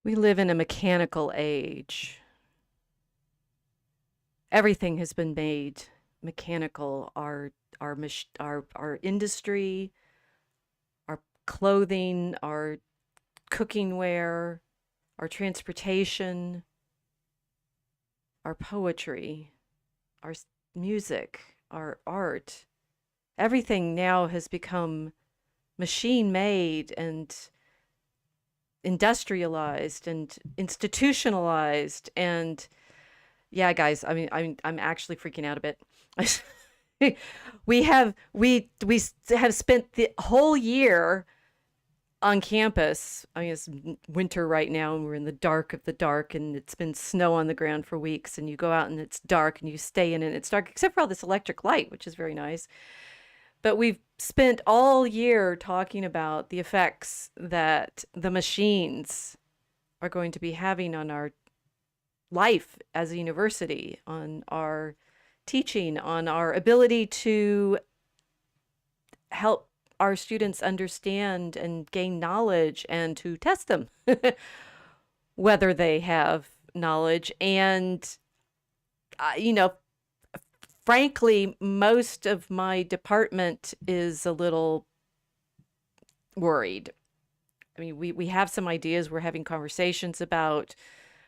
We live in a mechanical age. Everything has been made mechanical. Our industry, our clothing, our cooking ware, our transportation, our poetry, our music, our art. Everything now has become machine made and industrialized and institutionalized. And yeah, guys, I'm actually freaking out a bit. We have spent the whole year on campus. I mean, it's winter right now, and we're in the dark of the dark, and it's been snow on the ground for weeks. And you go out, and it's dark, and you stay in, and it's dark, except for all this electric light, which is very nice. But we've spent all year talking about the effects that the machines are going to be having on our life as a university, on our teaching, on our ability to help our students understand and gain knowledge and to test them whether they have knowledge. And, you know, frankly, most of my department is a little worried. I mean, we have some ideas. We're having conversations about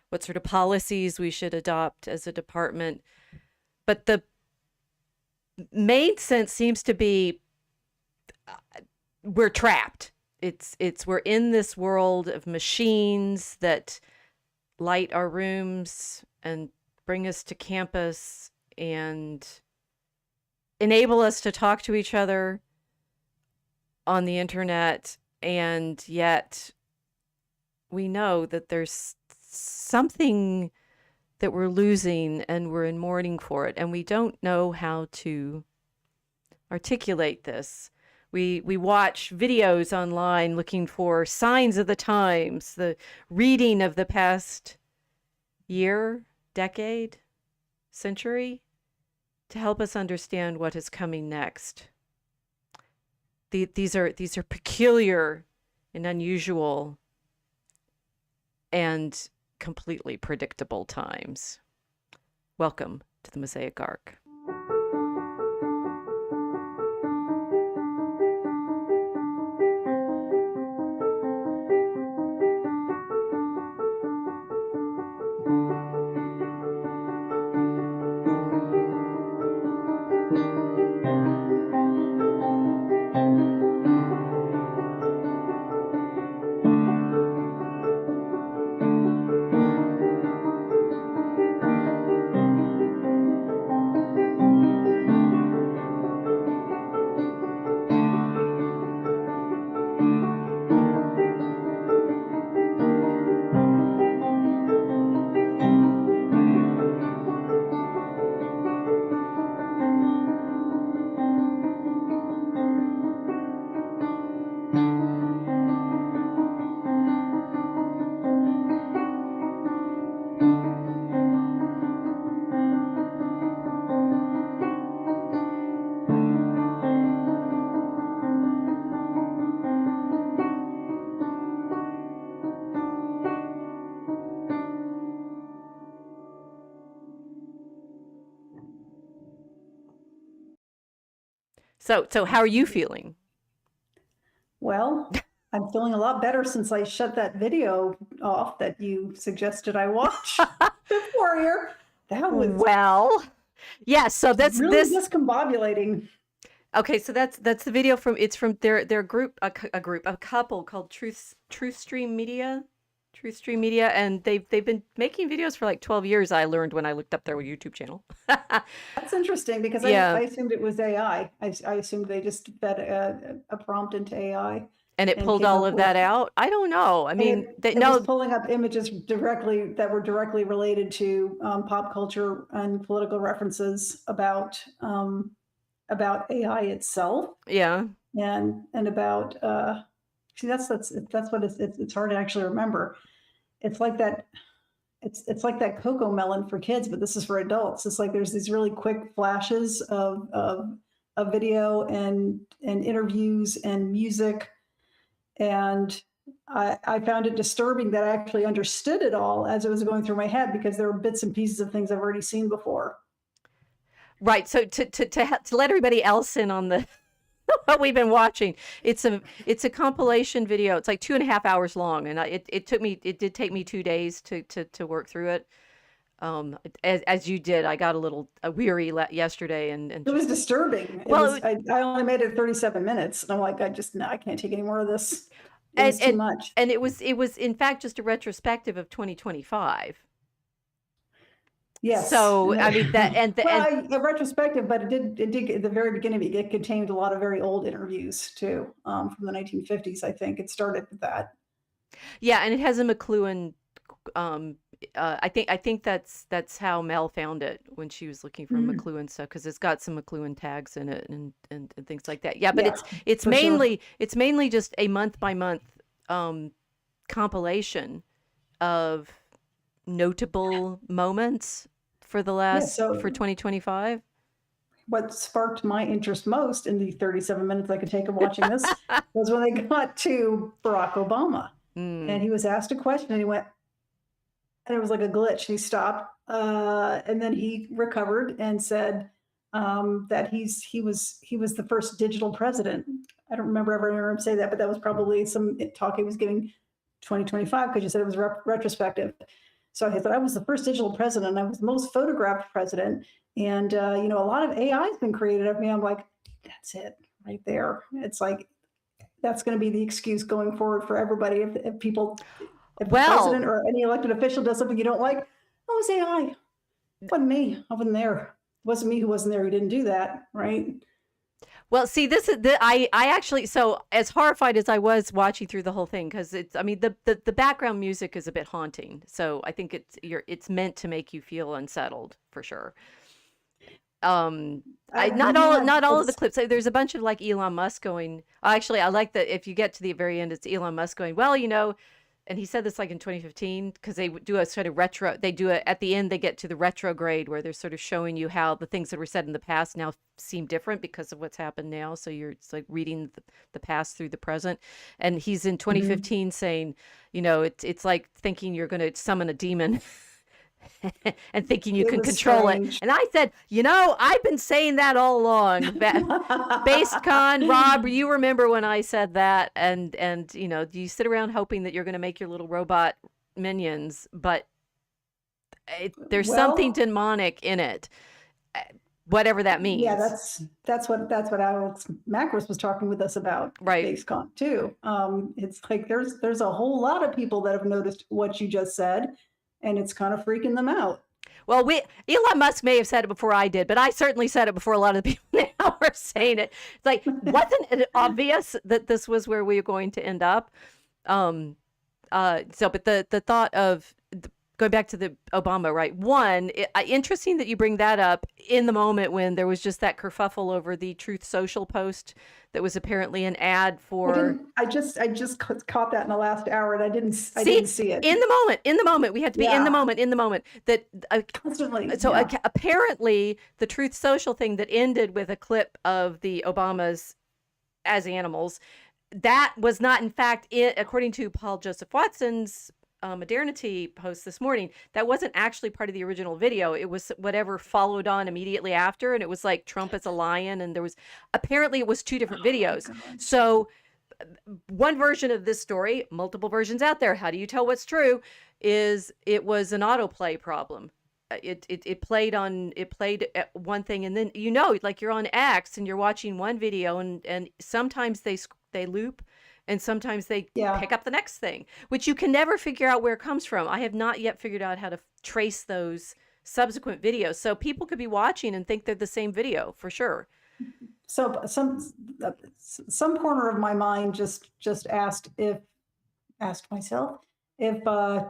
what sort of policies we should adopt as a department. But the main sense seems to be we're trapped. We're in this world of machines that light our rooms and bring us to campus and enable us to talk to each other on the internet. And yet we know that there's something that we're losing and we're in mourning for it. And we don't know how to articulate this. We watch videos online looking for signs of the times, the reading of the past year, decade, century, to help us understand what is coming next. These are peculiar and unusual and completely predictable times. Welcome to the Mosaic Arc. So how are you feeling? Well, I'm feeling a lot better since I shut that video off that you suggested I watch before here. That was Well, yeah, so that's really this. discombobulating. Okay, so that's the video from it's from their group, a couple called Truth Stream Media. Truth Stream Media, and they've been making videos for like 12 years. I learned when I looked up their YouTube channel. That's interesting because I Yeah, assumed it was AI. I assumed they just fed a prompt into AI and it and pulled came all up of with, that out. I don't know. I and mean, they it was no, pulling up images directly that were directly related to pop culture and political references about AI itself. yeah. And about see that's what it's hard to actually remember. It's like that it's like that cocoa melon for kids, but this is for adults. It's like there's these really quick flashes of video and interviews and music and I found it disturbing that I actually understood it all as it was going through my head because there were bits and pieces of things I've already seen before. Right. So to let everybody else in on the what we've been watching, it's a compilation video. It's like 2.5 hours long, and it did take me 2 days to work through it. As you did, I got a little weary yesterday, and It was just disturbing. It well, was. I only made it 37 minutes, and I'm like, no, I can't take any more of this. It and was too and much. and it was in fact just a retrospective of 2025. Yes, So and I mean that well, and a retrospective, but it did at the very beginning. It contained a lot of very old interviews too, from the 1950s. I think it started with that. yeah, and it has a McLuhan. Um, I think that's how Mel found it when she was looking for Mhm. McLuhan stuff, because it's got some McLuhan tags in it and things like that. Yeah, but Yeah, it's for sure. mainly just a month by month um, compilation of notable moments Yeah. for So 2025. what sparked my interest most in the 37 minutes I could take of watching this was when they got to Barack Obama, Mm. and he was asked a question, and he went, and it was like a glitch. He stopped, and then he recovered and said that he was the first digital president. I don't remember ever hearing him say that, but that was probably some talk he was giving 2025 because you said it was retrospective. So he thought I was the first digital president. I was the most photographed president, and a lot of AI has been created of me. I'm like, that's it right there. It's like that's going to be the excuse going forward for everybody if people if the president Well, or any elected official does something you don't like, oh, it's AI. It wasn't me. I wasn't there. It wasn't me who wasn't there who didn't do that, right? Well, see, this is I actually, so as horrified as I was watching through the whole thing, because it's, I mean, the background music is a bit haunting. So I think it's meant to make you feel unsettled for sure. Um, I Yeah, not all of the it's clips. There's a bunch of like Elon Musk going. Actually, I like that if you get to the very end, it's Elon Musk going, well, and he said this like in 2015, because they do a sort of retro. They do it at the end. They get to the retrograde where they're sort of showing you how the things that were said in the past now seem different because of what's happened now. So it's like reading the past through the present. And he's in mhm. 2015 saying, it's like thinking you're going to summon a demon and thinking you It can was control it. strange. And I said, I've been saying that all along. Based con, Rob, you remember when I said that? And you sit around hoping that you're going to make your little robot minions, but there's something Well, demonic in it, uh, whatever that yeah, means. that's what Alex Macris was talking with us about Right. Basecon too. It's like there's a whole lot of people that have noticed what you just said, and it's kind of freaking them out. Well, Elon Musk may have said it before I did, but I certainly said it before a lot of the people now are saying it. It's like, wasn't it obvious that this was where we were going to end up? Um, but the thought of going back to the Obama, right? One, interesting that you bring that up in the moment when there was just that kerfuffle over the Truth Social post that was apparently an ad I for. didn't. I just caught that in the last hour, and I See, didn't see it. in the moment, we have to be Yeah, in the moment. That constantly. so Yeah. apparently the Truth Social thing that ended with a clip of the Obamas as animals, that was not in fact it, according to Paul Joseph Watson's modernity post this morning. That wasn't actually part of the original video. It was whatever followed on immediately after, and it was like Trump as a lion, and there was apparently it was two different Oh my videos. god. So one version of this story, multiple versions out there, how do you tell what's true, is it was an autoplay problem. It played at one thing, and then like you're on X and you're watching one video, and sometimes they loop, and sometimes they Yeah. pick up the next thing, which you can never figure out where it comes from. I have not yet figured out how to trace those subsequent videos, so people could be watching and think they're the same video for sure. So some corner of my mind just asked myself if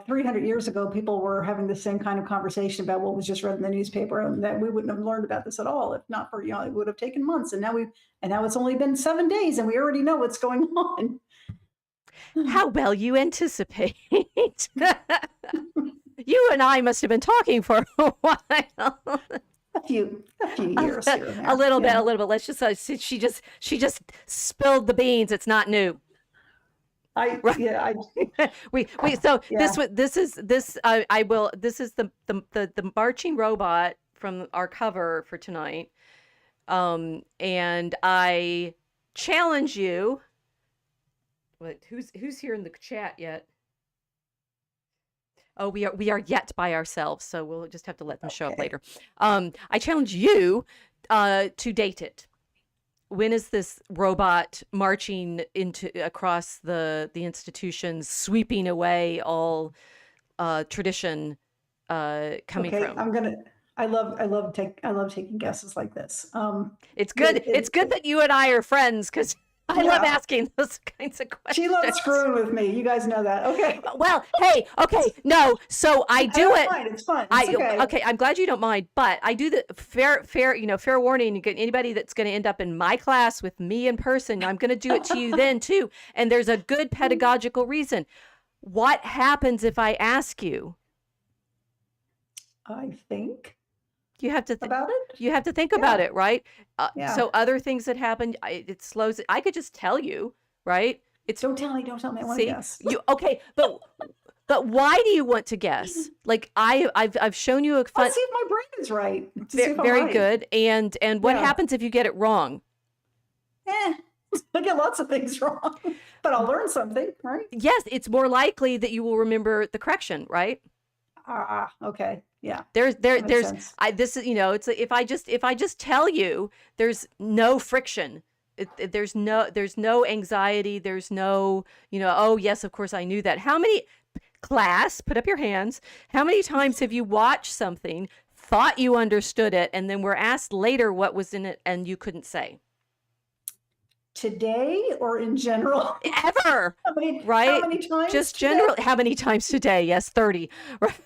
300 years ago people were having the same kind of conversation about what was just read in the newspaper, and that we wouldn't have learned about this at all if not for it would have taken months, and now it's only been 7 days and we already know what's going on. How well you anticipate. You and I must have been talking for a while. A few years here and A there. little bit, Yeah. a little bit. Let's just say she just spilled the beans. It's not new. Right. yeah, We so yeah. this is this I will this is the marching robot from our cover for tonight. And I challenge you. What who's here in the chat yet? Oh, we are yet by ourselves, so we'll just have to let them show up Okay. later. I challenge you to date it. When is this robot marching into across the institutions, sweeping away all tradition coming Okay. from? I love taking guesses like this. It's good. It's good that you and I are friends because I love Yeah, asking those kinds of she loves questions. screwing with me. You guys know that. Okay. Well, hey, okay, no, so I I do don't it. mind. It's fun. It's I okay. okay. I'm glad you don't mind, but I do the fair warning. You get anybody that's going to end up in my class with me in person. I'm going to do it to you then too. And there's a good pedagogical reason. What happens if I ask you? I think You have to about it. you have to think about Yeah. it, right? Yeah. So other things that happen, it slows it. I could just tell you, right? It's Don't tell me. Don't tell me. I want to see guess. you okay, but why do you want to guess? Like I've shown you a fun, Let's see if my brain is right. To see if I'm very right. good. And what Yeah. happens if you get it wrong? Eh. I get lots of things wrong, but I'll learn something, right? Yes, it's more likely that you will remember the correction, right? Ah, okay. Yeah. There's That makes there's sense. this is it's if I just tell you, there's no friction. There's no anxiety. There's no oh yes, of course I knew that. How many class, put up your hands. How many times have you watched something, thought you understood it, and then were asked later what was in it and you couldn't say? Today or in general? Ever, How right? many times Just today? generally, how many times today? Yes, 30. Right.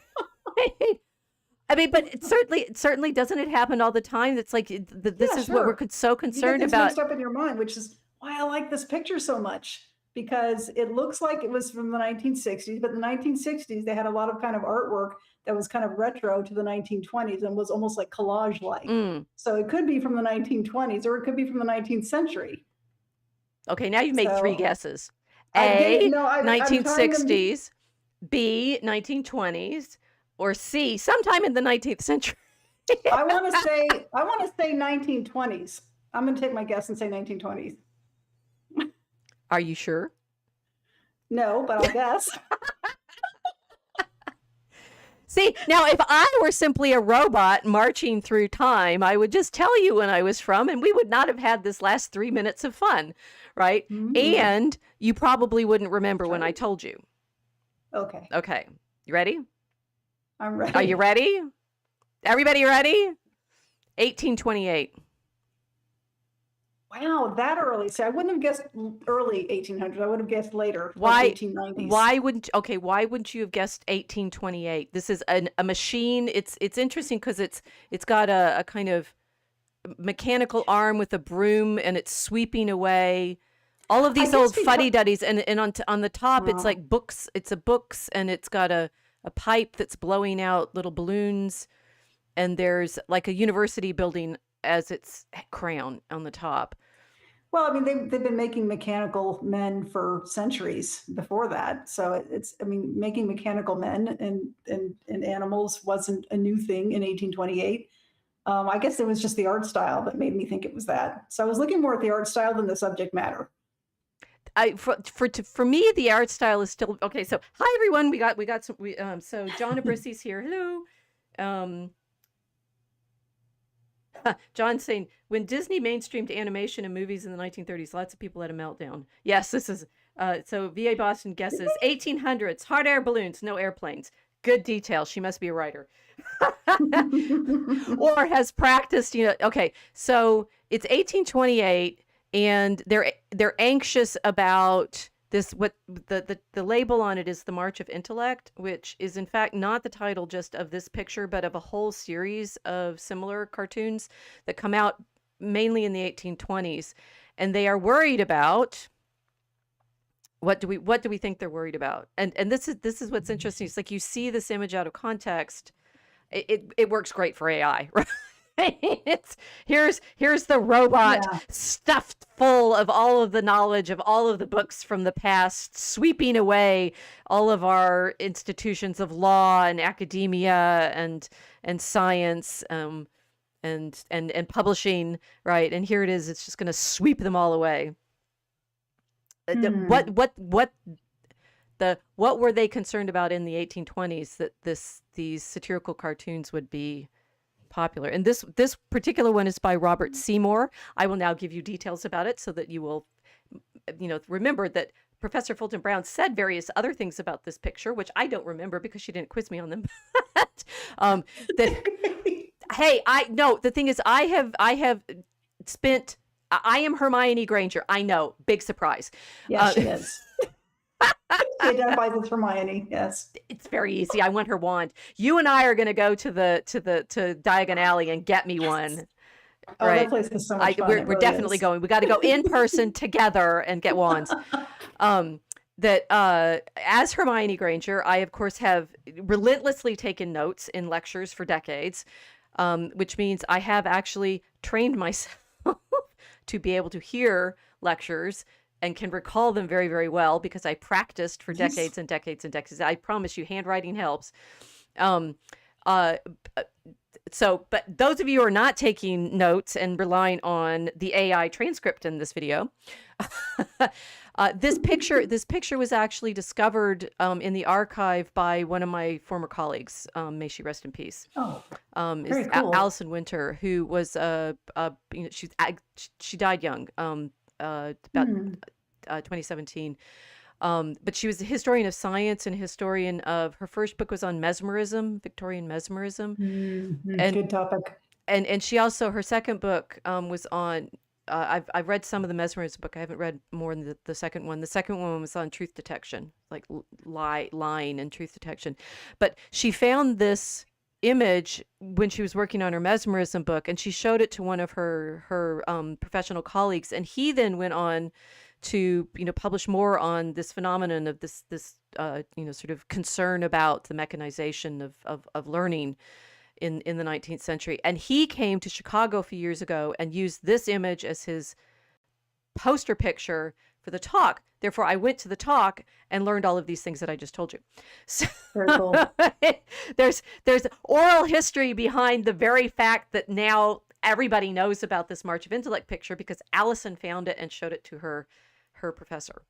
I mean, but it certainly doesn't it happen all the time? It's like this Yeah, is what we're sure. so You get concerned things about. mixed up in your mind, which is why I like this picture so much because it looks like it was from the 1960s, but in the 1960s they had a lot of kind of artwork that was kind of retro to the 1920s and was almost like collage like. Mm. So it could be from the 1920s or it could be from the 19th century. Okay, now you've made three So guesses. I'm getting A, no, I'm trying to 1960s, B, 1920s, or C, sometime in the 19th century. I want to say 1920s. I'm going to take my guess and say 1920s. Are you sure? No, but I'll guess. See, now if I were simply a robot marching through time, I would just tell you when I was from, and we would not have had this last 3 minutes of fun, right? Mm-hmm. And you probably wouldn't remember when I told you. Okay. Okay, you ready? I'm ready. Are you ready? Everybody ready? 1828. Wow, that early. See, I wouldn't have guessed early 1800s. I would have guessed later, Why? like 1890s. Why wouldn't you have guessed 1828? This is a machine. It's interesting because it's got a kind of mechanical arm with a broom and it's sweeping away all of these old fuddy-duddies, and on the top it's like books. It's a books, and it's got a pipe that's blowing out little balloons, and there's like a university building as its crown on the top. Well, I mean, they've been making mechanical men for centuries before that. So it's, I mean, making mechanical men and animals wasn't a new thing in 1828. I guess it was just the art style that made me think it was that. So I was looking more at the art style than the subject matter. For me, the art style is still okay. So hi everyone, we got some so John Abrissi's here. Hello. John's saying when Disney mainstreamed animation and movies in the 1930s, lots of people had a meltdown. Yes, this is so VA Boston guesses 1800s, hot air balloons, no airplanes. Good detail. She must be a writer. Or has practiced, okay. So it's 1828 and they're anxious about this. What the label on it is the March of Intellect, which is in fact not the title just of this picture, but of a whole series of similar cartoons that come out mainly in the 1820s, and they are worried about what do we think they're worried about. And this is what's interesting. It's like you see this image out of context. It works great for AI, right? It's here's the robot Yeah. stuffed full of all of the knowledge of all of the books from the past, sweeping away all of our institutions of law and academia and science, and publishing, right? And here it is. It's just going to sweep them all away. Hmm. What were they concerned about in the 1820s that these satirical cartoons would be popular? And this particular one is by Robert Seymour. I will now give you details about it so that you will, remember that Professor Fulton Brown said various other things about this picture, which I don't remember because she didn't quiz me on them. That hey, the thing is, I have spent. I am Hermione Granger. I know, big surprise. Yes, she is. She identifies as Hermione. Yes. It's very easy. I want her wand. You and I are going to go to Diagon Alley and get me one. Oh, Right? that place is so much fun. We're It really definitely is. going. We got to go in person together and get wands. As Hermione Granger, I of course have relentlessly taken notes in lectures for decades, which means I have actually trained myself to be able to hear lectures and can recall them very, very well because I practiced for Yes. decades and decades and decades. I promise you, handwriting helps. Um, uh, but those of you who are not taking notes and relying on the AI transcript in this video, this picture was actually discovered in the archive by one of my former colleagues. May she rest in peace. Oh, Is very cool. Allison Winter, who was she died young, about 2017. But she was a historian of science and a historian of, her first book was on mesmerism, Victorian mesmerism. And Good topic. and she also, her second book was on, I've read some of the mesmerism book. I haven't read more than the second one. The second one was on truth detection, like lying and truth detection. But she found this image when she was working on her mesmerism book, and she showed it to one of her professional colleagues, and he then went on to publish more on this phenomenon of this sort of concern about the mechanization of learning in the 19th century. And he came to Chicago a few years ago and used this image as his poster picture for the talk. Therefore, I went to the talk and learned all of these things that I just told you. So Very cool. there's oral history behind the very fact that now everybody knows about this March of Intellect picture because Allison found it and showed it to her professor.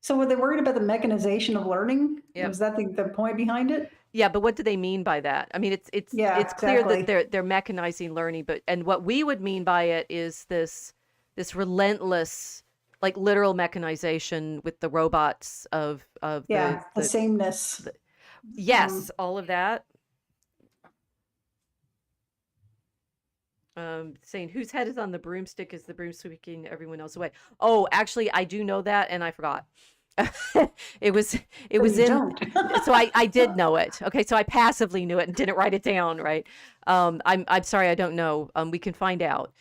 So were they worried about the mechanization of learning? Yep. Was that the point behind it? Yeah, but what do they mean by that? I mean, it's clear that they're mechanizing learning, and what we would mean by it is this relentless, like literal mechanization with the robots of the sameness. Yes, all of that. Saying whose head is on the broomstick is the broom sweeping everyone else away. Oh, actually, I do know that, and I forgot. it was in. So I did know it. Okay, so I passively knew it and didn't write it down. Right. I'm sorry, I don't know. We can find out.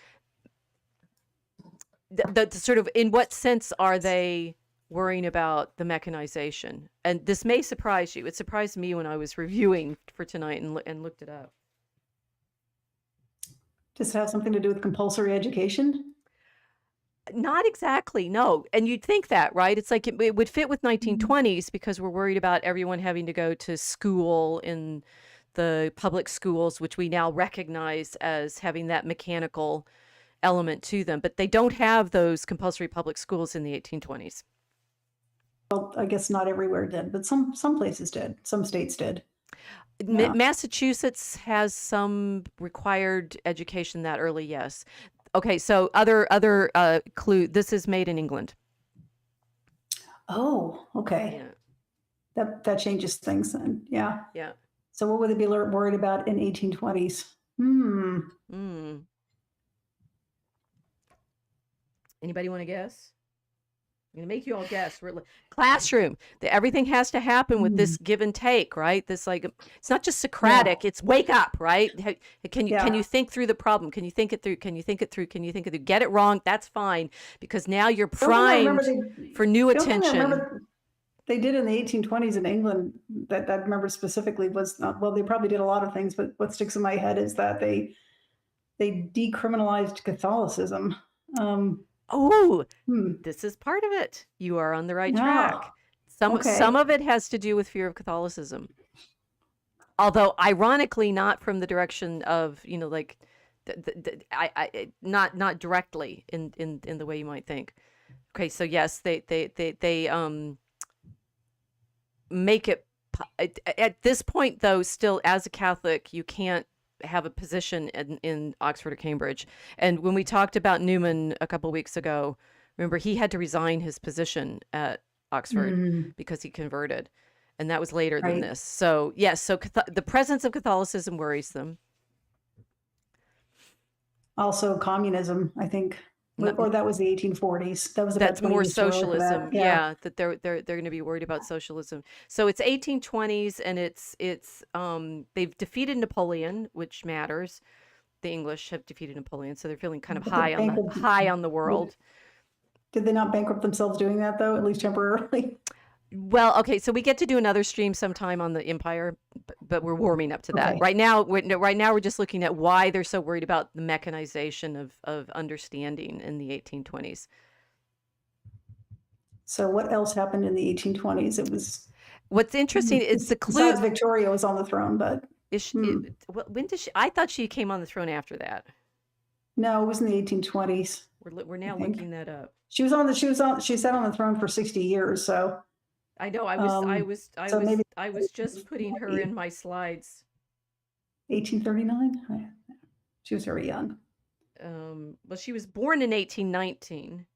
The sort of, in what sense are they worrying about the mechanization? And this may surprise you. It surprised me when I was reviewing for tonight and looked it up. Does it have something to do with compulsory education? Not exactly, no. And you'd think that, right? It's like it would fit with 1920s because we're worried about everyone having to go to school in the public schools, which we now recognize as having that mechanical element to them. But they don't have those compulsory public schools in the 1820s. Well, I guess not everywhere did, but some places did. Some states did. Yeah. Massachusetts has some required education that early, yes. Okay, so other clue. This is made in England. Oh, okay. Yeah. That changes things then. Yeah. Yeah. So what would they be worried about in 1820s? Anybody want to guess? I'm going to make you all guess. Classroom. Everything has to happen with this give and take, right? This, like, it's not just Socratic. It's wake up, right? Can you think through the problem? Can you think it through? Can you think it through? Can you think it through? Get it wrong, that's fine, because now you're primed for new attention. They did in the 1820s in England that I remember specifically was not, well, they probably did a lot of things, but what sticks in my head is that they they decriminalized Catholicism. Um, Oh, hmm. this is part of it. You are on the right Oh, track. Some okay. of it has to do with fear of Catholicism. Although ironically not from the direction of, like not directly in the way you might think. Okay, so yes, they make it at this point though, still as a Catholic you can't have a position in Oxford or Cambridge. And when we talked about Newman a couple weeks ago, remember he had to resign his position at Oxford Mm, because he converted, and that was later than right. this. So yes, so the presence of Catholicism worries them. Also, communism, I think, or that was the 1840s. That was about That's 20 more years too early for that. socialism. Yeah. Yeah, that they're going to be worried about socialism. So it's 1820s, and it's they've defeated Napoleon, which matters. The English have defeated Napoleon, so they're feeling kind of But the bankrupt, high on the did, world. did they not bankrupt themselves doing that though, at least temporarily? Well, okay, so we get to do another stream sometime on the empire, but we're warming up to that. Okay. Right now we're just looking at why they're so worried about the mechanization of understanding in the 1820s. So what else happened in the 1820s? It was, What's interesting is the clue. besides Victoria was on the throne, but Is she, hmm. when did she? I thought she came on the throne after that. No, it was in the 1820s, We're I now think. looking that up. She sat on the throne for 60 years. So, I know. so maybe I was just putting her in my slides. 1839. She was very young. Well, she was born in 1819,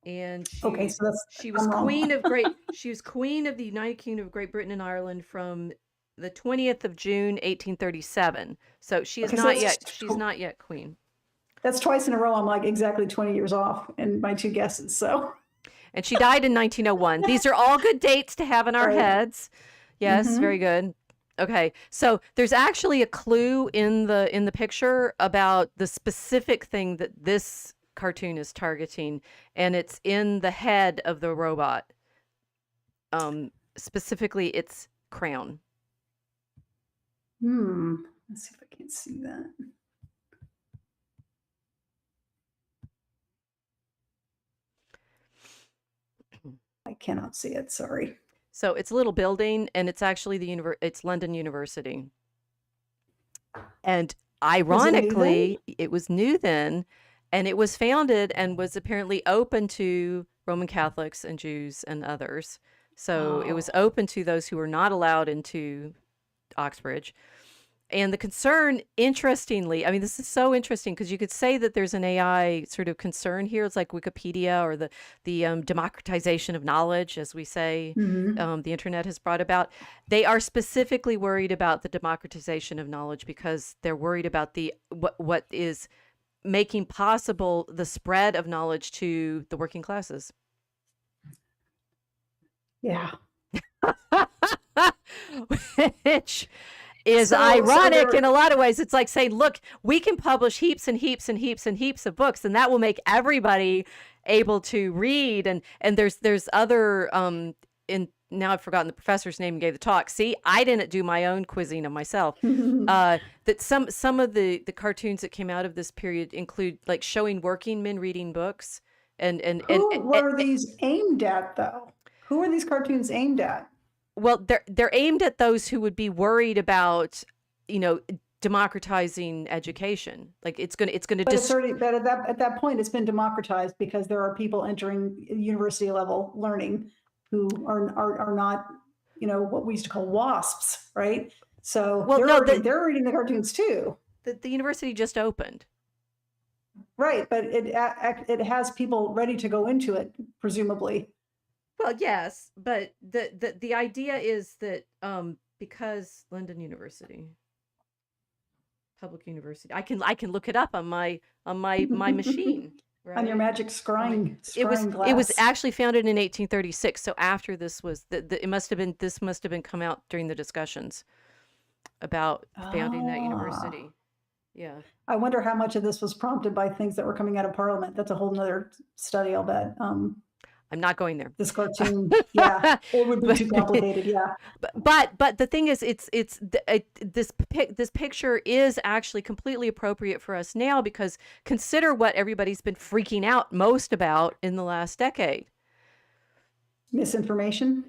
and Okay, so she was I'm queen wrong. of she was queen of the United Kingdom of Great Britain and Ireland from the 20th of June 1837. So she is Okay, so not yet she's not yet queen. that's twice in a row. I'm like exactly 20 years off in my two guesses. So, And she died in 1901. These are all good dates to have in our right. heads. Yes, very Mm-hmm. good. Okay, so there's actually a clue in the picture about the specific thing that this cartoon is targeting, and it's in the head of the robot. Specifically, its crown. Let's see if I can see that. I cannot see it. Sorry. So it's a little building, and it's actually it's London University. And ironically, it was new then, and it was founded and was apparently open to Roman Catholics and Jews and others. So it was open to those who were not allowed into Oxbridge. And the concern, interestingly, I mean, this is so interesting because you could say that there's an AI sort of concern here. It's like Wikipedia or the democratization of knowledge, as we say, Mm-hmm. the internet has brought about. They are specifically worried about the democratization of knowledge because they're worried about what is making possible the spread of knowledge to the working classes. Yeah. Which is ironic in a lot of ways. It's like saying, look, we can publish heaps and heaps and heaps and heaps of books, and that will make everybody able to read. And there's other in now I've forgotten the professor's name who gave the talk. See, I didn't do my own quizzing of myself. That some of the cartoons that came out of this period include like showing working men reading books. Who were these aimed at, though? Who are these cartoons aimed at? Well, they're aimed at those who would be worried about, democratizing education. Like it's gonna But at that point, it's been democratized because there are people entering university level learning who are not, what we used to call WASPs, right? So they're reading the cartoons too. The university just opened. Right, but it has people ready to go into it, presumably. Well, yes, but the idea is that because London University, public university, I can look it up on my machine. Right? On your magic scrying glass. It was actually founded in 1836. So after this was this must have been come out during the discussions about founding that university. Yeah. I wonder how much of this was prompted by things that were coming out of Parliament. That's a whole nother study, I'll bet. I'm not going there. This cartoon, yeah, it would be But too complicated. Yeah. but the thing is, this picture is actually completely appropriate for us now, because consider what everybody's been freaking out most about in the last decade. Misinformation.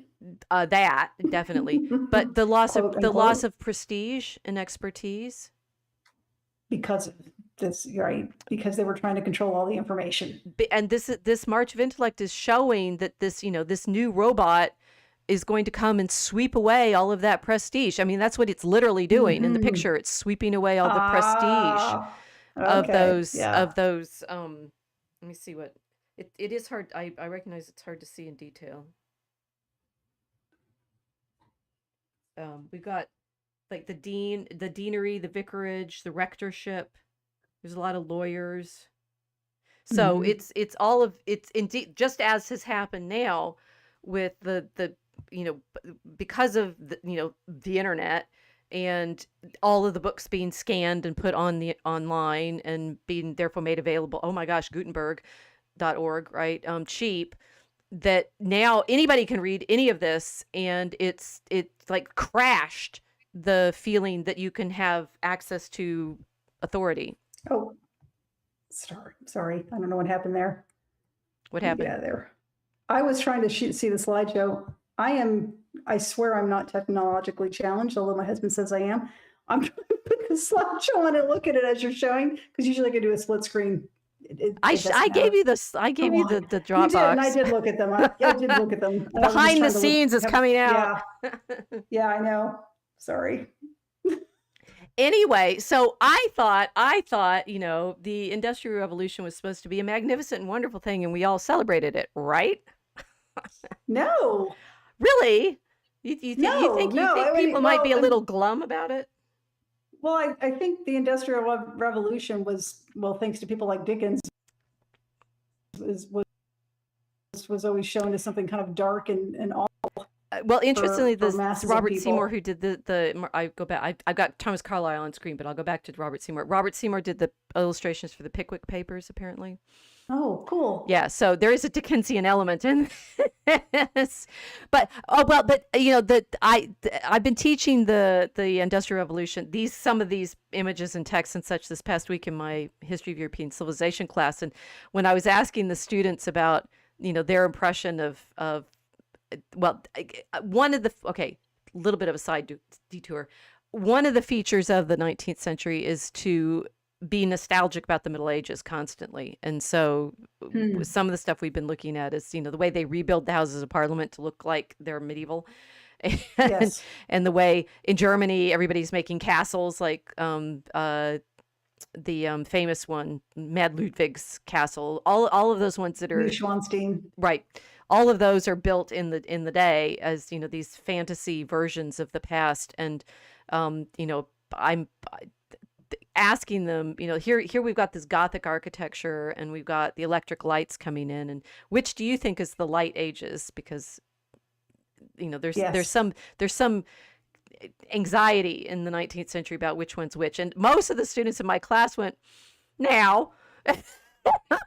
That definitely, but the loss Quote of unquote. prestige and expertise. Because of this, right? Because they were trying to control all the information. And this March of Intellect is showing that this new robot is going to come and sweep away all of that prestige. I mean, that's what it's literally doing in the Mm-hmm. picture. It's sweeping away all the prestige Ah, okay. Yeah. of those. Let me see what it is hard. I recognize it's hard to see in detail. We've got like the deanery, the vicarage, the rectorship. There's a lot of lawyers. So Mm-hmm. it's indeed just as has happened now with the because of the internet and all of the books being scanned and put on the online and being therefore made available. Oh my gosh, Gutenberg.org, right? Cheap, that now anybody can read any of this, and it's like crashed the feeling that you can have access to authority. Oh, sorry. I don't know what happened there. What Let me get happened? out of there. I was trying to see the slideshow. I swear I'm not technologically challenged, although my husband says I am. I'm trying to put the slideshow on and look at it as you're showing, because usually I can do a split screen. It I doesn't gave matter. you this. I gave Come you on. the You did, and I Dropbox. did look at them. I did look at them. And I was just Behind the trying to look. scenes is coming out. Yeah. Yeah, I know. Sorry. Anyway, so I thought, the Industrial Revolution was supposed to be a magnificent and wonderful thing, and we all celebrated it, right? No, Really? You think I mean, people might be a little glum about it? well, I think the Industrial Revolution was, well, thanks to people like Dickens, is, was always shown as something kind of dark and all Well, interestingly, for this masses of Robert Seymour, people. who did I go back. I've got Thomas Carlyle on screen, but I'll go back to Robert Seymour. Robert Seymour did the illustrations for the Pickwick Papers, apparently. Oh, cool. Yeah, so there is a Dickensian element in this, but I've been teaching the Industrial Revolution, some of these images and texts and such, this past week in my History of European Civilization class, and when I was asking the students about their impression of one of the little bit of a side detour. One of the features of the 19th century is to be nostalgic about the Middle Ages constantly. And so some of the stuff we've been looking at is, the way they rebuild the Houses of Parliament to look like they're medieval. And, Yes. and the way in Germany, everybody's making castles like the famous one, Mad Ludwig's castle, all of those ones that are Neuschwanstein. right. All of those are built in the day as these fantasy versions of the past, and I'm asking them, here we've got this Gothic architecture and we've got the electric lights coming in, and which do you think is the light ages? Because there's Yes. some anxiety in the 19th century about which one's which, and most of the students in my class went, now.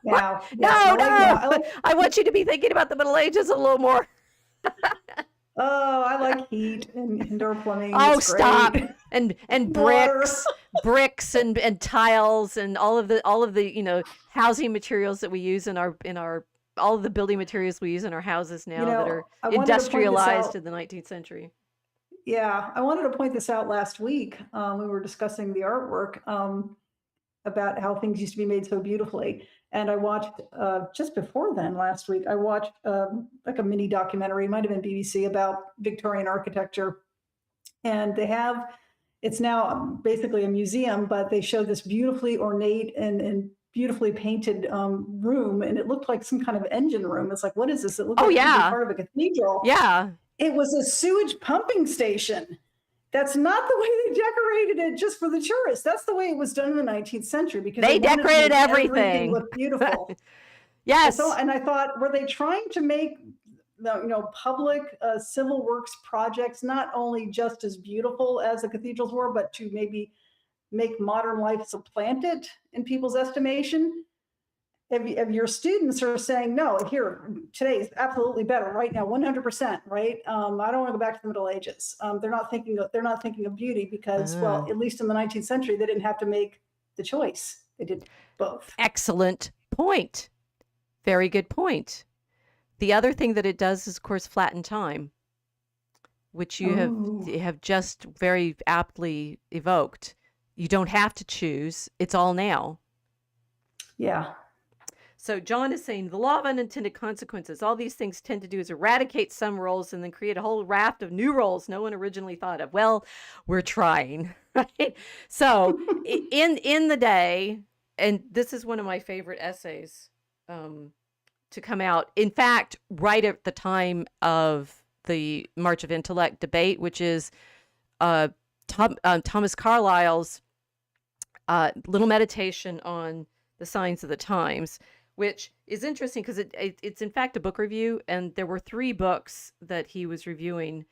Now, No, I want you to be thinking about the Middle Ages a little more. Oh, I like heat and indoor plumbing. Oh, It's stop. great. And Water. bricks and tiles and all of the housing materials that we use in our all of the building materials we use in our houses now that are I wanted to point this industrialized out. in the 19th century. Yeah, I wanted to point this out last week. We were discussing the artwork about how things used to be made so beautifully. And I watched just before then, last week, I watched like a mini documentary, it might have been BBC, about Victorian architecture. And it's now basically a museum, but they showed this beautifully ornate and beautifully painted room. And it looked like some kind of engine room. It's like, what is this? It looked Oh, like it could be yeah. part of a cathedral. Yeah. It was a sewage pumping station. That's not the way they decorated it just for the tourists. That's the way it was done in the 19th century, because They wanted to decorated make everything. look beautiful. Yes. And I thought, were they trying to make the public civil works projects not only just as beautiful as the cathedrals were, but to maybe make modern life supplant it in people's estimation? if your students are saying, no, here, today is absolutely better right now, 100%, right? I don't want to go back to the Middle Ages. They're not thinking of beauty because, well, Ah, at least in the 19th century, they didn't have to make the choice. They did both. excellent point. Very good point. The other thing that it does is, of course, flatten time, which you Oh, have just very aptly evoked. You don't have to choose. It's all now. yeah. So John is saying the law of unintended consequences. All these things tend to do is eradicate some roles and then create a whole raft of new roles no one originally thought of. Well, we're trying, right? So in the day, and this is one of my favorite essays to come out. In fact, right at the time of the March of Intellect debate, which is Thomas Carlyle's little meditation on the signs of the times, which is interesting because it's in fact a book review, and there were 3 books that he was reviewing: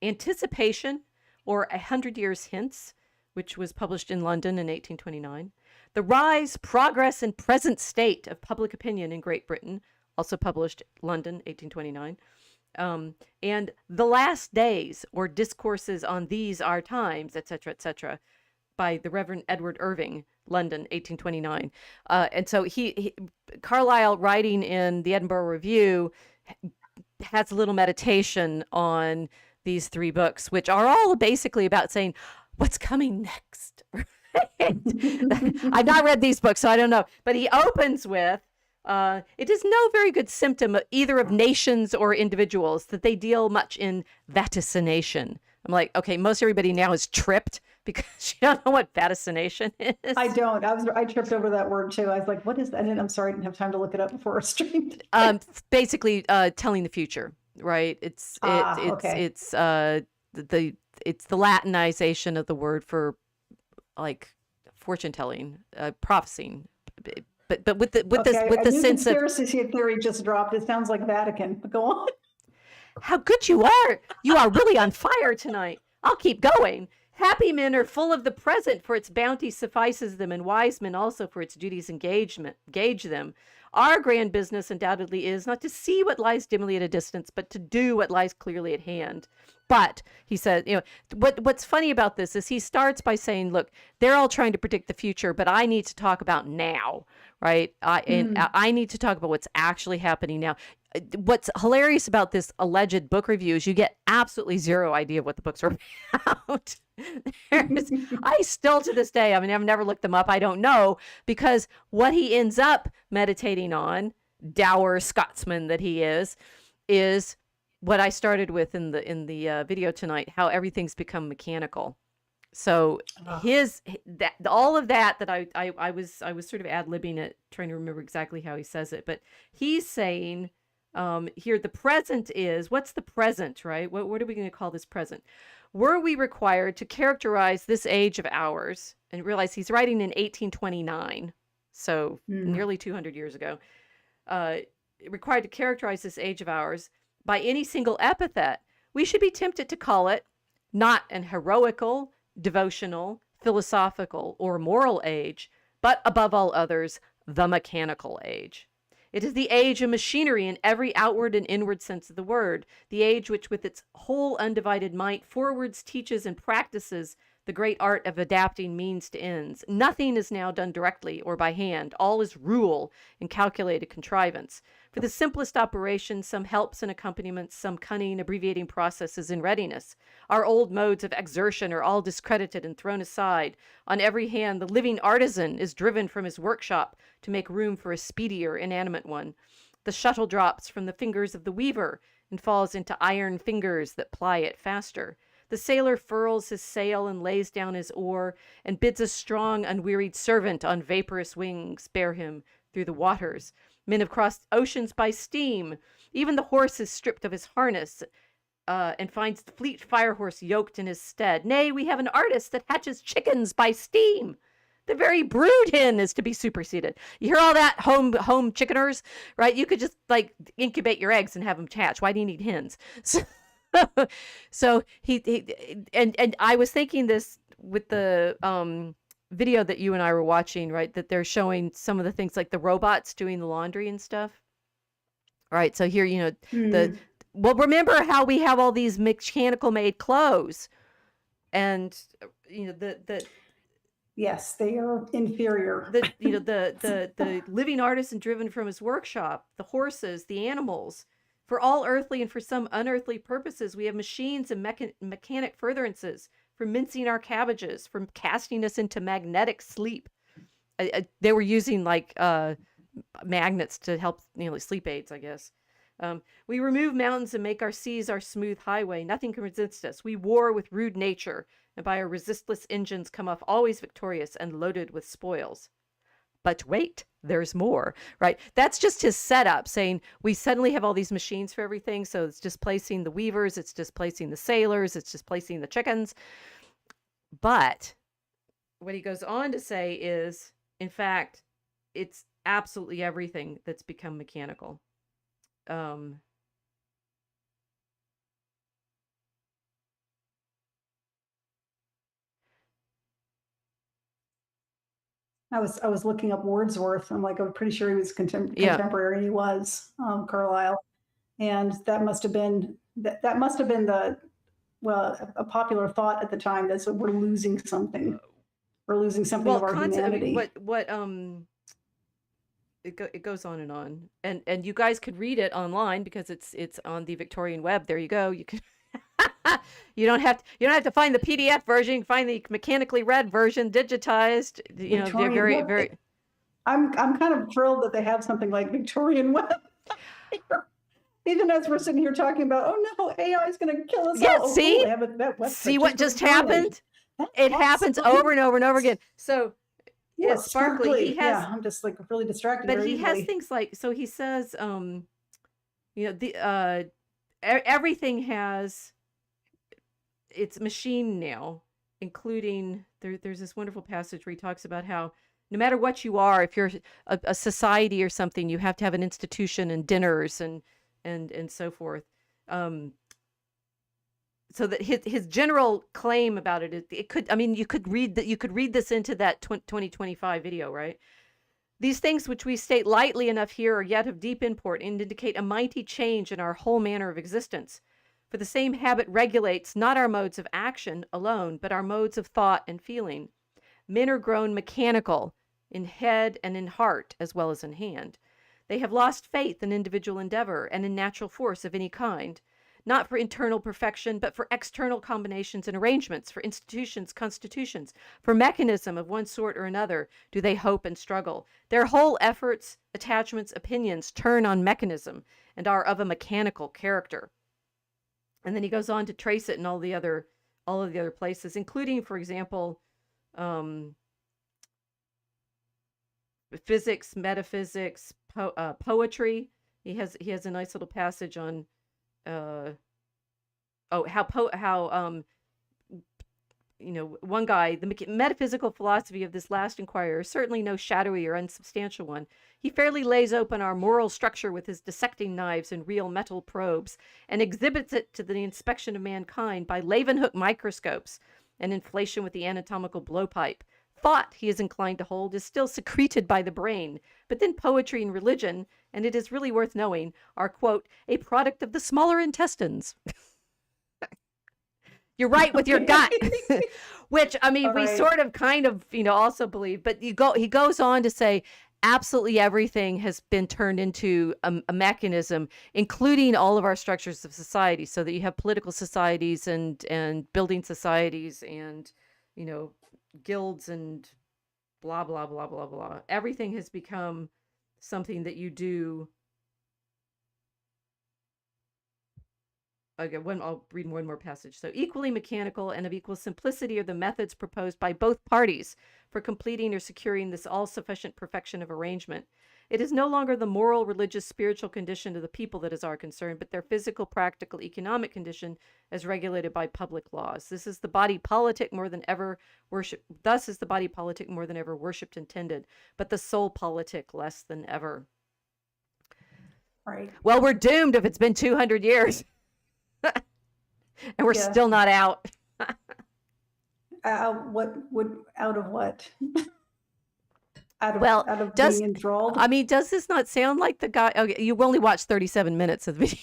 Anticipation, or 100 Years Hence, which was published in London in 1829; The Rise, Progress, and Present State of Public Opinion in Great Britain, also published London, 1829; and The Last Days, or Discourses on These Our Times, etc., by the Reverend Edward Irving, London, 1829. And so Carlyle, writing in the Edinburgh Review, has a little meditation on these 3 books, which are all basically about saying, what's coming next? I've not read these books, so I don't know. But he opens with, it is no very good symptom either of nations or individuals that they deal much in vaticination. I'm like, okay, most everybody now is tripped because you don't know what vaticination is. I don't. I tripped over that word too. I was like, what is that? I'm sorry, I didn't have time to look it up before our stream. Basically, telling the future, right? It's Okay. the Latinization of the word for, like, fortune telling, prophesying, but with Okay, with a the new sense of conspiracy theory just dropped. It sounds like Vatican. But go on. how good you are. You are really on fire tonight. I'll keep going. Happy men are full of the present, for its bounty suffices them, and wise men also for its duties gauge them. Our grand business undoubtedly is not to see what lies dimly at a distance, but to do what lies clearly at hand. But he said, what's funny about this is he starts by saying, look, they're all trying to predict the future, but I need to talk about now, right? I need to talk about what's actually happening now. What's hilarious about this alleged book review is you get absolutely zero idea of what the books are about. I still, to this day, I mean, I've never looked them up. I don't know, because what he ends up meditating on, dour Scotsman that he is what I started with in the video tonight: how everything's become mechanical. So Oh, all of that I was sort of ad-libbing it, trying to remember exactly how he says it, but he's saying here, the present is, what's the present, right? What are we going to call this present? Were we required to characterize this age of ours, and realize he's writing in 1829, so nearly 200 years ago, required to characterize this age of ours by any single epithet, we should be tempted to call it not an heroical, devotional, philosophical, or moral age, but above all others, the mechanical age. It is the age of machinery in every outward and inward sense of the word, the age which with its whole undivided might forwards, teaches, and practices the great art of adapting means to ends. Nothing is now done directly or by hand. All is rule and calculated contrivance. For the simplest operations, some helps and accompaniments, some cunning abbreviating processes in readiness. Our old modes of exertion are all discredited and thrown aside. On every hand, the living artisan is driven from his workshop to make room for a speedier, inanimate one. The shuttle drops from the fingers of the weaver and falls into iron fingers that ply it faster. The sailor furls his sail and lays down his oar, and bids a strong, unwearied servant on vaporous wings bear him through the waters. Men have crossed oceans by steam. Even the horse is stripped of his harness, and finds the fleet fire horse yoked in his stead. Nay, we have an artist that hatches chickens by steam. The very brood hen is to be superseded. You hear all that, home chickeners, right? You could just, like, incubate your eggs and have them hatch. Why do you need hens? So he and I was thinking this with the video that you and I were watching, right? That they're showing some of the things like the robots doing the laundry and stuff. Right. So here, the Mm. well, remember how we have all these mechanical made clothes, and the Yes, they are inferior. the living artisan driven from his workshop, the horses, the animals, for all earthly and for some unearthly purposes, we have machines and mechanic furtherances for mincing our cabbages, from casting us into magnetic sleep. They were using like magnets to help, like sleep aids, I guess. We remove mountains and make our seas our smooth highway. Nothing can resist us. We war with rude nature, and by our resistless engines come off always victorious and loaded with spoils. But wait, there's more, right? That's just his setup, saying we suddenly have all these machines for everything. So it's displacing the weavers, it's displacing the sailors, it's displacing the chickens. But what he goes on to say is, in fact, it's absolutely everything that's become mechanical. I was looking up Wordsworth. I'm pretty sure he was Yeah. contemporary. He was Carlyle, and that must have been that must have been the a popular thought at the time. That's what we're losing something. We're losing something of our humanity. It goes on, and you guys could read it online because it's on the Victorian web. There you go. You can. You don't have to find the PDF version. You can find the mechanically read version, digitized. They're very, very. I'm kind of thrilled that they have something like Victorian web. Even as we're sitting here talking about, oh no, AI is going to kill us Yeah, all. see, see what just happened? It happens over and over and over again. So, yeah, Sparkly, he has. Yeah, I'm just like really distracted. But he has things like, so he says, everything has its machine now, including there's this wonderful passage where he talks about how no matter what you are, if you're a society or something, you have to have an institution and dinners and so forth. So that his general claim about it could, I mean, you could read this into that 2025 video, right? These things which we state lightly enough here are yet of deep import and indicate a mighty change in our whole manner of existence. For the same habit regulates not our modes of action alone, but our modes of thought and feeling. Men are grown mechanical in head and in heart as well as in hand. They have lost faith in individual endeavor and in natural force of any kind, not for internal perfection, but for external combinations and arrangements, for institutions, constitutions, for mechanism of one sort or another, do they hope and struggle. Their whole efforts, attachments, opinions turn on mechanism and are of a mechanical character. And then he goes on to trace it in all of the other places, including, for example, physics, metaphysics, poetry. He has a nice little passage on one guy, the metaphysical philosophy of this last inquirer is certainly no shadowy or unsubstantial one. He fairly lays open our moral structure with his dissecting knives and real metal probes, and exhibits it to the inspection of mankind by Leeuwenhoek microscopes and inflation with the anatomical blowpipe. Thought, he is inclined to hold, is still secreted by the brain, but then poetry and religion, and it is really worth knowing, are, quote, a product of the smaller intestines. You're right with your gut, which, I mean, we sort of kind of, also believe, but he goes on to say absolutely everything has been turned into a mechanism, including all of our structures of society, so that you have political societies and building societies and, guilds and blah, blah, blah, blah, blah. Everything has become something that you do. Okay, I'll read one more passage. So, equally mechanical and of equal simplicity are the methods proposed by both parties for completing or securing this all-sufficient perfection of arrangement. It is no longer the moral, religious, spiritual condition of the people that is our concern, but their physical, practical, economic condition as regulated by public laws. Thus is the body politic more than ever worshipped and tended, but the soul politic less than ever. Right. Well, we're doomed if it's been 200 years. And we're still not out. What would out of what? Well, Out of does being enthralled? I mean, does this not sound like the guy? Okay, you only watched 37 minutes of the video.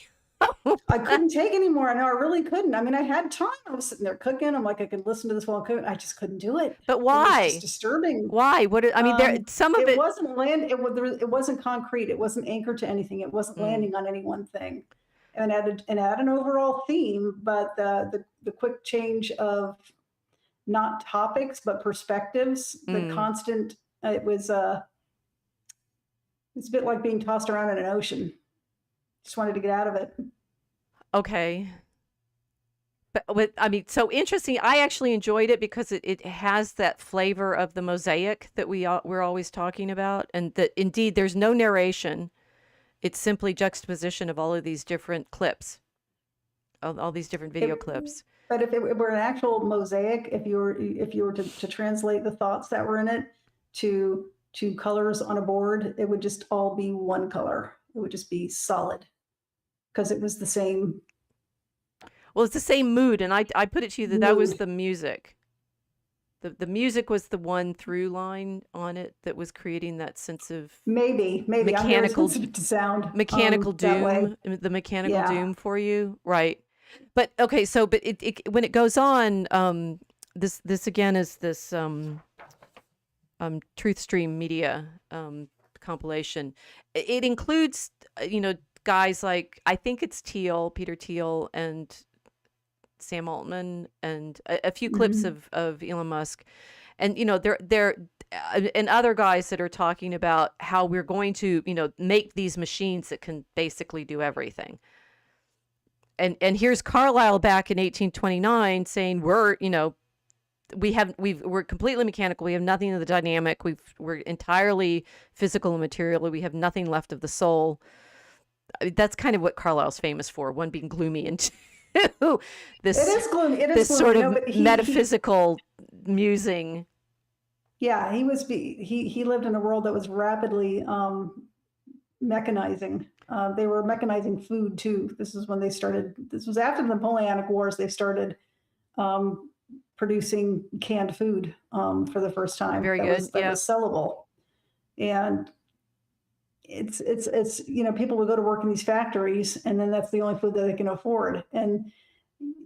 I couldn't take anymore. I know I really couldn't. I mean, I had time. I was sitting there cooking. I'm like, I could listen to this while cooking. I just couldn't do it. But It was just why? disturbing. Why? I mean, there some of It it. wasn't land. It wasn't concrete. It wasn't anchored to anything. It wasn't Mm, landing on any one thing, and had an overall theme. But the quick change of not topics but perspectives, the mm, constant. It's a bit like being tossed around in an ocean. Just wanted to get out of it. okay. But I mean, so interesting. I actually enjoyed it because it has that flavor of the mosaic that we're always talking about, and that indeed there's no narration. It's simply juxtaposition of all of these different clips, all these different video It, clips. but if it were an actual mosaic, if you were to translate the thoughts that were in it to colors on a board, it would just all be one color. It would just be solid because it was the same Well, it's the same mood, and I put it to you that that was mood. the music. The music was the one through line on it that was creating that sense of Maybe I'm very mechanical sensitive to sound mechanical that way. doom, the mechanical Yeah. doom for you, right? But okay, so but it when it goes on, this again is this Truth Stream Media compilation. It includes guys like I think it's Peter Thiel, and Sam Altman, and a few clips Hmm. of Elon Musk, and they're and other guys that are talking about how we're going to make these machines that can basically do everything. And here's Carlyle back in 1829 saying we're completely mechanical. We have nothing of the dynamic. We're entirely physical and material. We have nothing left of the soul. I mean, that's kind of what Carlyle's famous for. One being gloomy, and two, It this is gloomy. It is this gloomy. sort No, of but metaphysical musing. yeah, he lived in a world that was rapidly mechanizing. They were mechanizing food too. This is when they started. This was after the Napoleonic Wars. They started um, producing canned food for the first time. Very good. That Yeah. was sellable, and it's people would go to work in these factories, and then that's the only food that they can afford. And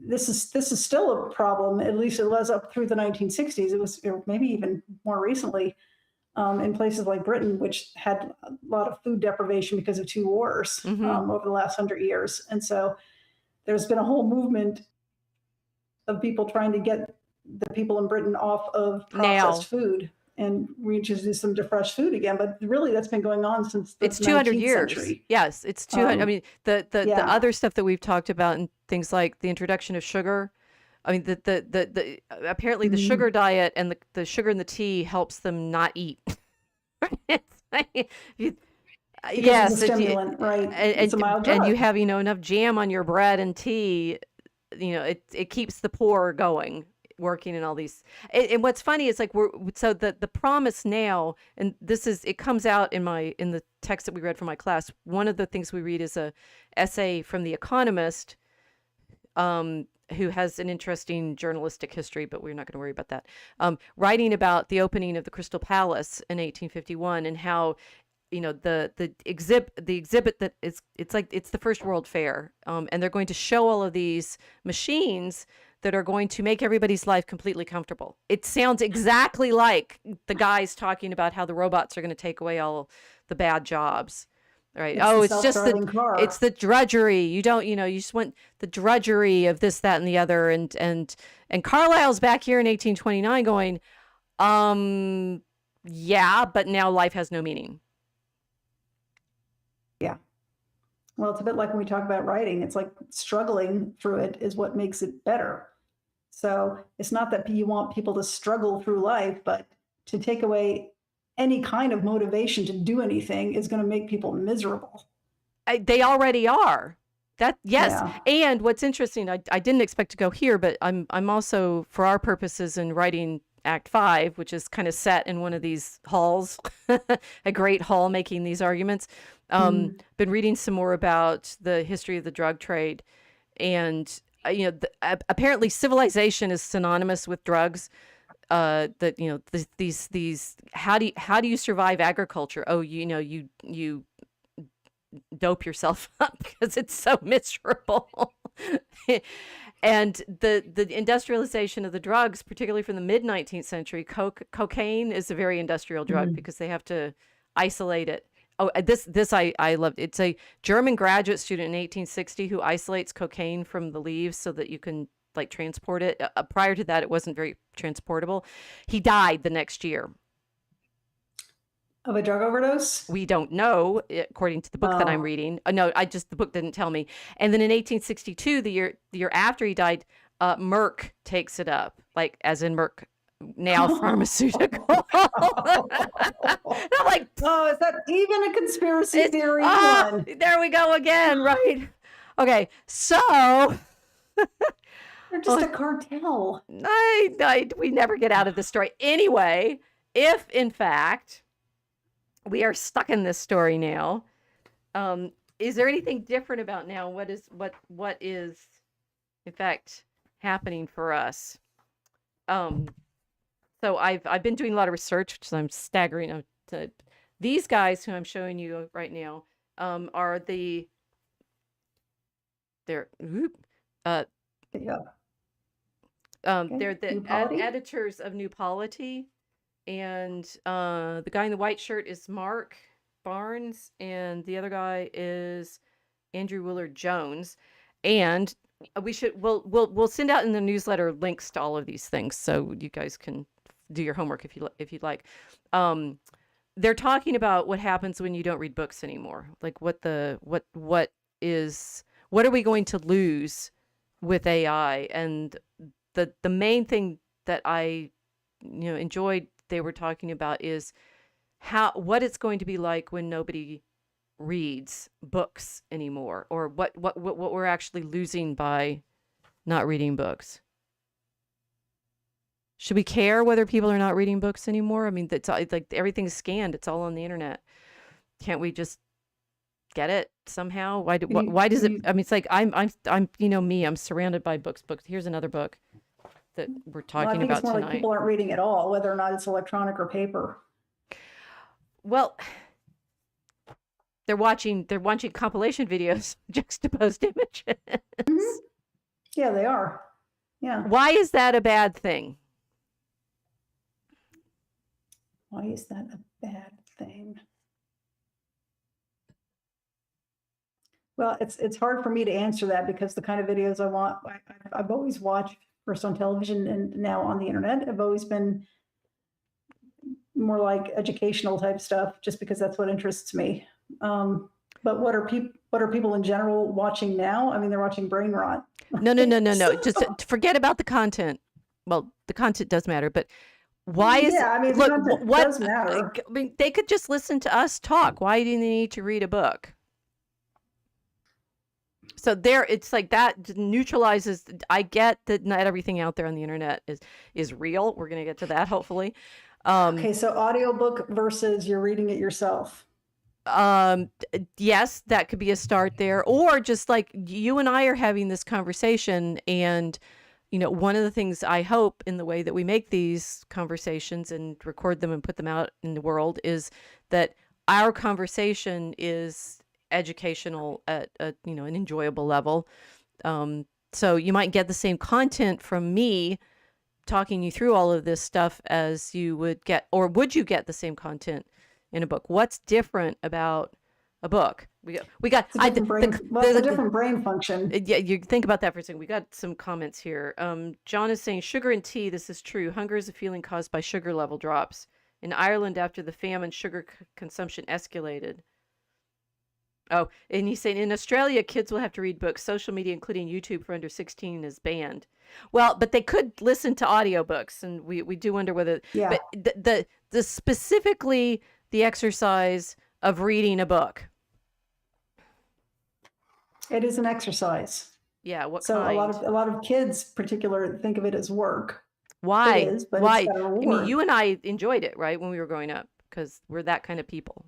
this is still a problem. At least it was up through the 1960s. It was or maybe even more recently in places like Britain, which had a lot of food deprivation because of two wars Mm-hmm. over the last 100 years. And so there's been a whole movement of people trying to get the people in Britain off of processed Now food and reintroduce them to fresh food again. But really, that's been going on since the it's 200 19th years. century. Yes, it's 200. I Um, mean, the yeah. other stuff that we've talked about and things like the introduction of sugar. I mean, the apparently the sugar Mm. diet and the sugar in the tea helps them not eat. It's like, you, Because it's a yes, stimulant, right? It's a and mild and you drug. have enough jam on your bread and tea. It keeps the pour going, working in all these. And what's funny is like the promise now, and this is it comes out in the text that we read for my class. One of the things we read is a essay from The Economist, who has an interesting journalistic history, but we're not going to worry about that. Writing about the opening of the Crystal Palace in 1851 and how the exhibit that it's like it's the first World Fair, and they're going to show all of these machines that are going to make everybody's life completely comfortable. It sounds exactly like the guys talking about how the robots are going to take away all the bad jobs. Right. It's Oh, the it's just self-driving it's car. the drudgery. You don't, you just want the drudgery of this, that, and the other. And Carlyle's back here in 1829 going, um, yeah, but now life has no meaning. Yeah. Well, it's a bit like when we talk about writing. It's like struggling through it is what makes it better. So it's not that you want people to struggle through life, but to take away any kind of motivation to do anything is going to make people miserable. They already are. That yes. Yeah. And what's interesting, I didn't expect to go here, but I'm also for our purposes in writing Act 5, which is kind of set in one of these halls, a great hall making these arguments. Mm. Been reading some more about the history of the drug trade, and apparently civilization is synonymous with drugs. That these how do you survive agriculture? Oh, you dope yourself up because it's so miserable. And the industrialization of the drugs, particularly from the mid 19th century, cocaine is a very industrial drug Mhm. because they have to isolate it. Oh, this I loved. It's a German graduate student in 1860 who isolates cocaine from the leaves so that you can like transport it. Prior to that, it wasn't very transportable. He died the next year. Of a drug overdose? We don't know, according to the book that I'm Oh. reading. No, the book didn't tell me. And then in 1862, the year after he died, Merck takes it up, like as in Merck now pharmaceutical. I'm like, Oh, is that even a conspiracy it's theory? Come on. there we go again, right? Okay, so They're just a cartel. we never get out of this story. Anyway, if in fact we are stuck in this story now, is there anything different about now? What is in fact happening for us? So I've been doing a lot of research, which I'm staggering. To these guys who I'm showing you right now are they're uh, Yeah. they're Okay. the New polity? editors of New Polity, and the guy in the white shirt is Mark Barnes, and the other guy is Andrew Willard Jones. And we'll send out in the newsletter links to all of these things so you guys can do your homework if you'd like. They're talking about what happens when you don't read books anymore. Like what are we going to lose with AI? And the main thing that I enjoyed they were talking about is what it's going to be like when nobody reads books anymore, or what we're actually losing by not reading books. Should we care whether people are not reading books anymore? I mean, it's like everything's scanned. It's all on the internet. Can't we just get it somehow? Why does it? I mean, it's like I'm me. I'm surrounded by books. Here's another book that we're Well, I talking think it's about more like tonight. people aren't reading at all, whether or not it's electronic or paper. Well, they're watching compilation videos, juxtaposed images. Mhm. Yeah, they are. Yeah. Why is that a bad thing? Why is that a bad thing? Well, it's hard for me to answer that because the kind of videos I've always watched first on television and now on the internet have always been more like educational type stuff, just because that's what interests me. But what are people in general watching now? I mean, they're watching brain rot. No. Just forget about the content. Well, the content does matter, but why is Yeah, I mean, the look content what does matter. I mean? They could just listen to us talk. Why do they need to read a book? So it's like that neutralizes. I get that not everything out there on the internet is real. We're gonna get to that hopefully. Okay, so audiobook versus you're reading it yourself. Yes, that could be a start there, or just like you and I are having this conversation, and one of the things I hope in the way that we make these conversations and record them and put them out in the world is that our conversation is educational at an enjoyable level. So you might get the same content from me talking you through all of this stuff as you would get, or would you get the same content in a book? What's different about a book? We got It's a different brain function. yeah, you think about that for a second. We got some comments here. John is saying sugar and tea. This is true. Hunger is a feeling caused by sugar level drops. In Ireland, after the famine, sugar consumption escalated. Oh, and he's saying in Australia, kids will have to read books. Social media, including YouTube for under 16, is banned. Well, but they could listen to audiobooks, and we do wonder whether. Yeah. But the specifically the exercise of reading a book. It is an exercise. Yeah. What So kind? a lot of kids, particular, think of it as work. Why? It is, but Why? it's got a I mean, reward. you and I enjoyed it, right, when we were growing up, because we're that kind of people.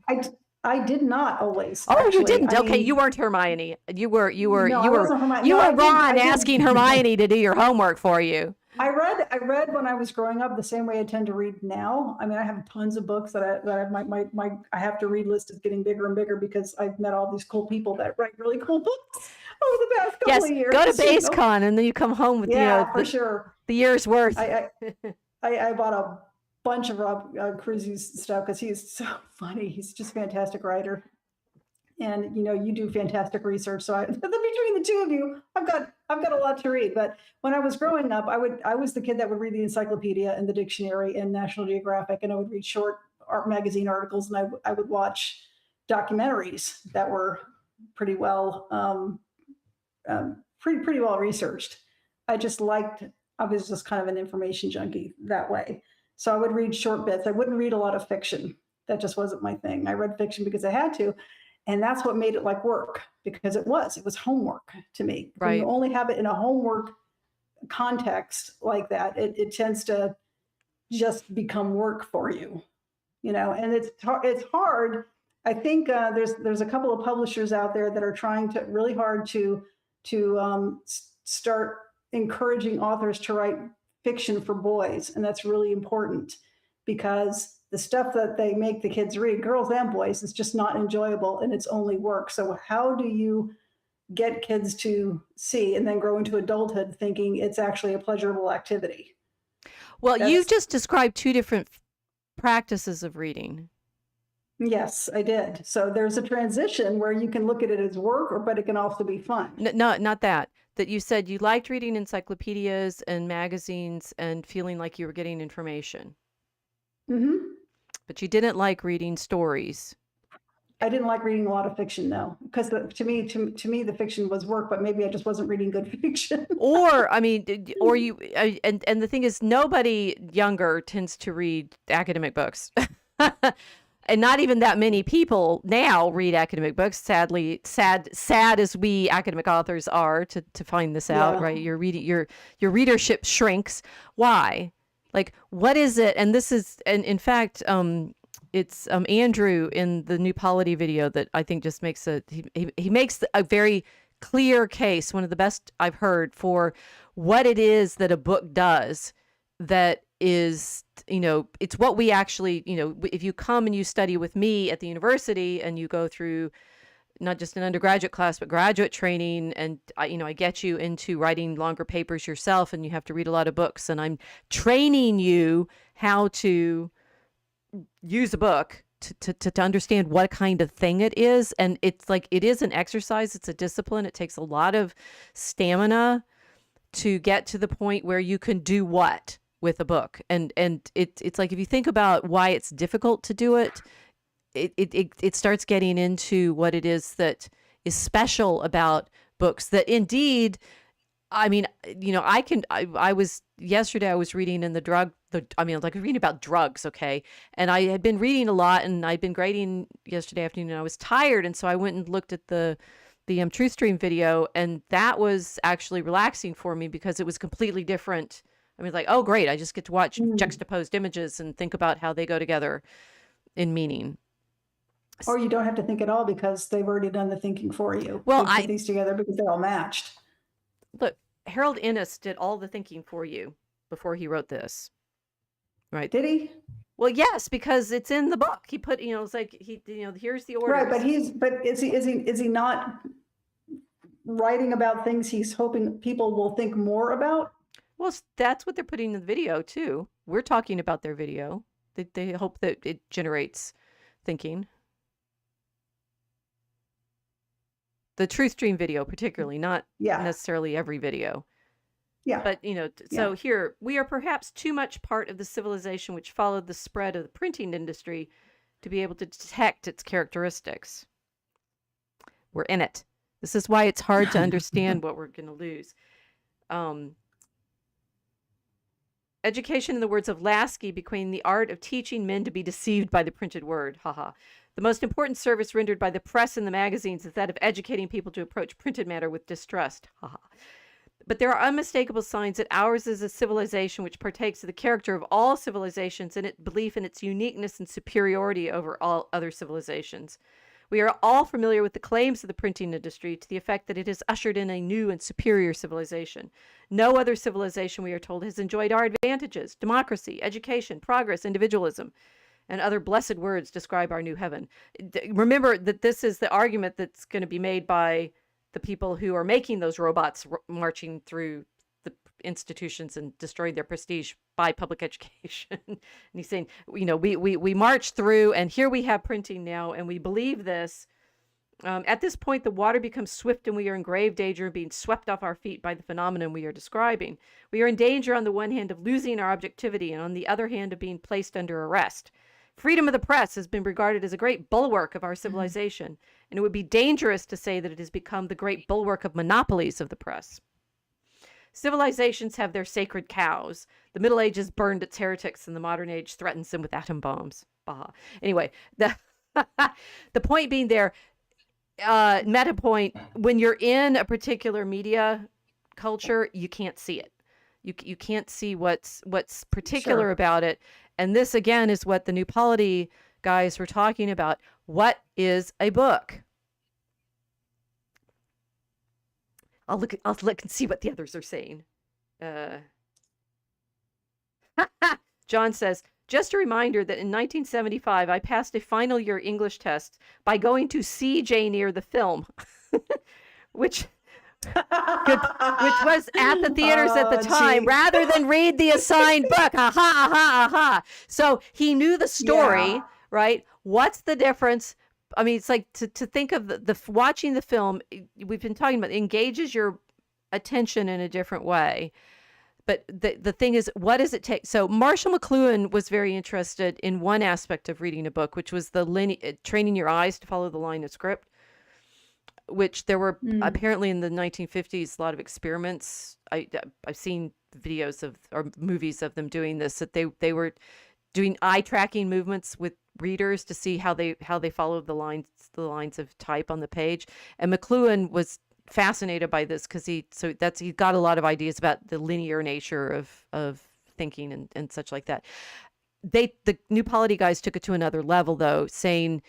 I did not always, Oh, you actually. didn't. I Okay, you mean, weren't Hermione. no, I wasn't Hermione. You No, were I did. Ron asking Hermione to do your homework for you. I read when I was growing up the same way I tend to read now. I mean, I have tons of books that I have to read list is getting bigger and bigger because I've met all these cool people that write really cool books over the past couple Yes, of go to years. BaseCon and then you come home with, Yeah, for sure. the year's worth. I bought a bunch of Rob Cruzy's stuff because he's so funny. He's just a fantastic writer. And you do fantastic research. So between the two of you, I've got a lot to read. But when I was growing up, I was the kid that would read the encyclopedia and the dictionary and National Geographic, and I would read short art magazine articles, and I would watch documentaries that were pretty well pretty well researched. I was just kind of an information junkie that way. So I would read short bits. I wouldn't read a lot of fiction. That just wasn't my thing. I read fiction because I had to. And that's what made it like work, because it was homework to me. When you Right. only have it in a homework context like that, it tends to just become work for you, and it's hard. I think there's a couple of publishers out there that are trying to really hard to start encouraging authors to write fiction for boys, and that's really important because the stuff that they make the kids read, girls and boys, is just not enjoyable and it's only work. So how do you get kids to see and then grow into adulthood thinking it's actually a pleasurable activity? Well, you That's just described two different practices of reading. Yes, I did. So there's a transition where you can look at it as work, but it can also be fun. No, not that. That you said you liked reading encyclopedias and magazines and feeling like you were getting information, Hmm. but you didn't like reading stories. I didn't like reading a lot of fiction, though, because to me, the fiction was work, but maybe I just wasn't reading good fiction. Or, I mean, or you, and the thing is, nobody younger tends to read academic books. And not even that many people now read academic books. Sadly, sad as we academic authors are to find this out, Yeah. right? Your readership shrinks. Why? Like, what is it? And this is, and in fact, it's Andrew in the new polity video that I think just makes he makes a very clear case, one of the best I've heard, for what it is that a book does that is, it's what we actually, if you come and you study with me at the university and you go through not just an undergraduate class, but graduate training, and I get you into writing longer papers yourself, and you have to read a lot of books, and I'm training you how to use a book to understand what kind of thing it is. And it's like, it is an exercise. It's a discipline. It takes a lot of stamina to get to the point where you can do what with a book. And it's like, if you think about why it's difficult to do it, it starts getting into what it is that is special about books, that indeed, I mean, I was yesterday, I was reading in like reading about drugs. Okay. And I had been reading a lot, and I'd been grading yesterday afternoon, and I was tired. And so I went and looked at the Truth Stream video, and that was actually relaxing for me because it was completely different. I mean, like, oh, great. I just get to watch juxtaposed images and think about how they go together in meaning. Or you don't have to think at all because they've already done the thinking for you. Well, They put these together because they're all matched. Look, Harold Innis did all the thinking for you before he wrote this, right? Did he? Well, yes, because it's in the book. He put, it's like here's the order. Right, but is he not writing about things he's hoping people will think more about? Well, that's what they're putting in the video too. We're talking about their video. They hope that it generates thinking. The Truth Stream video, particularly, not necessarily every video. Yeah. But, so here, we are perhaps too much part of the civilization which followed the spread of the printing industry to be able to detect its characteristics. We're in it. This is why it's hard to understand what we're going to lose. Education, in the words of Lasky, became the art of teaching men to be deceived by the printed word. Haha. The most important service rendered by the press and the magazines is that of educating people to approach printed matter with distrust. Haha. But there are unmistakable signs that ours is a civilization which partakes of the character of all civilizations and its belief in its uniqueness and superiority over all other civilizations. We are all familiar with the claims of the printing industry to the effect that it has ushered in a new and superior civilization. No other civilization, we are told, has enjoyed our advantages: democracy, education, progress, individualism, and other blessed words describe our new heaven. Remember that this is the argument that's going to be made by the people who are making those robots marching through the institutions and destroying their prestige by public education. And he's saying, we march through, and here we have printing now, and we believe this. At this point, the water becomes swift, and we are in grave danger of being swept off our feet by the phenomenon we are describing. We are in danger, on the one hand, of losing our objectivity, and on the other hand, of being placed under arrest. Freedom of the press has been regarded as a great bulwark of our civilization, and it would be dangerous to say that it has become the great bulwark of monopolies of the press. Civilizations have their sacred cows. The Middle Ages burned its heretics, and the modern age threatens them with atom bombs. Baha. Anyway, the point being there, meta point, when you're in a particular media culture, you can't see it. You can't see what's particular about it. And this, again, is what the New Polity guys were talking about. What is a book? I'll look and see what the others are saying. John says, just a reminder that in 1975, I passed a final year English test by going to see Jane Eyre, the film, which was at the theaters at the time, rather than read the assigned book. Aha, aha, aha. So he knew the story, right? What's the difference? I mean, it's like to think of the watching the film, we've been talking about, engages your attention in a different way. But the thing is, what does it take? So Marshall McLuhan was very interested in one aspect of reading a book, which was the training your eyes to follow the line of script, which there were apparently in the 1950s, a lot of experiments. I've seen videos or movies of them doing this, that they were doing eye tracking movements with readers to see how they followed the lines of type on the page. And McLuhan was fascinated by this because he got a lot of ideas about the linear nature of thinking and such like that. The New Polity guys took it to another level, though, saying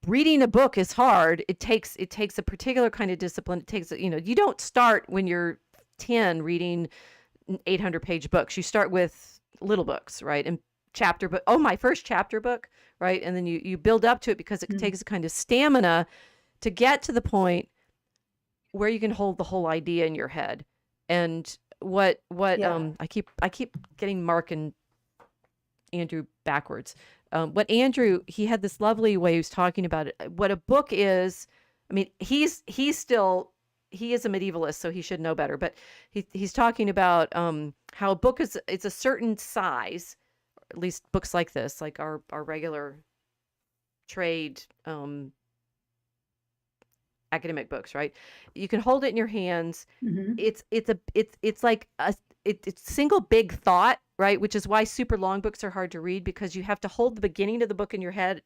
reading a book is hard. It takes a particular kind of discipline. It takes, you don't start when you're 10 reading 800-page books. You start with little books, right? And chapter book. Oh, my first chapter book, right? And then you build up to it, because it takes a kind of stamina to get to the point where you can hold the whole idea in your head. And I keep getting Mark and Andrew backwards. What Andrew, he had this lovely way he was talking about it. What a book is, I mean, he is a medievalist, so he should know better, but he's talking about how a book it's a certain size, at least books like this, like our regular trade academic books, right? You can hold it in your hands. It's like it's single big thought, right? Which is why super long books are hard to read, because you have to hold the beginning of the book in your head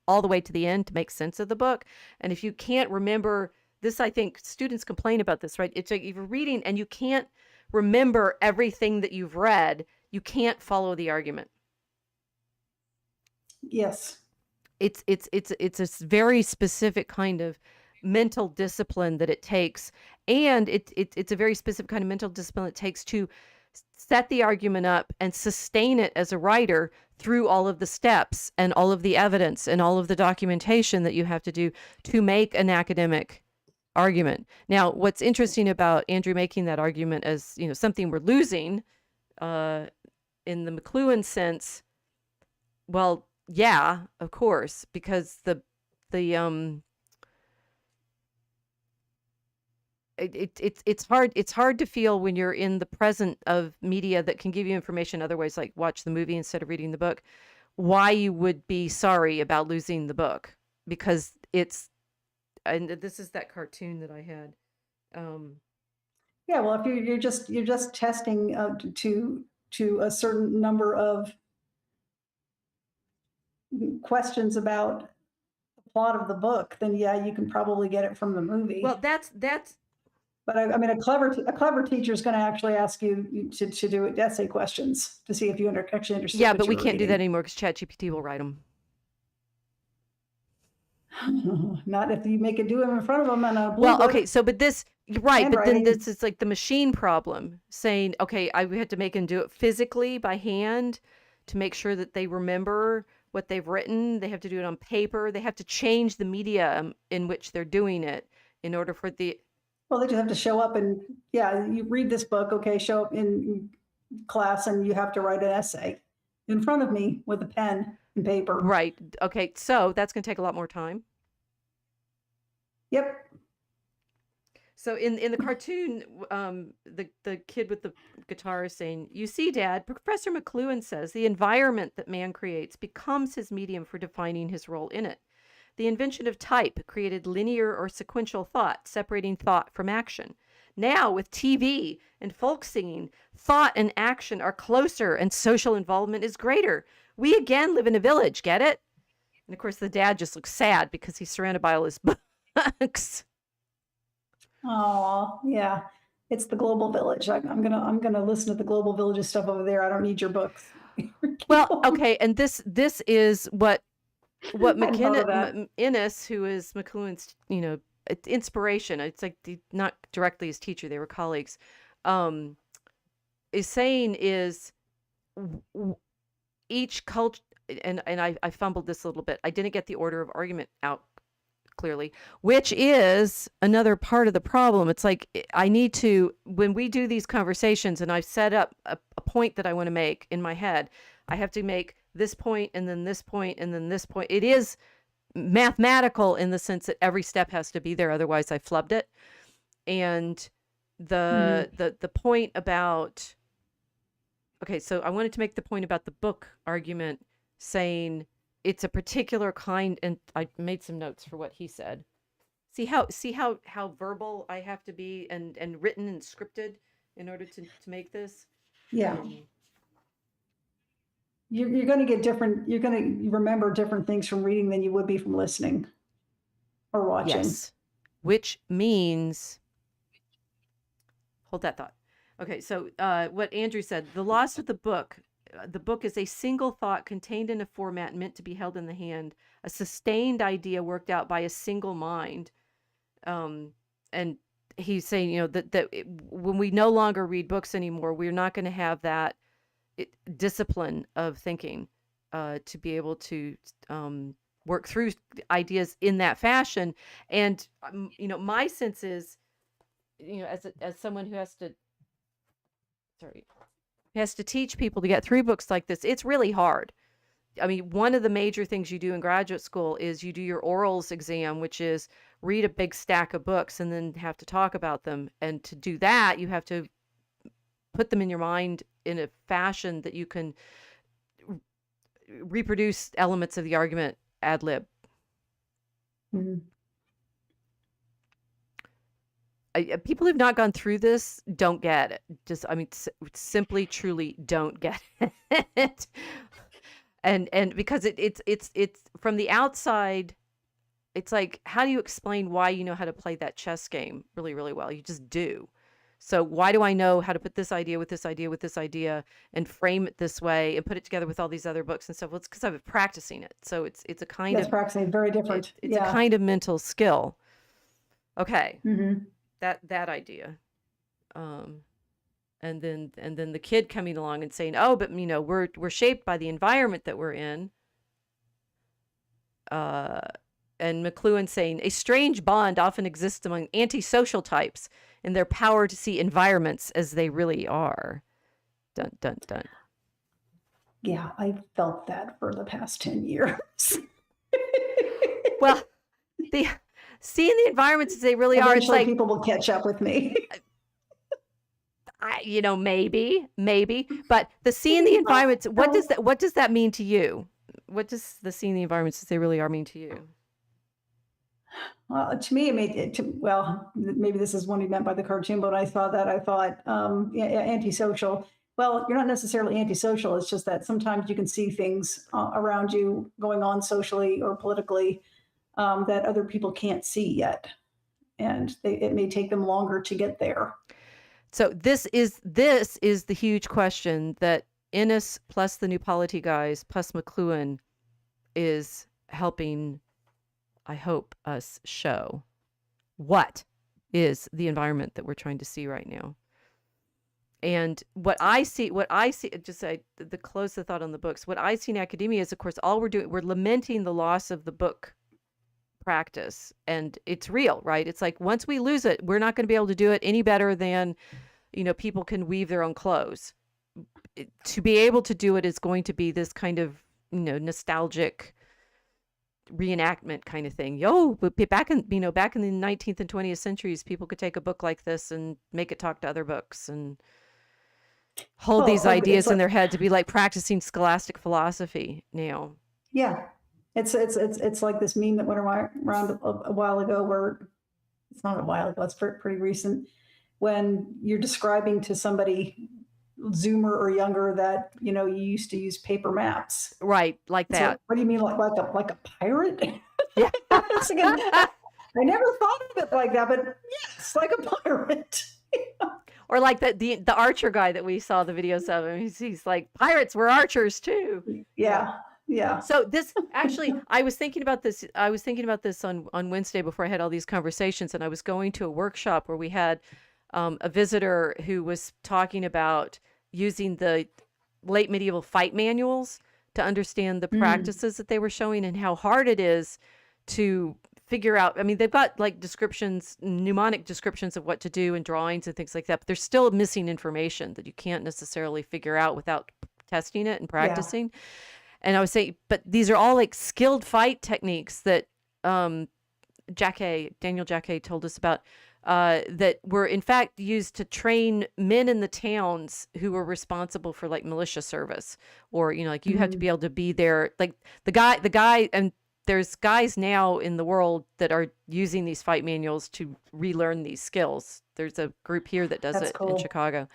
all the way to the end to make sense of the book. And if you can't remember this, I think students complain about this, right? It's like if you're reading and you can't remember everything that you've read, you can't follow the argument. Yes. It's a very specific kind of mental discipline that it takes. And it's a very specific kind of mental discipline it takes to set the argument up and sustain it as a writer through all of the steps and all of the evidence and all of the documentation that you have to do to make an academic argument. Now, what's interesting about Andrew making that argument as, something we're losing in the McLuhan sense, well, yeah, of course, because it's hard to feel when you're in the present of media that can give you information otherwise, like watch the movie instead of reading the book, why you would be sorry about losing the book, because and this is that cartoon that I had. Yeah, well, if you're just testing to a certain number of questions about the plot of the book, then yeah, you can probably get it from the movie. Well, that's But I mean, a clever teacher is going to actually ask to do essay questions to see if you actually understood Yeah, what but you we were can't do that reading. anymore because ChatGPT will write them. Not if you make it do them in front of them on a blue Well, book okay, so but this, you're right, but then handwriting. this is like the machine problem, saying, okay, we had to make them do it physically by hand to make sure that they remember what they've written. They have to do it on paper. They have to change the medium in which they're doing it in order for the Well, they just have to show up and yeah, you read this book. Okay, show up in class, and you have to write an essay in front of me with a pen and paper. right. Okay, so that's going to take a lot more time. Yep. So in the cartoon, the kid with the guitar is saying, "You see, Dad, Professor McLuhan says the environment that man creates becomes his medium for defining his role in it. The invention of type created linear or sequential thought, separating thought from action. Now, with TV and folk singing, thought and action are closer and social involvement is greater. We again live in a village, get it?" And of course, the dad just looks sad because he's surrounded by all his books. Oh, yeah. It's the global village. I'm gonna listen to the global villages stuff over there. I don't need your books. Keep Well, going. okay, and this is what I hadn't thought McKinnon of that. Innes, who is McLuhan's, inspiration. It's like not directly his teacher; they were colleagues. Um, is saying is each culture, and I fumbled this a little bit. I didn't get the order of argument out clearly, which is another part of the problem. It's like I need to, when we do these conversations and I've set up a point that I want to make in my head, I have to make this point and then this point and then this point. It is mathematical in the sense that every step has to be there, otherwise I flubbed it. And Mhm. the point about, okay, so I wanted to make the point about the book argument, saying it's a particular kind, and I made some notes for what he said. See how verbal I have to be, and written and scripted in order to make this. Yeah. Um, You're gonna get different, you're gonna remember different things from reading than you would be from listening or watching. yes, which means, hold that thought. Okay, so what Andrew said, the loss of the book is a single thought contained in a format meant to be held in the hand, a sustained idea worked out by a single mind. And he's saying, when we no longer read books anymore, we're not going to have that discipline of thinking to be able to work through ideas in that fashion. And my sense is, as someone who has to teach people to get through books like this, it's really hard. I mean, one of the major things you do in graduate school is you do your orals exam, which is read a big stack of books and then have to talk about them. And to do that, you have to put them in your mind in a fashion that you can reproduce elements of the argument ad lib. Mhm. People who've not gone through this don't get it. Just, I mean, simply, truly don't get it. And because it's from the outside, it's like, how do you explain why you know how to play that chess game really, really well? You just do. So why do I know how to put this idea with this idea with this idea and frame it this way and put it together with all these other books and stuff? Well, it's because I've been practicing it. So it's a kind Yes, of practicing very different. it's a Yeah. kind of mental skill. Okay, Hmm. that idea. Um, and then the kid coming along and saying, "Oh, but we're shaped by the environment that we're in." Uh, and McLuhan saying, "A strange bond often exists among antisocial types in their power to see environments as they really are." Dun dun dun. Yeah, I felt that for the past 10 years. Well, the seeing the environments as they really are, it's Eventually, like, people will catch up with me. maybe, but the seeing the environments, what does that mean to you? What does the seeing the environments as they really are mean to you? Well, to me, it made it. Well, maybe this is what he meant by the cartoon, but I saw that. I thought, yeah, yeah, antisocial. Well, you're not necessarily antisocial. It's just that sometimes you can see things around you going on socially or politically that other people can't see yet. and it may take them longer to get there. So this is the huge question that Innes plus the New Polity guys plus McLuhan is helping, I hope, us show. What is the environment that we're trying to see right now? And what I see, just the close the thought on the books, what I see in academia is, of course, all we're doing, we're lamenting the loss of the book practice. And it's real, right? It's like, once we lose it, we're not going to be able to do it any better than, people can weave their own clothes. To be able to do it is going to be this kind of, nostalgic reenactment kind of thing. But back in the 19th and 20th centuries, people could take a book like this and make it talk to other books and hold these ideas in their head, to be like practicing scholastic philosophy now. Yeah. It's like this meme that went around a while ago, where it's not a while ago, it's pretty recent, when you're describing to somebody, Zoomer or younger, that you used to use paper maps. Right, like So that. what do you mean, like a pirate? Yeah. Again, I never thought of it like that, but yes, like a pirate. Or like the archer guy that we saw the videos of him. He's like, pirates were archers too. Yeah. Yeah. So this actually, I was thinking about this on Wednesday before I had all these conversations, and I was going to a workshop where we had a visitor who was talking about using the late medieval fight manuals to understand the practices that they were showing, and how hard it is to figure out. I mean, they've got like descriptions, mnemonic descriptions of what to do and drawings and things like that, but there's still missing information that you can't necessarily figure out without testing it and practicing. Yeah. And I was saying, but these are all like skilled fight techniques that Daniel Jacquet told us about, that were in fact used to train men in the towns who were responsible for like militia service, or like you have to be able to be there, like the guy, and there's guys now in the world that are using these fight manuals to relearn these skills. There's a group here that does it in Chicago.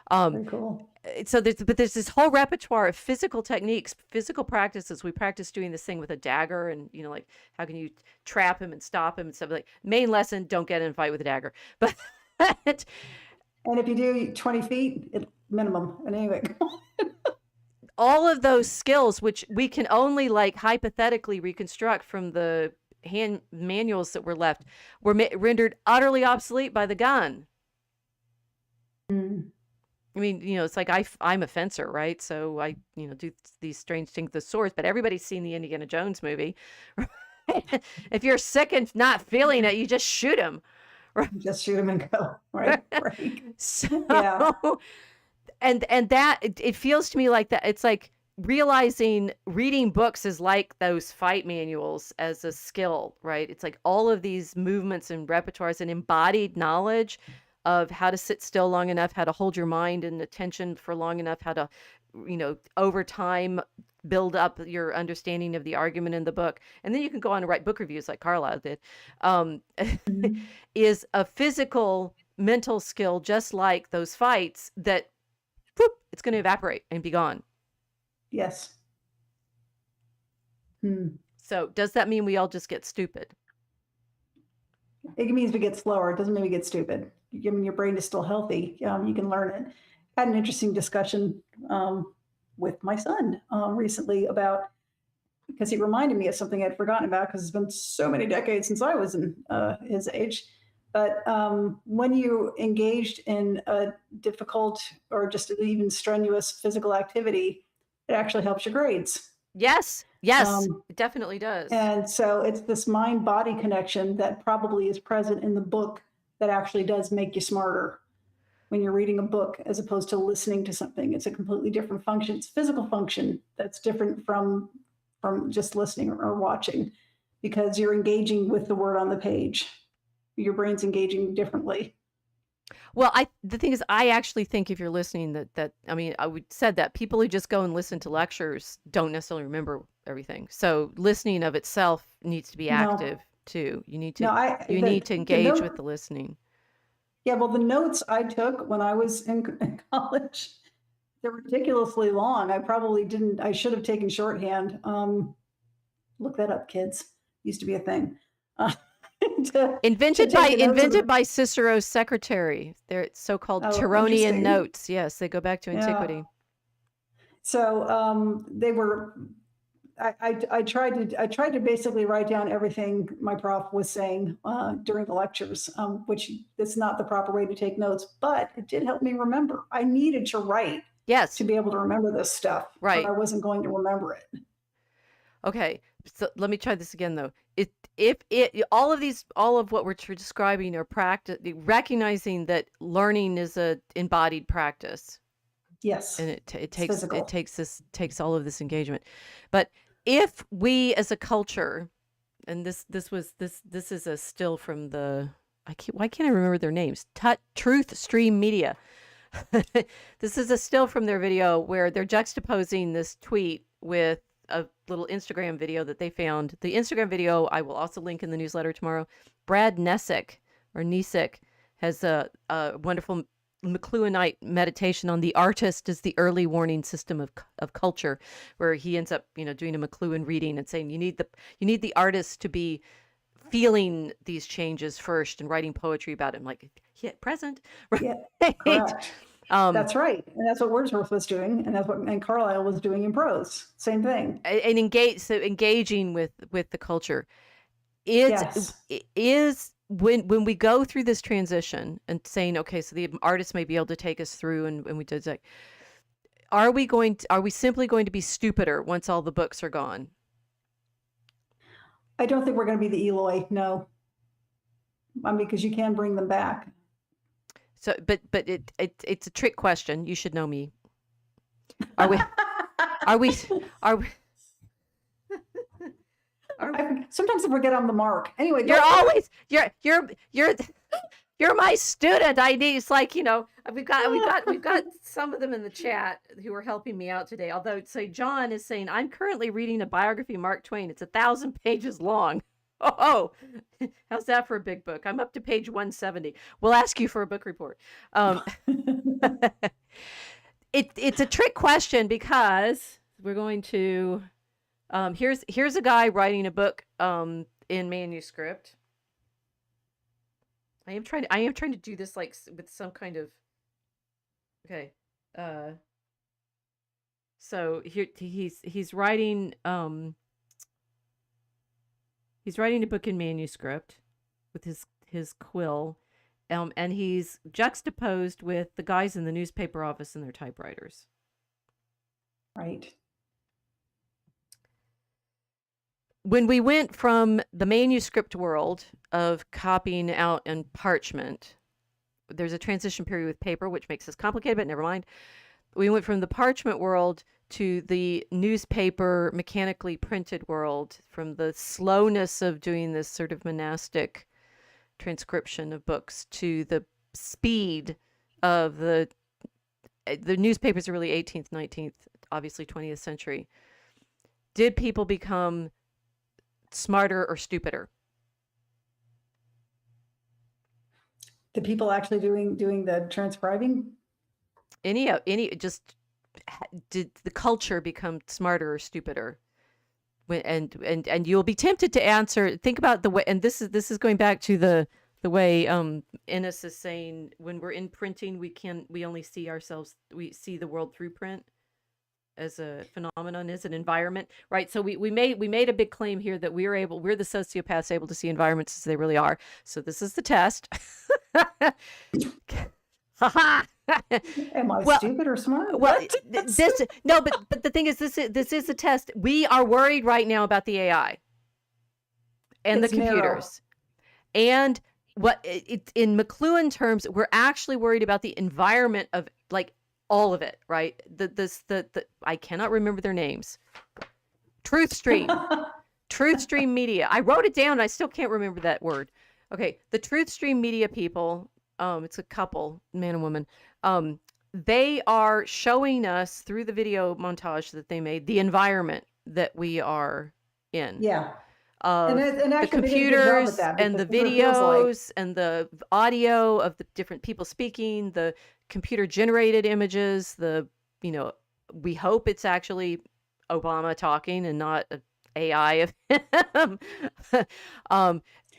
Very cool. So there's this whole repertoire of physical techniques, physical practices. We practice doing this thing with a dagger, and like how can you trap him and stop him and stuff. Like, main lesson: don't get in a fight with a dagger. But and if you do 20 feet minimum, and anyway, all of those skills, which we can only like hypothetically reconstruct from the hand manuals that were left, were rendered utterly obsolete by the gun. I mean, it's like I'm a fencer, right? So I, do these strange things with swords, but everybody's seen the Indiana Jones movie. Right? If you're sick and not feeling it, you just shoot him. Right? Just shoot him and go. Right. Right. So, yeah. And that, it feels to me like that. It's like realizing reading books is like those fight manuals as a skill, right? It's like all of these movements and repertoires and embodied knowledge of how to sit still long enough, how to hold your mind and attention for long enough, how to, over time build up your understanding of the argument in the book. And then you can go on to write book reviews like Carlisle did, is a physical, mental skill, just like those fights that it's going to evaporate and be gone. Yes. So does that mean we all just get stupid? It means we get slower. It doesn't mean we get stupid. I mean, your brain is still healthy. You can learn it. I had an interesting discussion with my son recently about, because he reminded me of something I'd forgotten about, because it's been so many decades since I was in his age. But when you engaged in a difficult or just even strenuous physical activity, it actually helps your grades. Yes, it definitely does. And so it's this mind-body connection that probably is present in the book that actually does make you smarter when you're reading a book, as opposed to listening to something. It's a completely different function. It's physical function that's different from just listening or watching, because you're engaging with the word on the page. Your brain's engaging differently. Well, the thing is, I actually think if you're listening, that I mean, I would said that people who just go and listen to lectures don't necessarily remember everything. So listening of itself needs to be active too. You need to need to engage with the listening. Yeah, well, the notes I took when I was in college, they're ridiculously long. I should have taken shorthand. Look that up, kids. Used to be a thing. to take the notes of Invented the. by Cicero's secretary. They're so-called Oh, Tironian interesting. notes. Yes, they go back to Yeah. antiquity. So they were. I tried to basically write down everything my prof was saying during the lectures, which is not the proper way to take notes, but it did help me remember. I needed to write Yes, to be able to remember this stuff, or right. I wasn't going to remember it. Okay, so let me try this again though. All of what we're describing are practice, recognizing that learning is a embodied practice, Yes, and it it's physical. takes all of this engagement. But if we as a culture, and this is a still from the why can't I remember their names? Truth Stream Media. This is a still from their video where they're juxtaposing this tweet with a little Instagram video that they found. The Instagram video I will also link in the newsletter tomorrow. Brad Nesick has a wonderful McLuhanite meditation on the artist as the early warning system of culture, where he ends up doing a McLuhan reading and saying you need the artist to be feeling these changes first and writing poetry about it. I'm like, yeah, present, Yeah, right? correct. That's right, and that's what Wordsworth was doing, and that's what Carlyle was doing in prose. Same thing. And engaging with the culture. It Yes. is when we go through this transition and saying, okay, so the artist may be able to take us through, and we did like, are we simply going to be stupider once all the books are gone? I don't think we're going to be the Eloy. No, I mean, because you can bring them back. So, but it's a trick question. You should know me. Are we? Are we? Are we? Sometimes I forget I'm the mark. Anyway, You're always you're my student. I need. It's like we've got some of them in the chat who are helping me out today. Although, say John is saying I'm currently reading a biography of Mark Twain. It's 1,000 pages long. Oh, how's that for a big book? I'm up to page 170. We'll ask you for a book report. It's a trick question because we're going to. Here's a guy writing a book in manuscript. I am trying to do this like with some kind of. Okay. So here he's writing a book in manuscript with his quill, and he's juxtaposed with the guys in the newspaper office and their typewriters. Right. When we went from the manuscript world of copying out and parchment, there's a transition period with paper, which makes this complicated, but never mind. We went from the parchment world to the newspaper mechanically printed world, from the slowness of doing this sort of monastic transcription of books to the speed of the newspapers are really 18th, 19th, obviously 20th century. Did people become smarter or stupider? The people actually doing the transcribing? Did the culture become smarter or stupider? And you'll be tempted to answer. Think about the way, and this is going back to the way Ennis is saying, when we're in printing, we only see ourselves, we see the world through print as a phenomenon, as an environment, right? So we made a big claim here that we're the sociopaths able to see environments as they really are. So this is the test. Am I stupid or smart? Well, but the thing is, this is a test. We are worried right now about the AI and the computers, and in McLuhan terms, we're actually worried about the environment of like all of it, right? I cannot remember their names. Truth Stream Media. I wrote it down and I still can't remember that word. Okay, the Truth Stream Media people, it's a couple, man and woman. They are showing us through the video montage that they made the environment that we are in. Yeah. And the computers and the videos and the audio of the different people speaking, the computer generated images, we hope it's actually Obama talking and not an AI of him.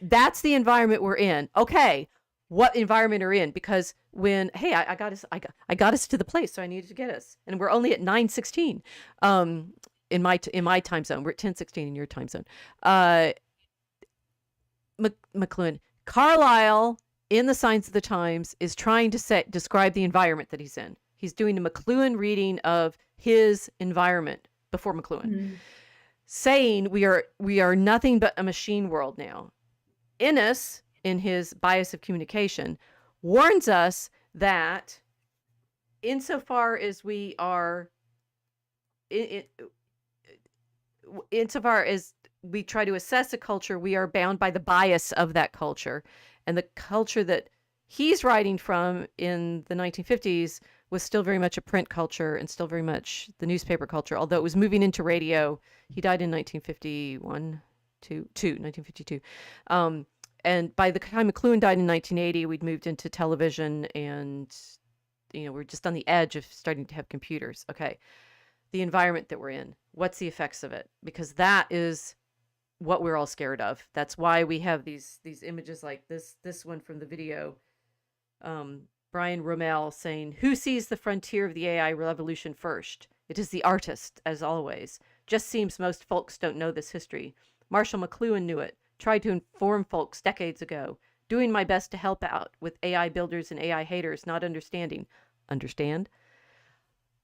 That's the environment we're in. Okay, what environment are in? Because when I got us to the place, so I needed to get us, and we're only at 9:16. In my time zone, we're at 10:16 in your time zone. McLuhan, Carlyle in the Signs of the Times is trying to describe the environment that he's in. He's doing a McLuhan reading of his environment before McLuhan, saying we are nothing but a machine world now. Innes, in his Bias of Communication, warns us that insofar as we are, insofar as we try to assess a culture, we are bound by the bias of that culture. And the culture that he's writing from in the 1950s was still very much a print culture and still very much the newspaper culture, although it was moving into radio. He died in 1952. And by the time McLuhan died in 1980, we'd moved into television, and we're just on the edge of starting to have computers. Okay, the environment that we're in, what's the effects of it? Because that is what we're all scared of. That's why we have these images like this one from the video. Brian Rommel saying, "Who sees the frontier of the AI revolution first? It is the artist, as always. Just seems most folks don't know this history. Marshall McLuhan knew it, tried to inform folks decades ago. Doing my best to help out with AI builders and AI haters not understanding." Understand?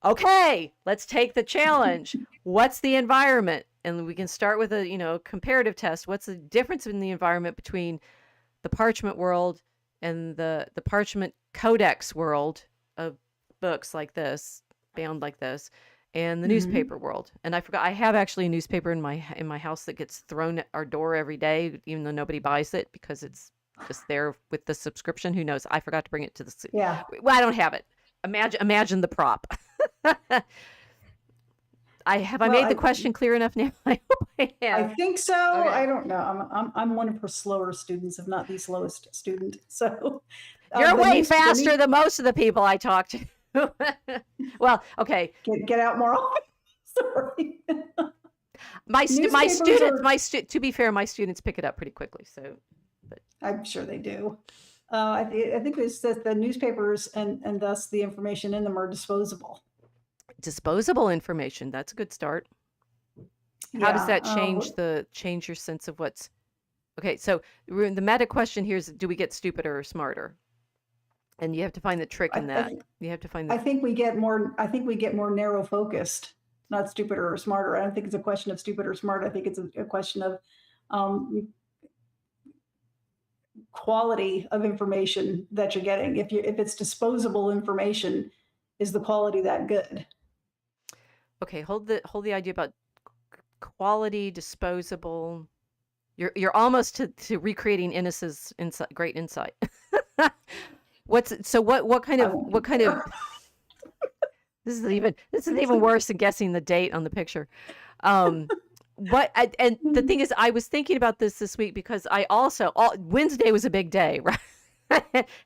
Okay, let's take the challenge. What's the environment? And we can start with a comparative test. What's the difference in the environment between the parchment world and the parchment codex world of books like this, bound like this, and the newspaper world? And I forgot, I have actually a newspaper in my house that gets thrown at our door every day, even though nobody buys it because it's just there with the subscription. Who knows? I forgot to bring it to the. Yeah. Well, I don't have it. Imagine the prop. I made the question clear enough now? I hope I have. I think so. Okay. I don't know. I'm one of her slower students, if not the slowest student. So you're way faster than most of the people I talk to. Well, okay. Get out more often. Sorry. To be fair, my students pick it up pretty quickly. So, but I'm sure they do. I think it's that the newspapers and thus the information in them are disposable. Disposable information. That's a good start. How does that change your sense of what's okay? So the meta question here is: do we get stupider or smarter? And you have to find the trick in that. You have to find. I think we get more narrow focused, not stupider or smarter. I don't think it's a question of stupid or smart. I think it's a question of quality of information that you're getting. If it's disposable information, is the quality that good? Okay, hold the idea about quality, disposable. You're almost to recreating Innes's great insight. What kind of this is even worse than guessing the date on the picture. And the thing is, I was thinking about this week because Wednesday was a big day, right?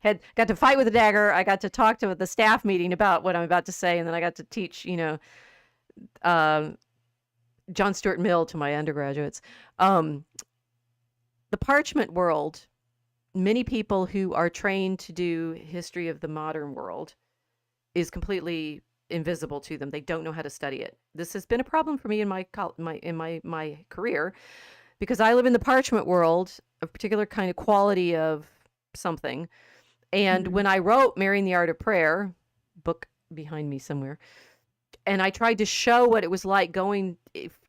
Had got to fight with a dagger. I got to talk to the staff meeting about what I'm about to say, and then I got to teach, John Stuart Mill to my undergraduates. The parchment world, many people who are trained to do history of the modern world is completely invisible to them. They don't know how to study it. This has been a problem for me in my career because I live in the parchment world, a particular kind of quality of something. And when I wrote Marrying the Art of Prayer, book behind me somewhere, and I tried to show what it was like going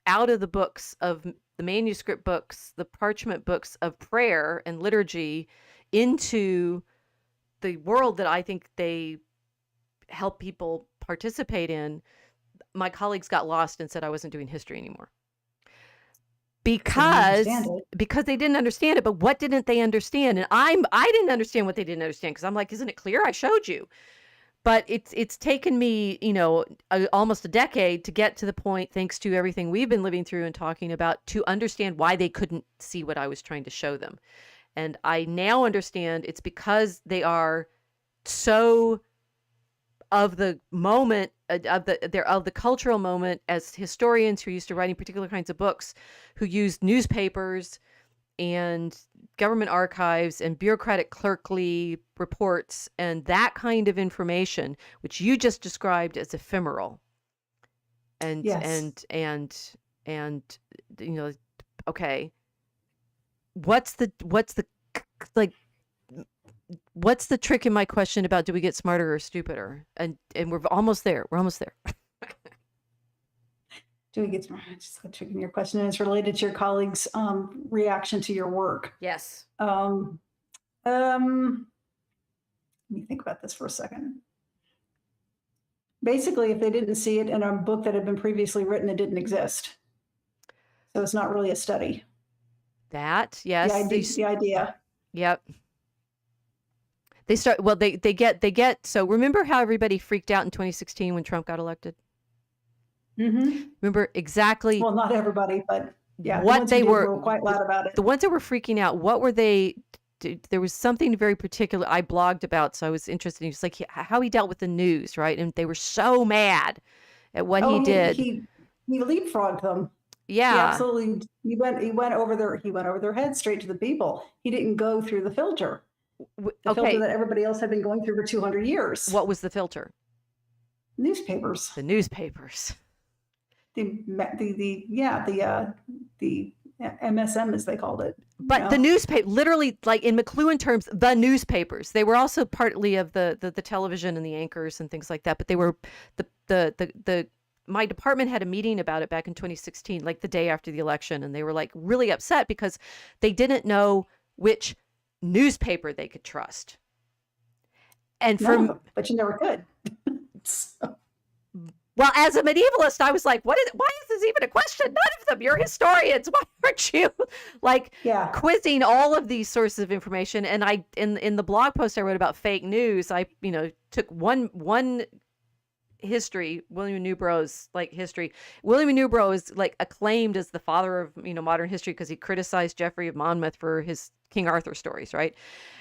out of the books of the manuscript books, the parchment books of prayer and liturgy into the world that I think they help people participate in, my colleagues got lost and said I wasn't doing history anymore. Because they didn't understand it. But what didn't they understand? And I didn't understand what they didn't understand because I'm like, isn't it clear? I showed you. But it's taken me, almost a decade to get to the point, thanks to everything we've been living through and talking about, to understand why they couldn't see what I was trying to show them. And I now understand it's because they are so of the moment, of the cultural moment, as historians who are used to writing particular kinds of books, who used newspapers and government archives and bureaucratic clerkly reports and that kind of information, which you just described as ephemeral. And Yes. and you know, okay, what's the like what's the trick in my question about do we get smarter or stupider? And we're almost there. We're almost there. Doing it's just tricking your question, and it's related to your colleague's reaction to your work. Yes. Um, um, Let me think about this for a second. Basically, if they didn't see it in a book that had been previously written, it didn't exist. So it's not really a study. That, yes, The idea. yep. They start, well, they get, so remember how everybody freaked out in 2016 when Trump got elected? Mm-hmm. Remember exactly Well, not everybody, but yeah, the what ones who they did were, quite loud about it. the ones that were freaking out, what were they? There was something very particular I blogged about, so I was interested. He was like how he dealt with the news, right? And they were so mad at what he did. He leapfrogged them. Yeah. He absolutely he went over their heads straight to the people. He didn't go through the filter. The filter that everybody else had been going through for 200 years. What was the filter? Newspapers. The newspapers. The MSM, as they called it. But the newspaper, literally, like in McLuhan terms, the newspapers. They were also partly of the television and the anchors and things like that. But they were my department had a meeting about it back in 2016, like the day after the election, and they were like really upset because they didn't know which newspaper they could trust. And but you never could. So. Well, as a medievalist, I was like, why is this even a question? None of them. You're historians. Why aren't you quizzing all of these sources of information? And I, in the blog post I wrote about fake news, I, took one history, William Newborough's history. William Newborough is acclaimed as the father of, modern history because he criticized Geoffrey of Monmouth for his King Arthur stories, right?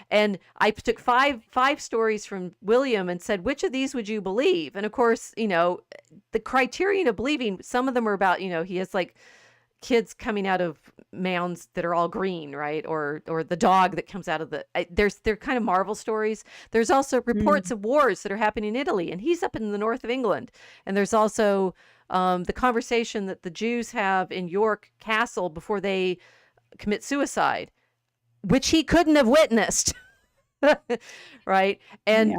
And I took five stories from William and said, which of these would you believe? And of course, the criterion of believing, some of them are about, he has kids coming out of mounds that are all green, right? Or the dog that comes out of they're kind of Marvel stories. There's also reports of wars that are happening in Italy, and he's up in the north of England. And there's also the conversation that the Jews have in York Castle before they commit suicide, which he couldn't have witnessed. Right. And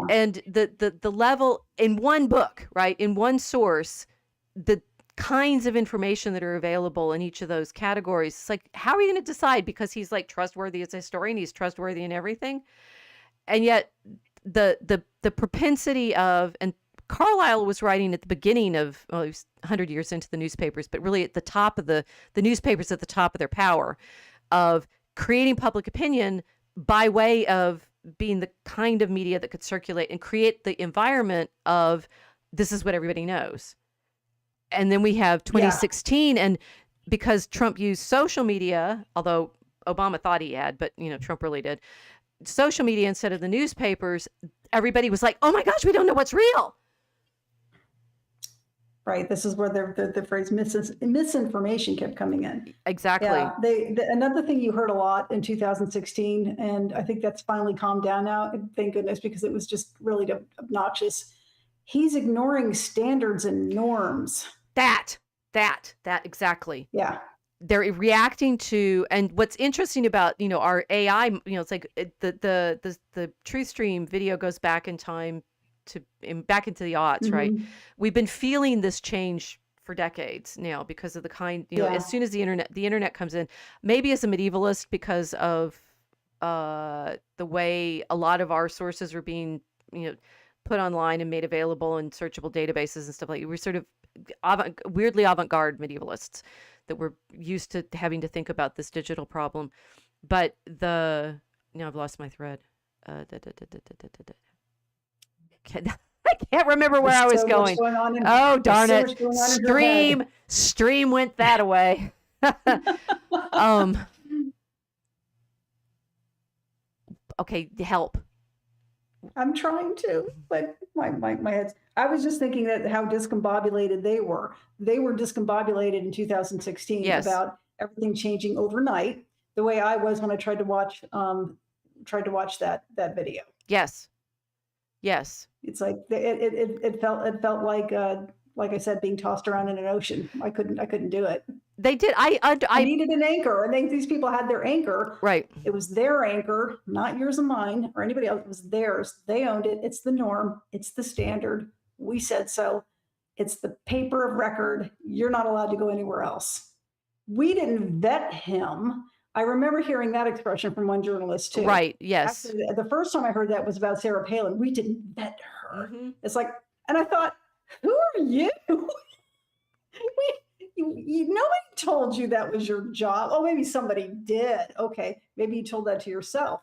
the level in one book, right, in one source, the kinds of information that are available in each of those categories. It's like, how are you going to decide? Because he's trustworthy as a historian, he's trustworthy in everything. And yet the propensity of, and Carlyle was writing at the beginning of, well, he was 100 years into the newspapers, but really at the top of the newspapers at the top of their power of creating public opinion by way of being the kind of media that could circulate and create the environment of this is what everybody knows. And then we have 2016, and because Trump used social media, although Obama thought he had, but Trump really did, social media instead of the newspapers, everybody was like, oh my gosh, we don't know what's real. Right. This is where the phrase misinformation kept coming in. Exactly. Yeah. Another thing you heard a lot in 2016, and I think that's finally calmed down now, thank goodness, because it was just really obnoxious. He's ignoring standards and norms. That exactly. Yeah. They're reacting to, and what's interesting about, our AI, it's like the Truth Stream video goes back in time back into the aughts, right? We've been feeling this change for decades now because of the kind, as soon as the internet comes in, maybe as a medievalist, because of the way a lot of our sources are being, put online and made available in searchable databases and stuff like that. We're sort of weirdly avant-garde medievalists that we're used to having to think about this digital problem. But I've lost my thread. I can't remember where I was going. Oh, darn it. Stream went that away. Okay, help. I'm trying to, but my head's, I was just thinking that how discombobulated they were. They were discombobulated in 2016 about everything changing overnight. the way I was when I tried to watch that video. Yes. Yes. It's like it felt like I said, being tossed around in an ocean. I couldn't do it. They did. I needed an anchor, and these people had their anchor. Right. It was their anchor, not yours and mine or anybody else. It was theirs. They owned it. It's the norm. It's the standard. We said so. It's the paper of record. You're not allowed to go anywhere else. We didn't vet him. I remember hearing that expression from one journalist too. Right. Yes. Actually, the first time I heard that was about Sarah Palin. We didn't vet her. It's like, and I thought, who are you? Nobody told you that was your job. Oh, maybe somebody did. Okay, maybe you told that to yourself.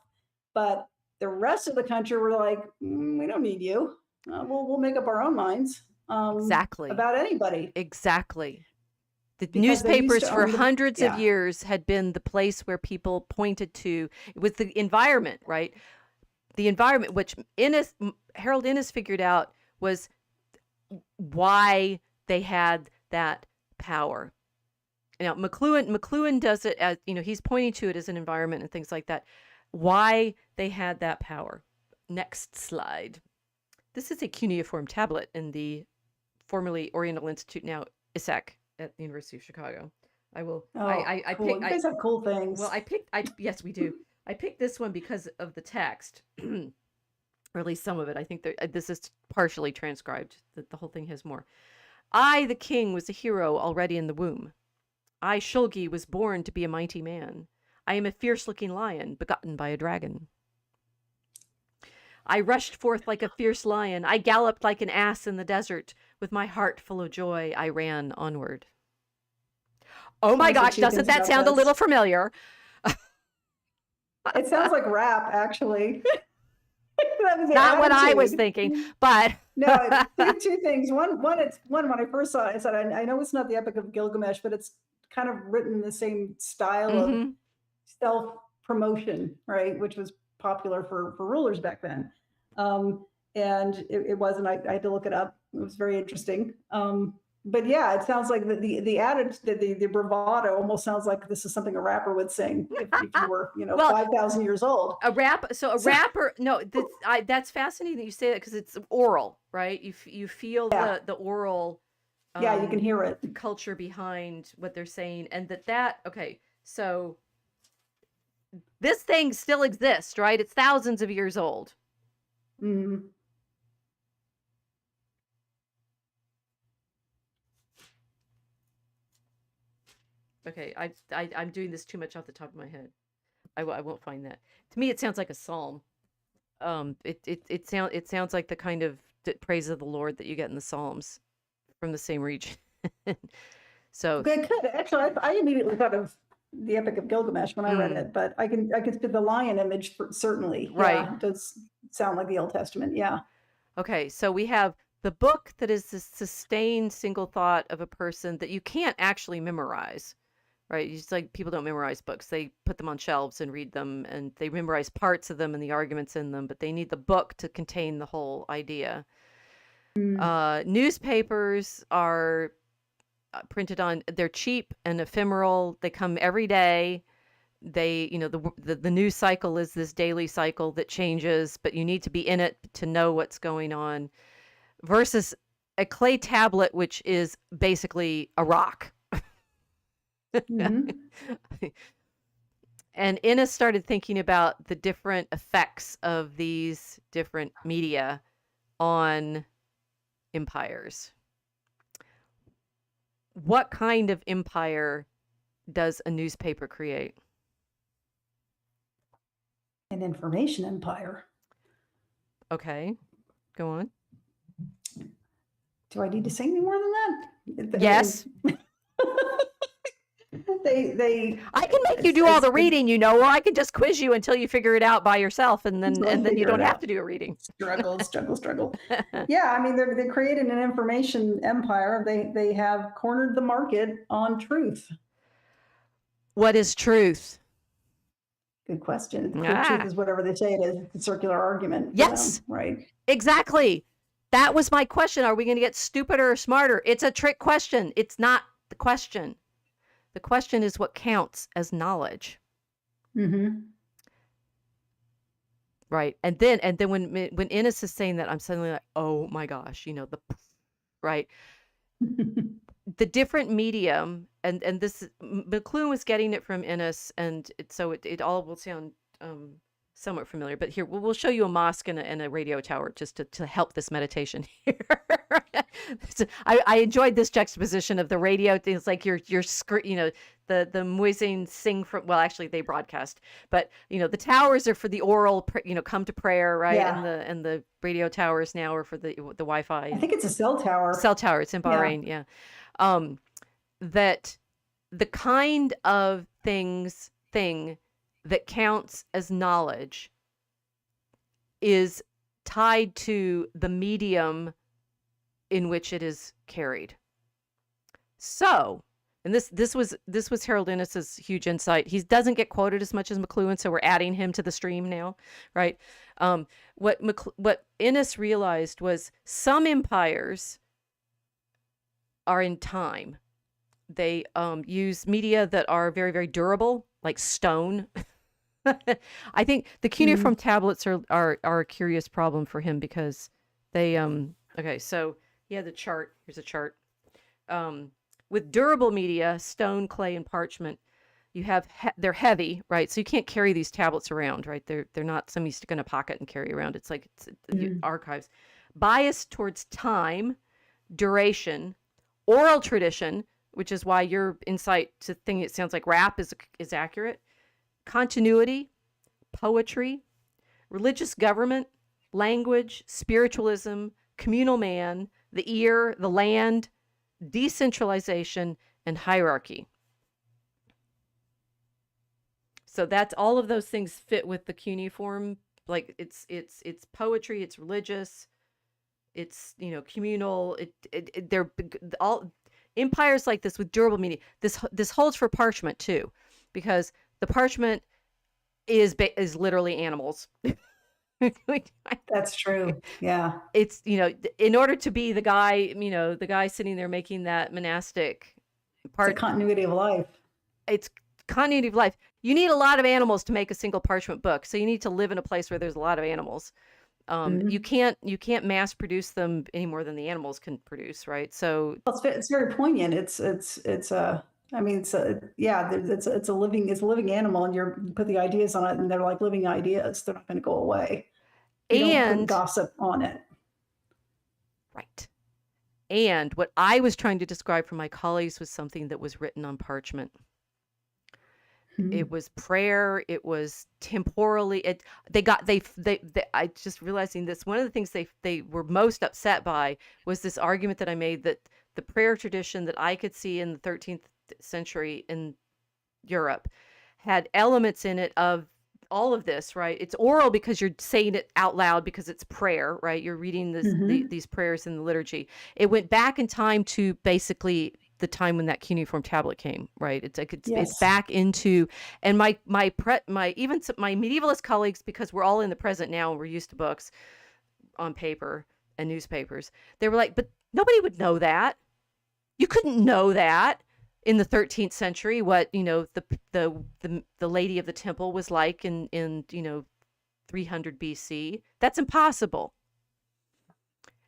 But the rest of the country were like, we don't need you. We'll make up our own minds. Exactly. About anybody. Exactly. The Because they used newspapers to for own the- hundreds of yeah. years had been the place where people pointed to. It was the environment, right? The environment, which Harold Innis figured out was why they had that power. Now, McLuhan does it as, he's pointing to it as an environment and things like that. Why they had that power. Next slide. This is a cuneiform tablet in the formerly Oriental Institute, now ISAC, at the University of Chicago. I will. Oh, I cool. picked. You guys have cool things. Well, yes, we do. I picked this one because of the text, or at least some of it. I think this is partially transcribed. The whole thing has more. I, the king, was a hero already in the womb. I, Shulgi, was born to be a mighty man. I am a fierce-looking lion, begotten by a dragon. I rushed forth like a fierce lion. I galloped like an ass in the desert. With my heart full of joy, I ran onward. Oh my gosh, doesn't that sound a little familiar? It sounds like rap, actually. Not what I was thinking, but no, two things. One, when I first saw it, I said, I know it's not the Epic of Gilgamesh, but it's kind of written in the same style of self-promotion, right? Which was popular for rulers back then. And it wasn't, I had to look it up. It was very interesting. But yeah, it sounds like the adage, the bravado almost sounds like this is something a rapper would sing if you were, well, 5,000 years old. Rapper, no, that's fascinating that you say that, because it's oral, right? You feel the oral. Yeah, you can hear it. The culture behind what they're saying, and okay, so this thing still exists, right? It's thousands of years old. Mm-hmm. Okay, I'm doing this too much off the top of my head. I won't find that. To me, it sounds like a psalm. It sounds like the kind of praise of the Lord that you get in the Psalms from the same region. So it could actually. I immediately thought of the Epic of Gilgamesh when I read it, but I can see the lion image certainly. Right, yeah, it does sound like the Old Testament. Yeah. Okay, so we have the book that is the sustained single thought of a person that you can't actually memorize. Right? It's like people don't memorize books. They put them on shelves and read them, and they memorize parts of them and the arguments in them, but they need the book to contain the whole idea. Newspapers are printed on, they're cheap and ephemeral. They come every day. They, the news cycle is this daily cycle that changes, but you need to be in it to know what's going on, versus a clay tablet, which is basically a rock. Mm-hmm. And Innes started thinking about the different effects of these different media on empires. What kind of empire does a newspaper create? An information empire. Okay, go on. Do I need to say any more than that? Yes. I can make you do all the reading, or I can just quiz you until you figure it out by yourself, and then you don't have to do a reading. Struggle. Yeah, I mean, they created an information empire. They have cornered the market on truth. What is truth? Good question. Truth is whatever they say it is. It's a circular argument. Yes. Right. Exactly. That was my question. Are we going to get stupider or smarter? It's a trick question. It's not the question. The question is what counts as knowledge. Mm-hmm. right? And then when Innes is saying that, I'm suddenly like, oh my gosh, the right, the different medium, and this McLuhan was getting it from Innes, and it all will sound somewhat familiar. But here we'll show you a mosque and a radio tower just to help this meditation here. So I enjoyed this juxtaposition of the radio. It's like your the muezzin sing from, well, actually they broadcast, but the towers are for the oral, come to prayer, right? And Yeah. the radio towers now are for the Wi-Fi I think it's a cell tower. cell tower. It's in Yeah. Bahrain, yeah. um, that the kind of thing that counts as knowledge is tied to the medium in which it is carried. So, and this was Harold Innes's huge insight. He doesn't get quoted as much as McLuhan, so we're adding him to the stream now, right? What Innes realized was some empires are in time. They use media that are very, very durable, like stone. I think the cuneiform tablets are a curious problem for him because they okay, so he had the chart. Here's a chart. With durable media, stone, clay, and parchment, you have they're heavy, right? So you can't carry these tablets around, right? They're not something you stick in a pocket and carry around. It's like archives. Biased towards time, duration, oral tradition, which is why your insight to think it sounds like rap is accurate, continuity, poetry, religious government, language, spiritualism, communal man, the ear, the land, decentralization, and hierarchy. So that's all of those things fit with the cuneiform. Like it's poetry, it's religious, it's communal. They're all empires like this with durable media. This holds for parchment too, because the parchment is literally animals. That's true. Yeah. It's in order to be the guy sitting there making that monastic part. It's a continuity of life. It's continuity of life. You need a lot of animals to make a single parchment book, so you need to live in a place where there's a lot of animals. You can't mass produce them any more than the animals can produce, right? So it's very poignant. I mean, yeah, it's a living animal, and you put the ideas on it, and they're like living ideas. They're not going to go away. You don't put gossip on it. Right. And what I was trying to describe for my colleagues was something that was written on parchment. It was prayer. It was temporally. I just realizing this. One of the things they were most upset by was this argument that I made that the prayer tradition that I could see in the 13th century in Europe had elements in it of all of this, right? It's oral because you're saying it out loud because it's prayer, right? You're reading these prayers in the liturgy. It went back in time to basically the time when that cuneiform tablet came, right? It's like it's back into, and my medievalist colleagues, because we're all in the present now and we're used to books on paper and newspapers, they were like, but nobody would know that. You couldn't know that in the 13th century what the lady of the temple was like in 300 BC. That's impossible.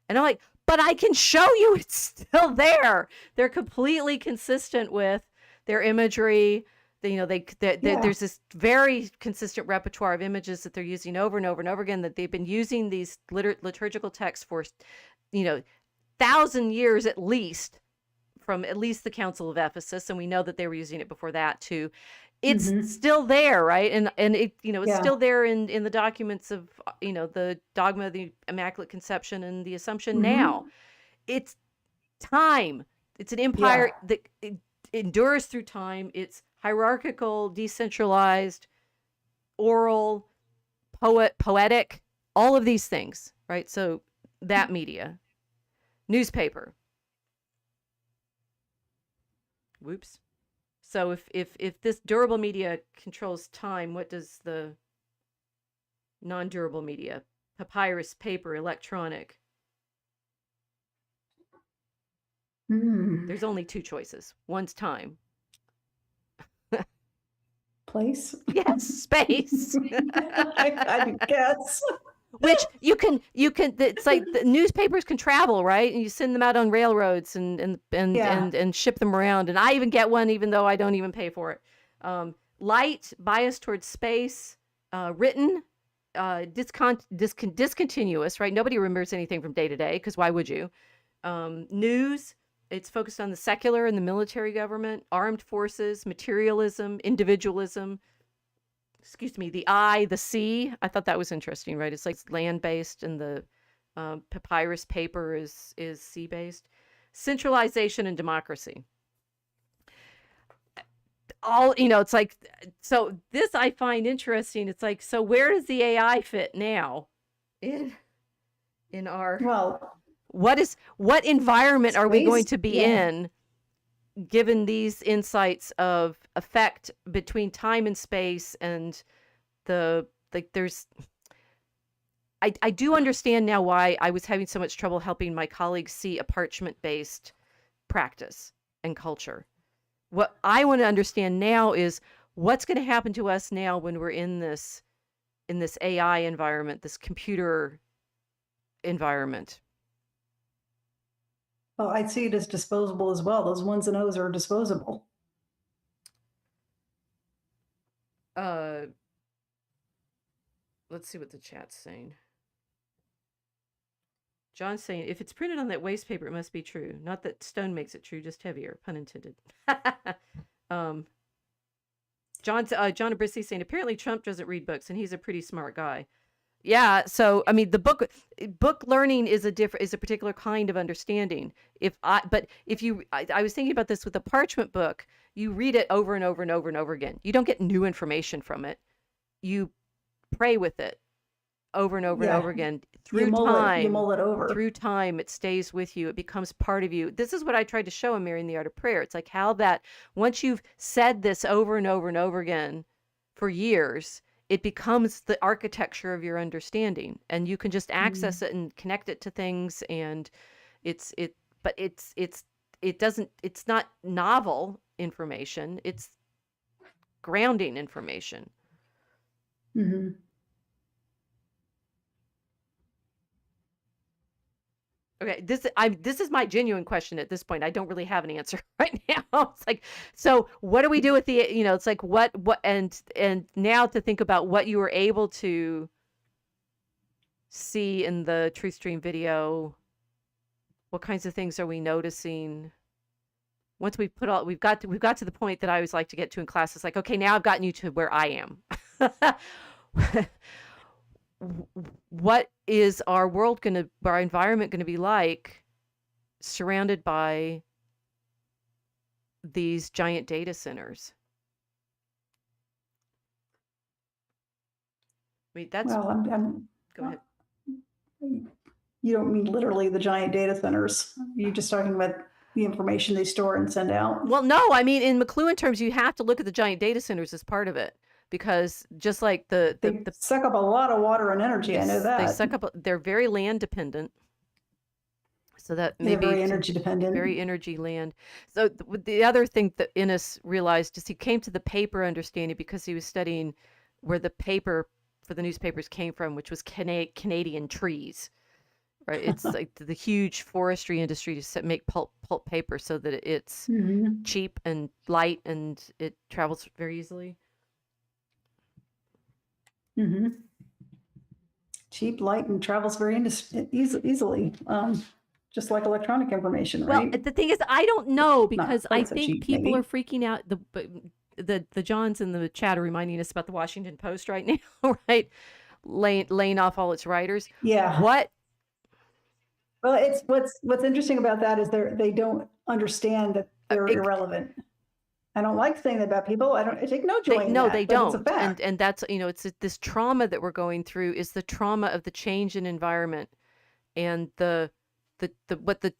And I'm like, but I can show you it's still there. They're completely consistent with their imagery. There's this very consistent repertoire of images that they're using over and over and over again, that they've been using these liturgical texts for 1,000 years at least, from at least the Council of Ephesus, and we know that they were using it before that too. It's still there, right? And it's still there in the documents of the dogma of the Immaculate Conception and the Assumption now. It's time. It's an empire that endures through time. It's hierarchical, decentralized, oral, poetic, all of these things, right? So that media, newspaper. Whoops. So if this durable media controls time, what does the non-durable media, papyrus, paper, electronic? There's only two choices. One's time. place. Yes, space. I guess. Which it's like the newspapers can travel, right? And you send them out on railroads Yeah. and ship them around. And I even get one, even though I don't even pay for it. Light, bias towards space, written, discontinuous, right? Nobody remembers anything from day to day, because why would you? News, it's focused on the secular and the military government, armed forces, materialism, individualism. Excuse me, the I, the sea. I thought that was interesting, right? It's like land based, and the papyrus paper is sea based. Centralization and democracy. All, it's like, so this I find interesting. It's like, so where does the AI fit now in our Well, what environment are we going space. to be Yeah. in, given these insights of effect between time and space, and there's I do understand now why I was having so much trouble helping my colleagues see a parchment based practice and culture. What I want to understand now is what's going to happen to us now when we're in this AI environment, this computer environment. Well, I'd see it as disposable as well. Those ones and O's are disposable. Uh, let's see what the chat's saying. John's saying, if it's printed on that waste paper, it must be true. Not that stone makes it true, just heavier. Pun intended. John Abrisi saying, apparently Trump doesn't read books, and he's a pretty smart guy. Yeah, so I mean, the book learning is a particular kind of understanding. I was thinking about this with the parchment book. You read it over and over and over and over again. You don't get new information from it. You pray with it over and over and over again You mull it over. Through time, it stays with you. It becomes part of you. This is what I tried to show in Marrying the Art of Prayer. It's like how that once you've said this over and over and over again for years, it becomes the architecture of your understanding, and you can just access it and connect it to things. And it's not novel information. It's grounding information. Mm-hmm. Okay, this is my genuine question at this point. I don't really have an answer right now. It's like, so what do we do with the, it's like what and now to think about what you were able to see in the Truth Stream video. What kinds of things are we noticing? Once we've got to the point that I always like to get to in class. It's like, okay, now I've gotten you to where I am. What is our environment going to be like, surrounded by these giant data centers? I mean, that's. Well, go ahead. You don't mean literally the giant data centers. You're just talking about the information they store and send out. Well, no, I mean, in McLuhan terms, you have to look at the giant data centers as part of it. Because just like they suck up a lot of water and energy, I know that. They suck up. They're very land dependent. So that maybe very energy dependent. Very energy land. So the other thing that Innes realized is he came to the paper understanding because he was studying where the paper for the newspapers came from, which was Canadian trees. Right, it's like the huge forestry industry to make pulp paper so that it's cheap and light and it travels very easily. Mm-hmm. Cheap, light, and travels very easily, just like electronic information, right? Well, the thing is, I don't know, because I think cheap, people are freaking out. The Johns in the chat are reminding us about the Washington Post right now, right? Laying off all its writers. Yeah. What? Well, it's what's interesting about that is they don't understand that they're irrelevant. I don't like saying that about people. I take no joy in that. No, they don't. It's a fact. And that's, it's this trauma that we're going through is the trauma of the change in environment. And what the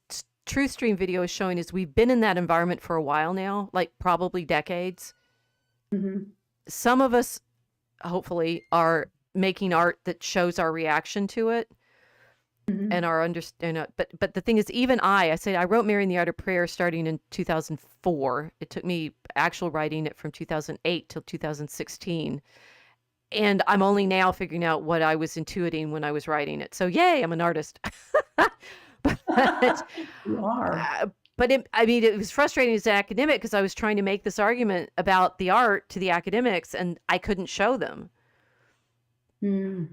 Truth Stream video is showing is we've been in that environment for a while now, like probably decades. Mm-hmm. Some of us, hopefully, are making art that shows our reaction to it. Mhm. and our understand. But the thing is, even I say I wrote Mary in the Art of Prayer starting in 2004. It took me actual writing it from 2008 till 2016. And I'm only now figuring out what I was intuiting when I was writing it. So yay, I'm an artist. But You are. I mean, it was frustrating as an academic because I was trying to make this argument about the art to the academics, and I couldn't show them. Mm.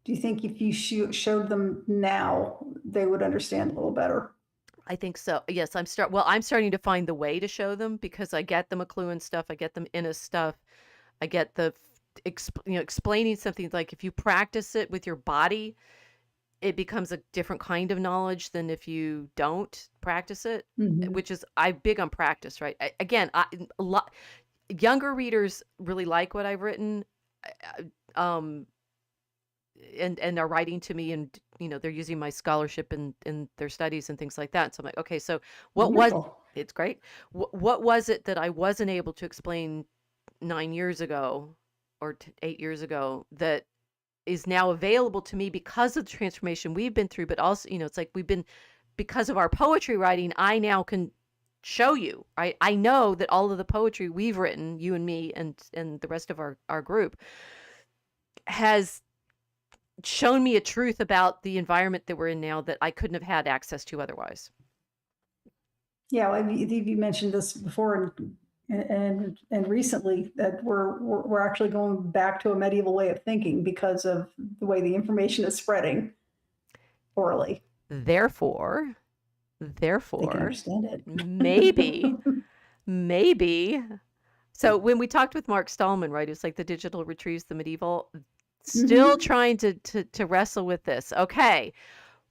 Do you think if you showed them now, they would understand a little better? I think so. Yes, I'm starting to find the way to show them because I get the McLuhan stuff, I get them Innes stuff, I get the explaining something like if you practice it with your body, it becomes a different kind of knowledge than if you don't practice it, Mhm. which is I'm big on practice, right? Again, a lot younger readers really like what I've written, um, and are writing to me, and they're using my scholarship in their studies and things like that. So I'm like, okay, so what was Wonderful. it's great. What was it that I wasn't able to explain 9 years ago or 8 years ago that is now available to me because of the transformation we've been through, but also, it's like because of our poetry writing, I now can show you. I know that all of the poetry we've written, you and me and the rest of our group, has shown me a truth about the environment that we're in now that I couldn't have had access to otherwise. Yeah, well, you mentioned this before and recently that we're actually going back to a medieval way of thinking because of the way the information is spreading orally. Therefore, They can therefore, understand it. maybe, maybe. So when we talked with Mark Stallman, right, it's like the digital retrieves the medieval, still Mhm. trying to wrestle with this. Okay,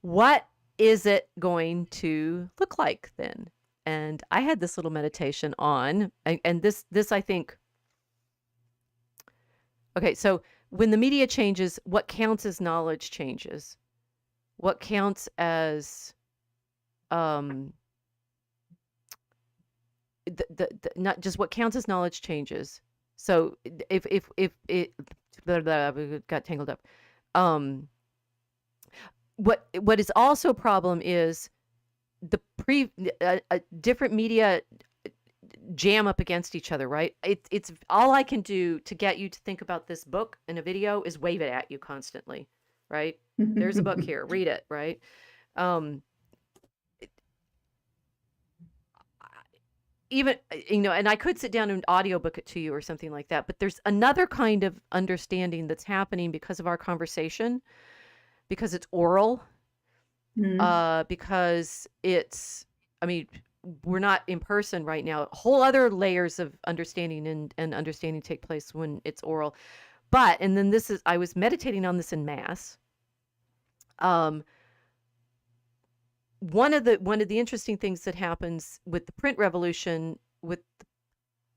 what is it going to look like then? And I had this little meditation on, and this I think, okay, so when the media changes, what counts as knowledge changes. What counts as um not just what counts as knowledge changes. So if it blah, blah, blah, got tangled up. Um what is also a problem is the different media jam up against each other, right? It's all I can do to get you to think about this book in a video is wave it at you constantly, right? There's a book here, read it, right? Um, even and I could sit down and audiobook it to you or something like that, but there's another kind of understanding that's happening because of our conversation, because it's oral, Mhm. because it's, I mean, we're not in person right now. Whole other layers of understanding and understanding take place when it's oral. But, and then I was meditating on this in mass. Um, one of the interesting things that happens with the print revolution, with the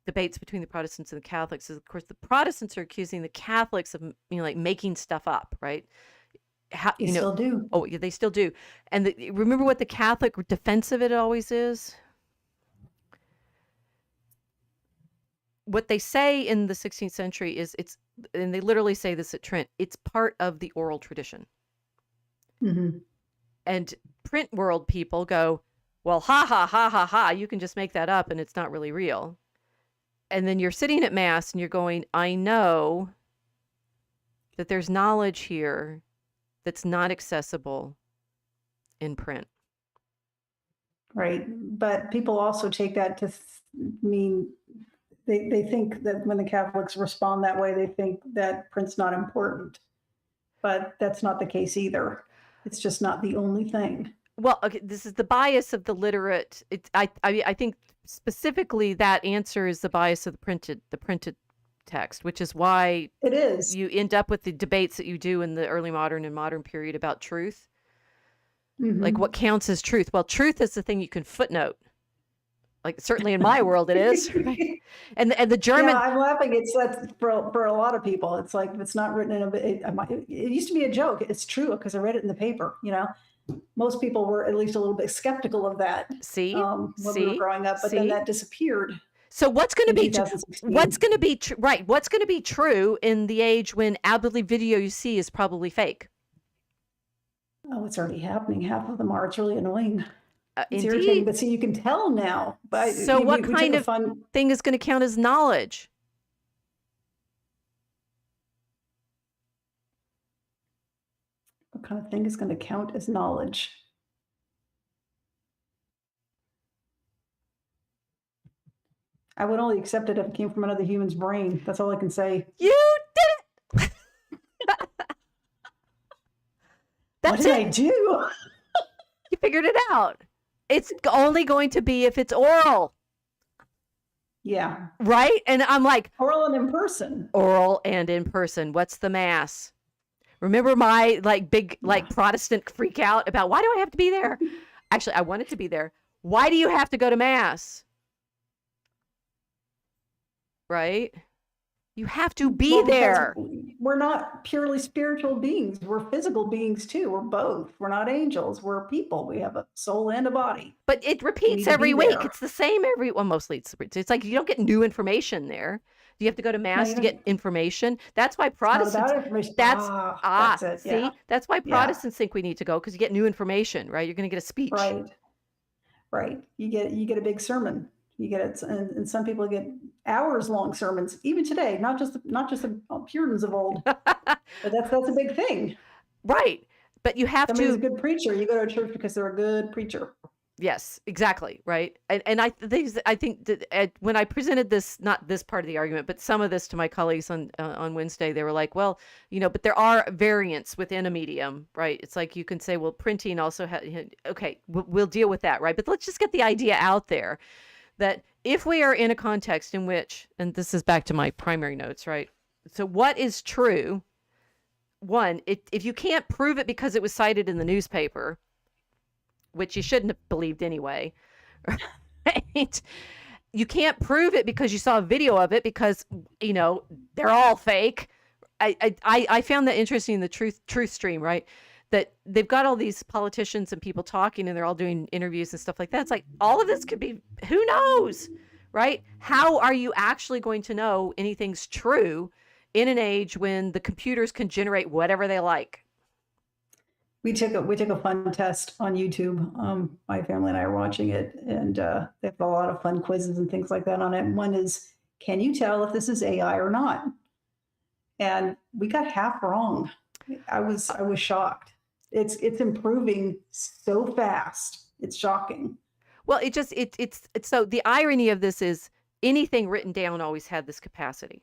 debates between the Protestants and the Catholics, is of course the Protestants are accusing the Catholics of like making stuff up, right? How They still do. oh yeah, they still do. And remember what the Catholic defense of it always is? What they say in the 16th century is and they literally say this at Trent, it's part of the oral tradition. Mhm. And print world people go, well, ha ha ha ha ha, you can just make that up and it's not really real. And then you're sitting at mass and you're going, I know that there's knowledge here that's not accessible in print. Right. But people also take that to mean they think that when the Catholics respond that way, they think that print's not important. But that's not the case either. It's just not the only thing. Well, okay, this is the bias of the literate. I think specifically that answer is the bias of the printed text, which is why It is. you end up with the debates that you do in the early modern and modern period about truth. Like what Mhm. counts as truth? Well, truth is the thing you can footnote. Like certainly in my world it is, right? And the Yeah, German, I'm laughing. It's that's for a lot of people. It's like if it's not written in a. It used to be a joke. It's true because I read it in the paper. Most people were at least a little bit skeptical of that see, when we were see, growing up, but then see. that disappeared. So what's going to in be 2016. what's going to be right? What's going to be true in the age when every video you see is probably fake? Oh, it's already happening. Half of them are. It's really annoying. It's irritating, Indeed. but see, you can tell now. But So what we took kind a of fun. thing is going to count as knowledge? What kind of thing is going to count as knowledge? I would only accept it if it came from another human's brain. That's all I can say. You did it. What That's did I it. do? You figured it out. It's only going to be if it's oral, Yeah. right? And I'm like, Oral and in person. oral and in person. What's the mass? Remember my like big like Protestant freak out about why do I have to be there? Actually, I wanted to be there. Why do you have to go to mass? Right? You have to be Well, because there. we're not purely spiritual beings. We're physical beings too. We're both. We're not angels. We're people. We have a soul and a body. But it We repeats need to every be week. there. It's the same every well, mostly it's like you don't get new information there. You have to go to No, mass you to don't. get information. That's why It's not Protestants about information. that's That's it. see, Yeah. that's why Yeah. Protestants think we need to go because you get new information, right? You're going to get a speech. Right. Right. You get a big sermon. You get it, and some people get hours long sermons, even today. Not just the Puritans of old, but that's a big thing. Right. But you have Somebody's a to good preacher. You go to a church because they're a good preacher. yes, exactly, right. And I think that when I presented this, not this part of the argument, but some of this to my colleagues on Wednesday, they were like, well, but there are variants within a medium, right? It's like you can say, well, printing also okay, we'll deal with that, right? But let's just get the idea out there that if we are in a context in which, and this is back to my primary notes, right? So what is true? One, if you can't prove it because it was cited in the newspaper, which you shouldn't have believed anyway, right? You can't prove it because you saw a video of it because, they're all fake. I found that interesting in the truth stream, right? That they've got all these politicians and people talking and they're all doing interviews and stuff like that. It's like all of this could be, who knows, right? How are you actually going to know anything's true in an age when the computers can generate whatever they like? We took a fun test on YouTube. My family and I are watching it, and they have a lot of fun quizzes and things like that on it. And one is, can you tell if this is AI or not? And we got half wrong. I was shocked. It's improving so fast. It's shocking. Well, it's so the irony of this is anything written down always had this capacity.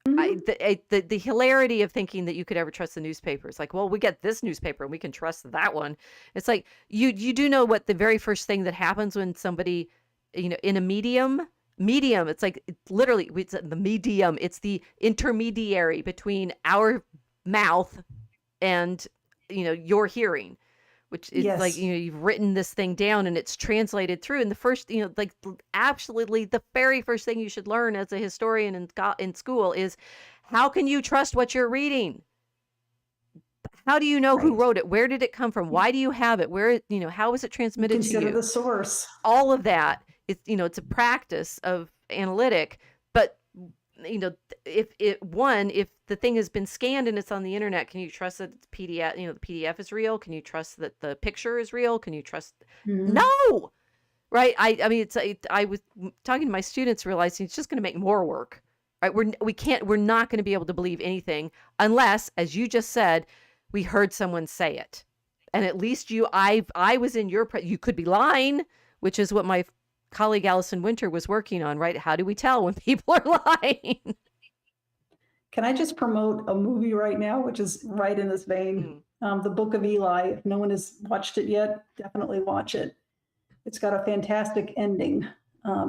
The hilarity of thinking that you could ever trust the newspapers, like, well, we get this newspaper and we can trust that one. It's like you do know what the very first thing that happens when somebody, in a medium, it's like literally it's the medium. It's the intermediary between our mouth and your hearing, which is like, Yes. you've written this thing down and it's translated through. And the first, like absolutely the very first thing you should learn as a historian in school is how can you trust what you're reading? How do you know who Right. wrote it? Where did it come from? Why do you have it? Where, how is it transmitted to Consider you? the source. All of that, it's a practice of analytic, but if the thing has been scanned and it's on the internet, can you trust that it's PDF, the PDF is real? Can you trust that the picture is real? Can you trust? Mhm. No, right? I mean, I was talking to my students, realizing it's just going to make more work, right? We're not going to be able to believe anything unless, as you just said, we heard someone say it. And at least I was in you could be lying, which is what my colleague Allison Winter was working on, right? How do we tell when people are lying? Can I just promote a movie right now, which is right in this vein? The Book of Eli. If no one has watched it yet, definitely watch it. It's got a fantastic ending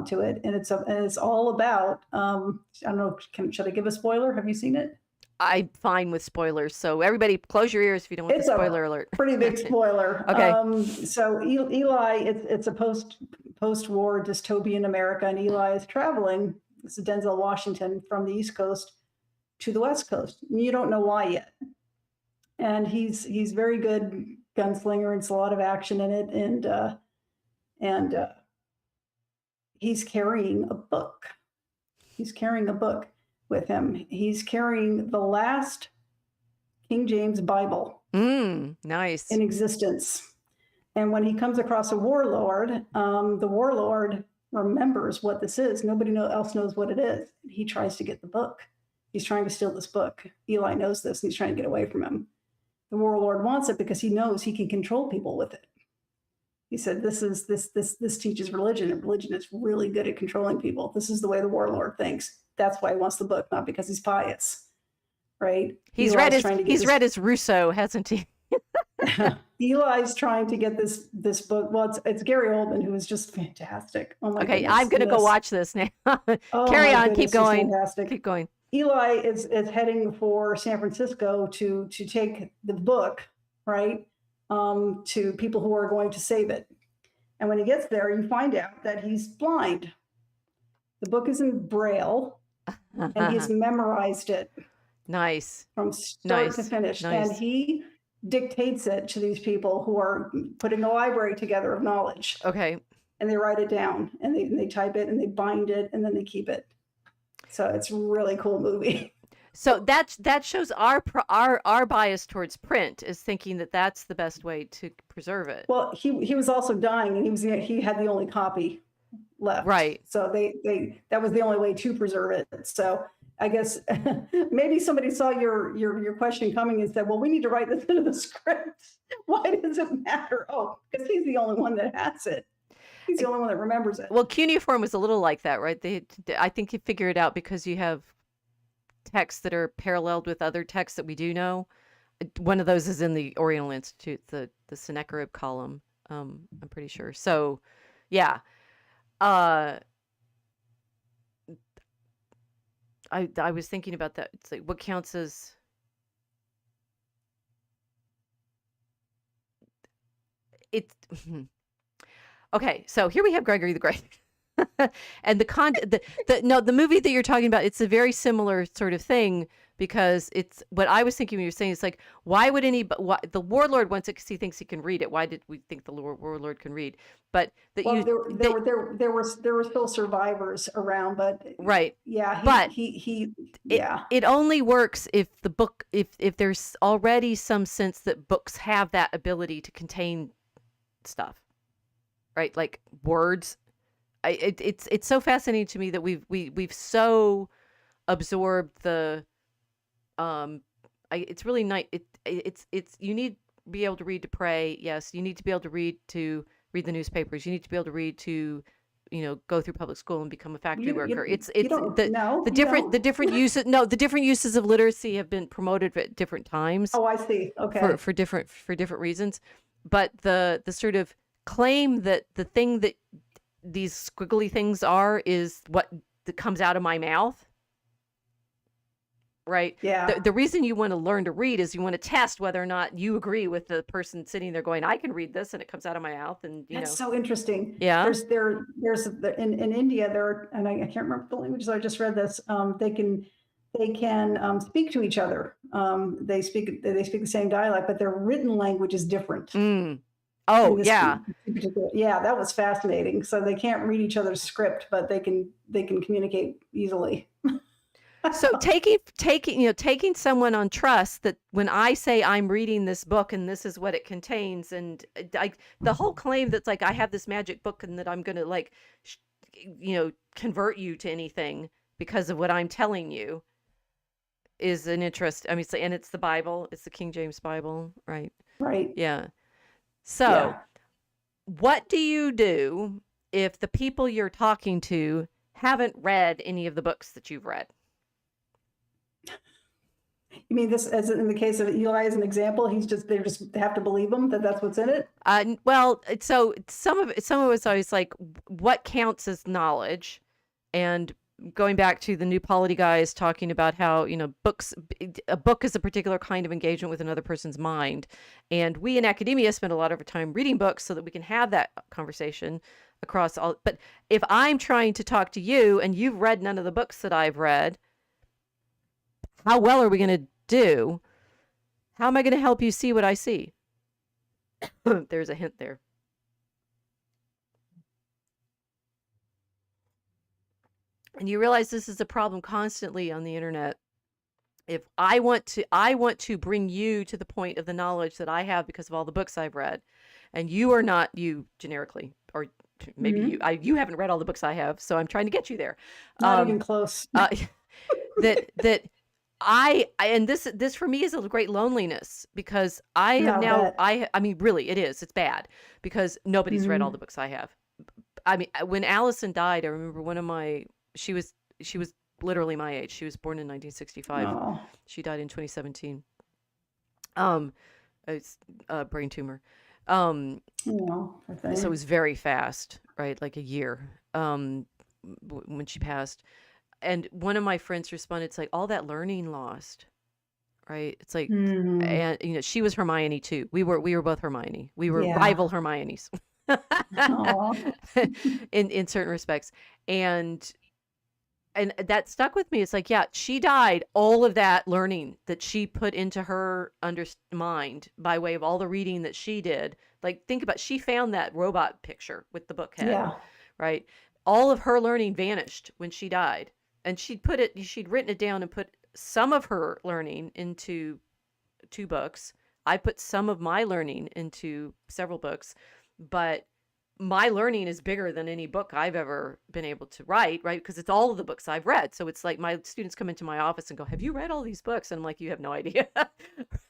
to it, and it's all about. I don't know. Should I give a spoiler? Have you seen it? I'm fine with spoilers, so everybody close your ears if you don't want It's the a spoiler alert. pretty big spoiler. Okay. So Eli, it's a post-war dystopian America, and Eli is traveling. This is Denzel Washington from the East Coast to the West Coast. You don't know why yet, and he's very good gunslinger, and it's a lot of action in it, and he's carrying a book. He's carrying a book with him. He's carrying the last King James Bible Nice. in existence. And when he comes across a warlord, the warlord remembers what this is. Nobody else knows what it is. He tries to get the book. He's trying to steal this book. Eli knows this, and he's trying to get away from him. The warlord wants it because he knows he can control people with it. He said, this teaches religion, and religion is really good at controlling people. This is the way the warlord thinks. That's why he wants the book, not because he's pious, right? He's read his Rousseau, hasn't he? Eli's trying to get this book. Well, it's Gary Oldman, who is just fantastic. Oh my goodness. I'm going to go watch this now. Oh, Carry on. goodness, Keep going. Fantastic. Keep going. Eli is heading for San Francisco to take the book, right, to people who are going to save it. And when he gets there, you find out that he's blind. The book is in Braille, and he's memorized it. Nice. From start to finish. Nice. And he dictates it to these people who are putting a library together of knowledge. Okay. And they write it down, and they type it, and they bind it, and then they keep it. So it's a really cool movie. So that shows our bias towards print is thinking that that's the best way to preserve it. Well, he was also dying, and he had the only copy left. Right. So that was the only way to preserve it. So I guess maybe somebody saw your question coming and said, well, we need to write this into the script. Why does it matter? Oh, because he's the only one that has it. He's the only one that remembers it. Well, cuneiform was a little like that, right? I think you figure it out because you have texts that are paralleled with other texts that we do know. One of those is in the Oriental Institute, the Sennacherib column. I'm pretty sure. So, yeah. I was thinking about that. It's like what counts as it's okay. So here we have Gregory the Great. And the movie that you're talking about, it's a very similar sort of thing because it's what I was thinking when you were saying. It's like, why would the warlord wants it because he thinks he can read it. Why did we think the warlord can read? But there were still survivors around, but right, yeah, it only works if the book if there's already some sense that books have that ability to contain stuff, right? Like words. It's so fascinating to me that we've so absorbed the it's really nice. It's you need to be able to read to pray. Yes, you need to be able to read the newspapers. You need to be able to read to go through public school and become a factory worker. The different uses. No, the different uses of literacy have been promoted at different times. Oh, I see. Okay. For different reasons, but the sort of claim that the thing that these squiggly things are is what that comes out of my mouth, right? Yeah. The reason you want to learn to read is you want to test whether or not you agree with the person sitting there going, I can read this, and it comes out of my mouth, and that's so interesting. Yeah. There's in India there, and I can't remember the languages. I just read this. They can speak to each other. They speak the same dialect, but their written language is different. Oh, yeah. Yeah, that was fascinating. So they can't read each other's script, but they can communicate easily. So taking someone on trust that when I say I'm reading this book and this is what it contains, and the whole claim that's like I have this magic book and that I'm going to convert you to anything because of what I'm telling you is an interest. I mean, and it's the Bible. It's the King James Bible, right? Right. Yeah. So, what do you do if the people you're talking to haven't read any of the books that you've read? You mean this as in the case of Eli as an example? They just have to believe him that that's what's in it? Well, so some of it's always like, what counts as knowledge? And going back to the new polity guys talking about how, a book is a particular kind of engagement with another person's mind. And we in academia spend a lot of our time reading books so that we can have that conversation across all. But if I'm trying to talk to you and you've read none of the books that I've read, how well are we going to do? How am I going to help you see what I see? There's a hint there. And you realize this is a problem constantly on the internet. If I want to bring you to the point of the knowledge that I have because of all the books I've read, and you are not you generically, or maybe Mhm. you haven't read all the books I have, so I'm trying to get you there. Not Um, even close. uh, that and this for me is a great loneliness, because I have No, now bet. I mean, really, it's bad because nobody's read all the Mhm. books I have. I mean, when Allison died, I remember one of my she was literally my age. She was born in 1965. Oh, She died in 2017. Um, it's a brain tumor. Um, I so it think. was very fast, right? Like a year. When she passed, and one of my friends responded, "It's like all that learning lost." Right? It's like, Mhm. and she was Hermione too. We were both Hermione. We were Yeah. rival Hermiones Oh. in certain respects. And that stuck with me. It's like, yeah, she died. All of that learning that she put into her mind by way of all the reading that she did. Like, think about, she found that robot picture with the book head, Yeah. right? All of her learning vanished when she died. And she'd written it down and put some of her learning into 2 books. I put some of my learning into several books, but my learning is bigger than any book I've ever been able to write, right? Because it's all of the books I've read. So it's like my students come into my office and go, "Have you read all these books?" And I'm like, "You have no idea."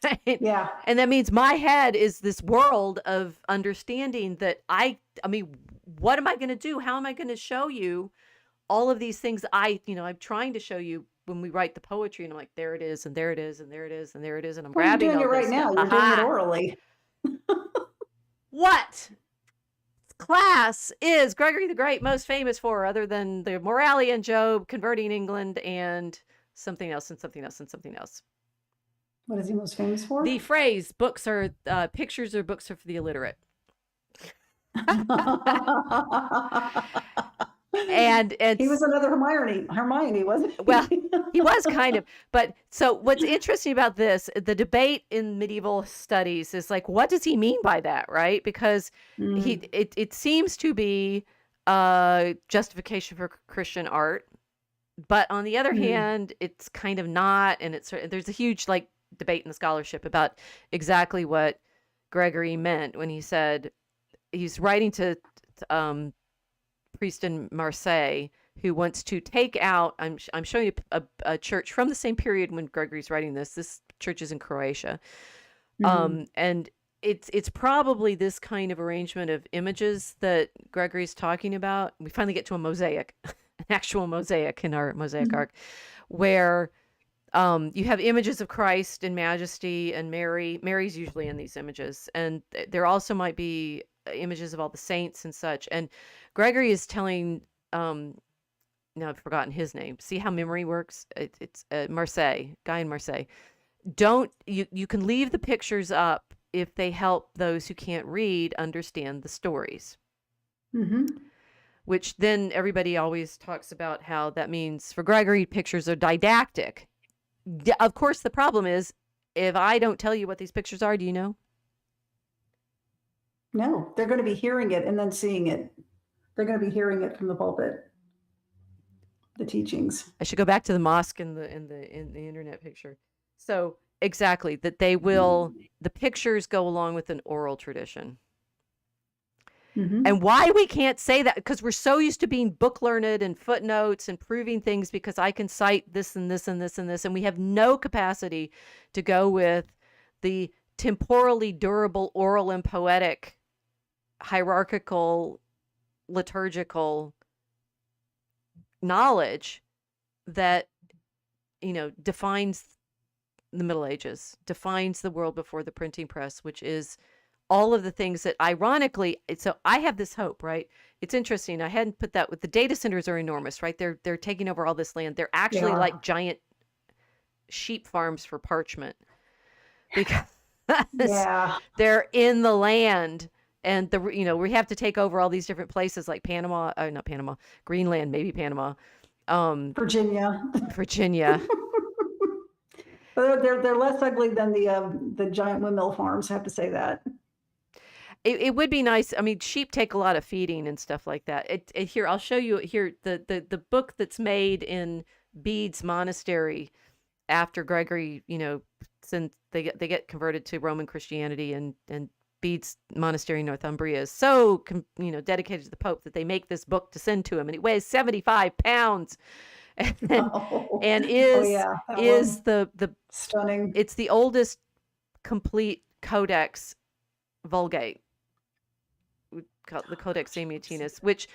Right? Yeah. And that means my head is this world of understanding that I mean, what am I going to do? How am I going to show you all of these things? I'm trying to show you when we write the poetry, and I'm like, there it is, and there it is, and there it is, and there it is, and I'm Well, you're grabbing doing all it right this stuff. now. You're doing it Aha! orally. What class is Gregory the Great most famous for, other than the Moralia and Job, converting England, and something else, and something else, and something else? What is he most famous The for? phrase "books are pictures, or books are for the illiterate." And He was another Hermione, wasn't well, he? he was kind of. But so what's interesting about this, the debate in medieval studies is like, what does he mean by that, right? Because Mm, it seems to be justification for Christian art, but on the other mm, hand, it's kind of not, and there's a huge like debate in the scholarship about exactly what Gregory meant when he said he's writing to priest in Marseille who wants to take out. I'm showing you a church from the same period when Gregory's writing this. This church is in Croatia, mm, and it's probably this kind of arrangement of images that Gregory's talking about. We finally get to a mosaic, an actual mosaic in our mosaic mm, arc, where you have images of Christ in majesty and Mary. Mary's usually in these images, and there also might be images of all the saints and such. And Gregory is telling, now I've forgotten his name. See how memory works? It's Marseille, guy in Marseille. Don't you can leave the pictures up if they help those who can't read understand the stories. mhm. Which then everybody always talks about how that means for Gregory, pictures are didactic. Of course, the problem is if I don't tell you what these pictures are, do you know? No, they're gonna be hearing it and then seeing it. They're gonna be hearing it from the pulpit, the teachings. I should go back to the mosque in the internet picture. So exactly that the pictures go along with an oral tradition. And Mhm. why we can't say that, because we're so used to being book learned and footnotes and proving things because I can cite this and this and this and this, and we have no capacity to go with the temporally durable oral and poetic hierarchical liturgical knowledge that defines the Middle Ages, defines the world before the printing press, which is all of the things that ironically. So I have this hope, right? It's interesting. I hadn't put that with the data centers are enormous, right? They're taking over all this land. They're They actually like are. giant sheep farms for parchment because Yeah. they're in the land. And we have to take over all these different places like Panama, not Panama, Greenland, maybe Panama, um, Virginia. Virginia. They're less ugly than the giant windmill farms, I have to say that. It would be nice. I mean, sheep take a lot of feeding and stuff like that. Here, I'll show you here the book that's made in Bede's monastery after Gregory, since they get converted to Roman Christianity, and Bede's monastery in Northumbria is so dedicated to the Pope that they make this book to send to him, and it weighs 75 pounds, and Oh, and oh is yeah, that is one. the Stunning. it's the oldest complete codex Vulgate, called the Codex Amiatinus, which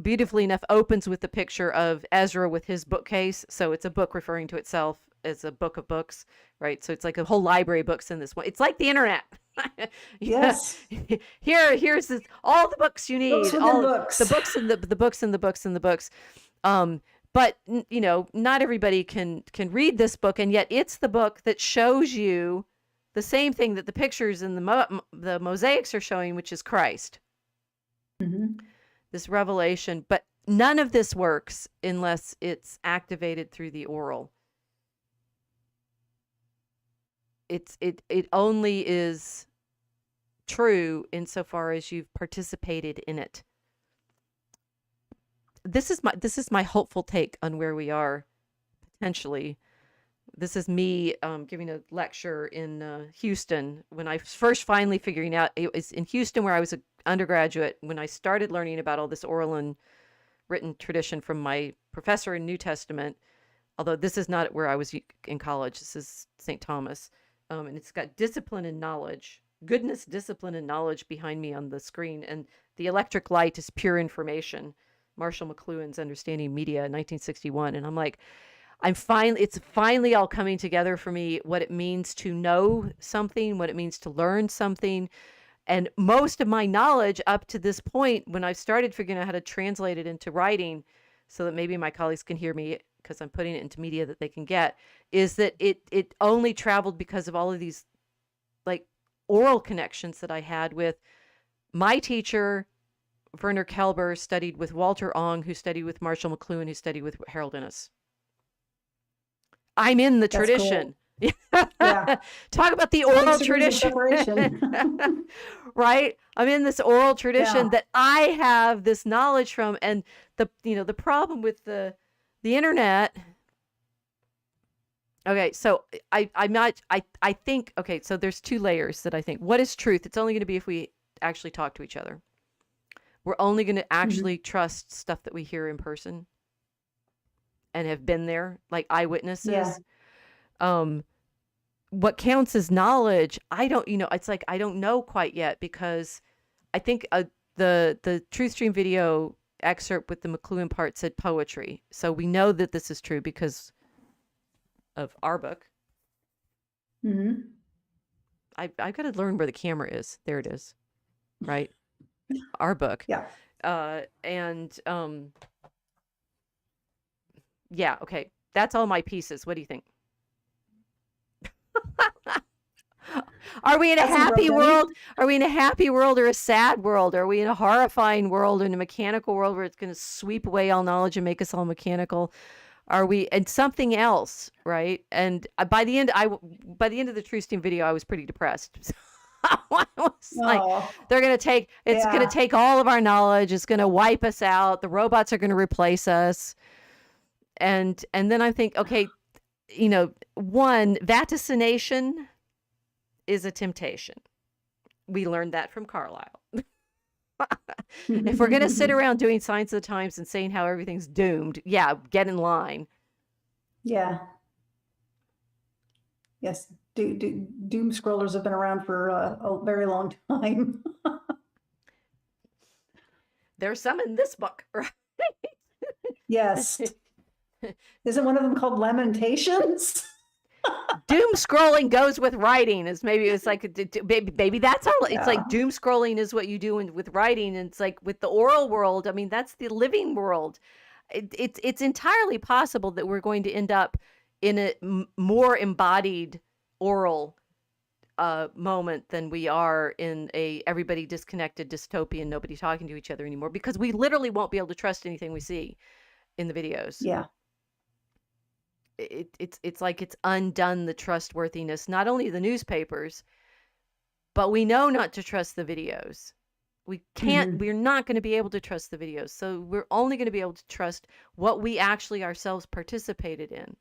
beautifully enough opens with the picture of Ezra with his bookcase. So it's a book referring to itself as a book of books, right? So it's like a whole library of books in this one. It's like the internet. Yeah. Yes. Here's all the books you Books need, within all the books. books and the books and the books and the books. But not everybody can read this book, and yet it's the book that shows you the same thing that the pictures in the mosaics are showing, which is Christ. Hmm. This revelation, but none of this works unless it's activated through the oral. It only is true insofar as you've participated in it. This is my hopeful take on where we are potentially. This is me giving a lecture in Houston when I first finally figuring out it was in Houston where I was an undergraduate when I started learning about all this oral and written tradition from my professor in New Testament. Although this is not where I was in college. This is St. Thomas. And it's got discipline and knowledge, goodness, discipline, and knowledge behind me on the screen. And the electric light is pure information. Marshall McLuhan's Understanding Media, 1961. And I'm like, it's finally all coming together for me, what it means to know something, what it means to learn something. And most of my knowledge up to this point, when I've started figuring out how to translate it into writing so that maybe my colleagues can hear me because I'm putting it into media that they can get, is that it only traveled because of all of these like oral connections that I had with my teacher. Werner Kelber studied with Walter Ong, who studied with Marshall McLuhan, who studied with Harold Innis. I'm in the That's tradition. cool. Yeah. Talk about the oral 6 degrees of tradition. separation. Right? I'm in this oral tradition Yeah. that I have this knowledge from. And the problem with the internet. Okay, so I think, okay, so there's two layers that I think. What is truth? It's only going to be if we actually talk to each other. We're only going to actually trust stuff that we hear in person and have been there, like eyewitnesses. Yeah. What counts as knowledge, I don't, it's like I don't know quite yet, because I think the Truth Stream video excerpt with the McLuhan part said poetry. So we know that this is true because of our book. Hmm. I've got to learn where the camera is. There it is. Right? Our book. Yeah. And yeah, okay. That's all my pieces. What do you think? Are we in a happy world? Are we in a happy world or a sad world? Are we in a horrifying world or in a mechanical world where it's going to sweep away all knowledge and make us all mechanical? Are we and something else, right? And by the end of the True Steam video, I was pretty depressed. I was like, they're going to take, it's going to take all of our knowledge. It's going to wipe us out. The robots are going to replace us. And then I think, okay, one, vaticination is a temptation. We learned that from Carlyle. If we're going to sit around doing Signs of the Times and saying how everything's doomed, yeah, get in line. Yeah. Yes. Doom scrollers have been around for a very long time. There's some in this book, right? Yes. Isn't one of them called Lamentations? Doom scrolling goes with writing. It's like maybe that's how it's like doom scrolling is what you do with writing, and it's like with the oral world. I mean, that's the living world. It's entirely possible that we're going to end up in a more embodied oral moment than we are in a everybody disconnected dystopian, nobody talking to each other anymore, because we literally won't be able to trust anything we see in the videos. Yeah. It's like it's undone the trustworthiness, not only of the newspapers, but we know not to trust the videos. Hmm. We're not going to be able to trust the videos. So we're only going to be able to trust what we actually ourselves participated in.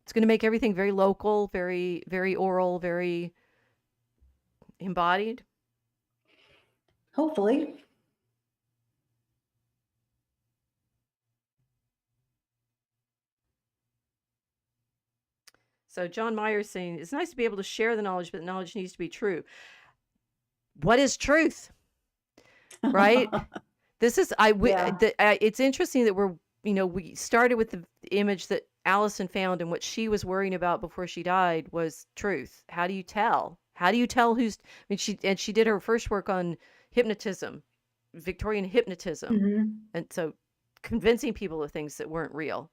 It's going to make everything very local, very, very oral, very embodied. Hopefully. So John Myers saying it's nice to be able to share the knowledge, but the knowledge needs to be true. What is truth? Right? This is Yeah. it's interesting that we started with the image that Allison found, and what she was worrying about before she died was truth. How do you tell? How do you tell who's? I mean, she did her first work on hypnotism, Victorian hypnotism, Hmm. and so convincing people of things that weren't real,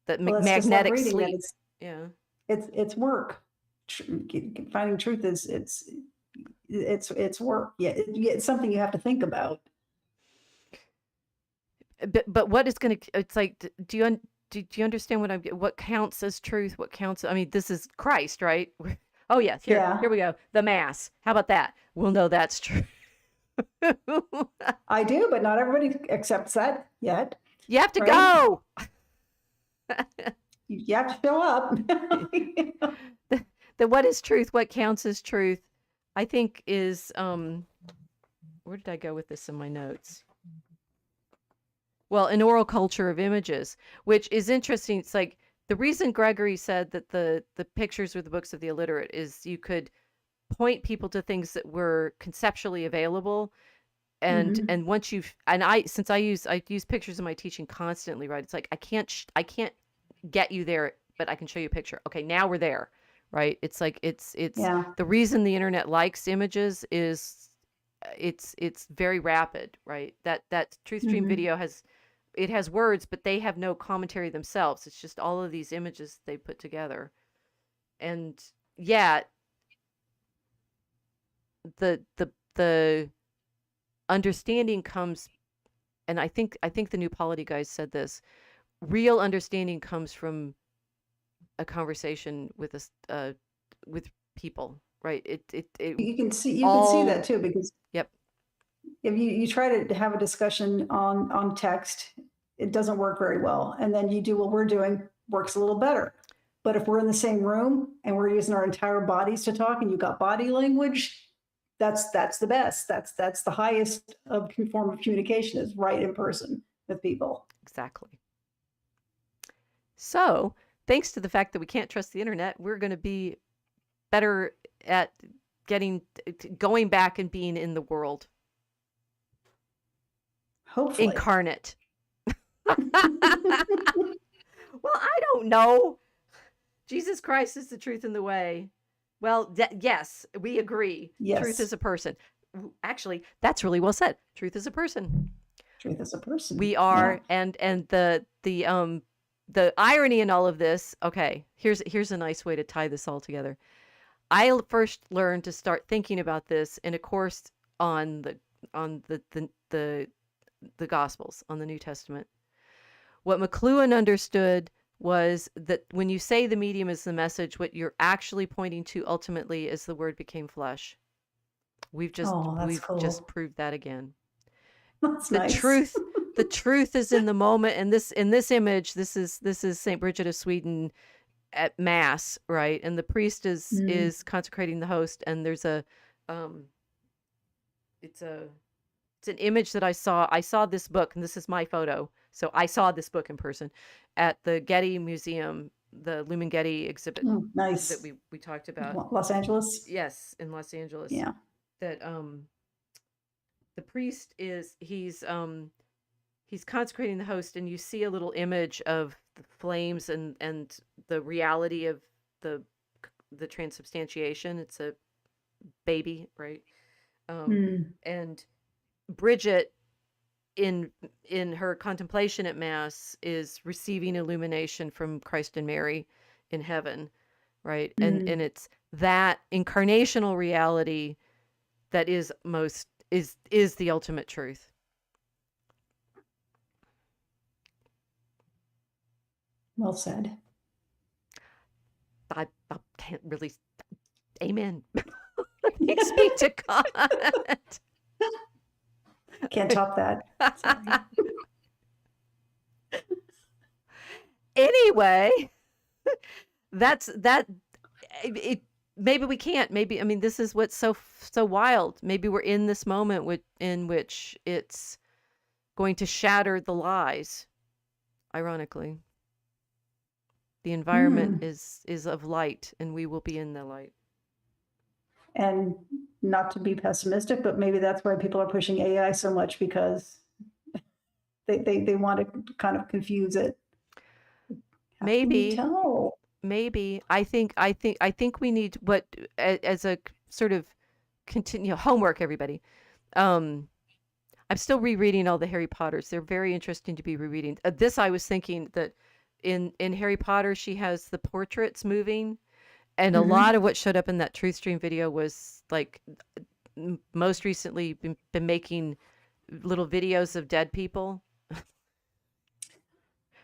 that Well, that's just like magnetic reading that. sleep. Yeah. It's work. Finding truth is it's work. Yeah, it's something you have to think about. But what is going to? It's like, do you understand what counts as truth? What counts? I mean, this is Christ, right? Oh yes, here Yeah, we go. The mass. How about that? We'll know that's true. I do, but not everybody accepts that yet, You have to right? go. You have to show up. The what is truth? What counts as truth? I think is where did I go with this in my notes? Well, an oral culture of images, which is interesting. It's like the reason Gregory said that the pictures or the books of the illiterate is you could point people to things that were conceptually available, Hmm. and once you've since I use pictures in my teaching constantly, right? It's like I can't get you there, but I can show you a picture. Okay, now we're there, right? It's like it's Yeah. the reason the internet likes images is it's very rapid, right? That truth stream Hmm. video has words, but they have no commentary themselves. It's just all of these images they put together. And yeah, the understanding comes, and I think the new polity guys said this. Real understanding comes from a conversation with with people, right? It You can see that all. too, because Yep. if you try to have a discussion on text, it doesn't work very well. And then you do what we're doing, works a little better. But if we're in the same room and we're using our entire bodies to talk, and you've got body language, that's the best. That's the highest of form of communication, is right in person with people. Exactly. So, thanks to the fact that we can't trust the internet, we're going to be better at getting going back and being in the world, Hopefully. incarnate. Well, I don't know. Jesus Christ is the truth and the way. Well, yes, we agree. Truth Yes. is a person. Actually, that's really well said. Truth is a person. Truth is a person. We Yeah. are, and the irony in all of this. Okay, here's a nice way to tie this all together. I first learned to start thinking about this in a course on the Gospels, on the New Testament. What McLuhan understood was that when you say the medium is the message, what you're actually pointing to ultimately is the word became flesh. Oh, that's We've just cool. proved that again. That's The nice. truth the truth is in the moment, and this image, this is Saint Bridget of Sweden at mass, right? And the priest Mm. is consecrating the host, and there's a um it's a it's an image that I saw this book, and this is my photo. So I saw this book in person at the Getty Museum, the Lumen Getty exhibit Mm, that nice. we talked about. Los Angeles. Yes, in Los Angeles. Yeah. That the priest is he's consecrating the host, and you see a little image of the flames and the reality of the the transubstantiation. It's a baby, right? Mm. And Bridget in her contemplation at mass is receiving illumination from Christ and Mary in heaven, right? And Mm. it's that incarnational reality that is the ultimate truth. Well said. I can't really. Amen. speak to God. Can't top that. Sorry. Anyway, that's that. It maybe we can't. Maybe I mean this is what's so wild. Maybe we're in this moment in which it's going to shatter the lies. Ironically, the environment Hmm. is of light, and we will be in the light. And not to be pessimistic, but maybe that's why people are pushing AI so much, because they want to kind of confuse it. How can you Maybe, tell? maybe. I think we need what as a sort of continue homework. Everybody, um, I'm still rereading all the Harry Potters. They're very interesting to be rereading. This I was thinking that in Harry Potter she has the portraits moving, and a lot Hmm. of what showed up in that Truth Stream video was like most recently been making little videos of dead people,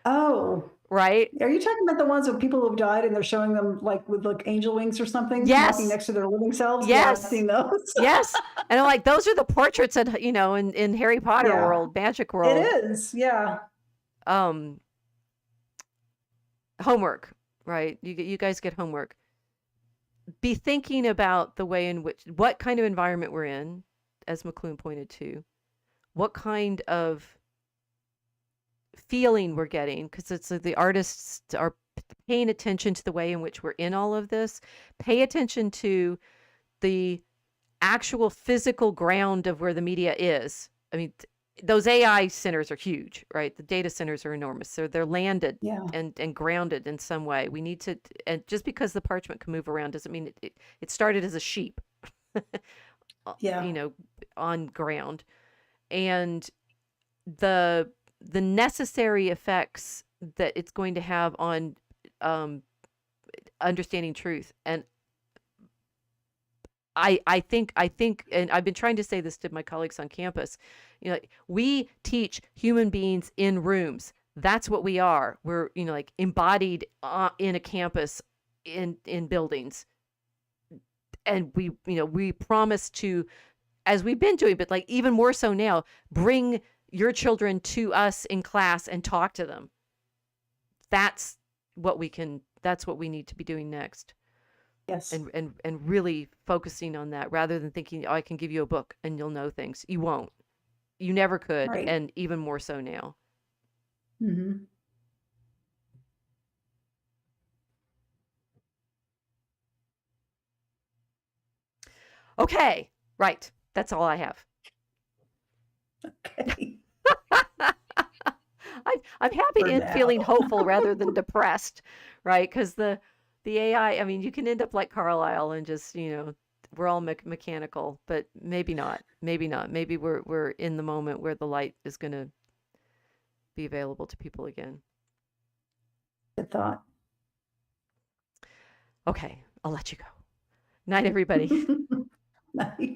Oh, right? are you talking about the ones of people who've died and they're showing them like with like angel wings or something walking Yes, next to their living selves? Yeah, I've yes, seen those. yes. And I'm like, those are the portraits that in Harry Potter Yeah, world, magic it world. is. Yeah. Um, homework, right? You guys get homework. Be thinking about the way in which what kind of environment we're in, as McLuhan pointed to, what kind of feeling we're getting, because it's like the artists are paying attention to the way in which we're in all of this. Pay attention to the actual physical ground of where the media is. I mean, those AI centers are huge, right? The data centers are enormous. So they're landed Yeah. and grounded in some way. We need to, and just because the parchment can move around doesn't mean it started as a sheep, Yeah. you know, on ground. And the the necessary effects that it's going to have on um, understanding truth. And I think, and I've been trying to say this to my colleagues on campus, we teach human beings in rooms. That's what we are. We're, like embodied in a campus, in buildings. And we promise to, as we've been doing, but like even more so now, bring your children to us in class and talk to them. That's that's what we need to be doing next. Yes. And really focusing on that rather than thinking, oh, I can give you a book and you'll know things. You won't. You never could, Right. and even more so now. Hmm. Okay, right. That's all I have. Okay. I'm happy For to end feeling now. hopeful rather than depressed, right? Because the AI, I mean, you can end up like Carlisle and just, we're all mechanical, but maybe not. Maybe not. Maybe we're in the moment where the light is going to be available to people again. Good thought. Okay, I'll let you go. Night, everybody. Night.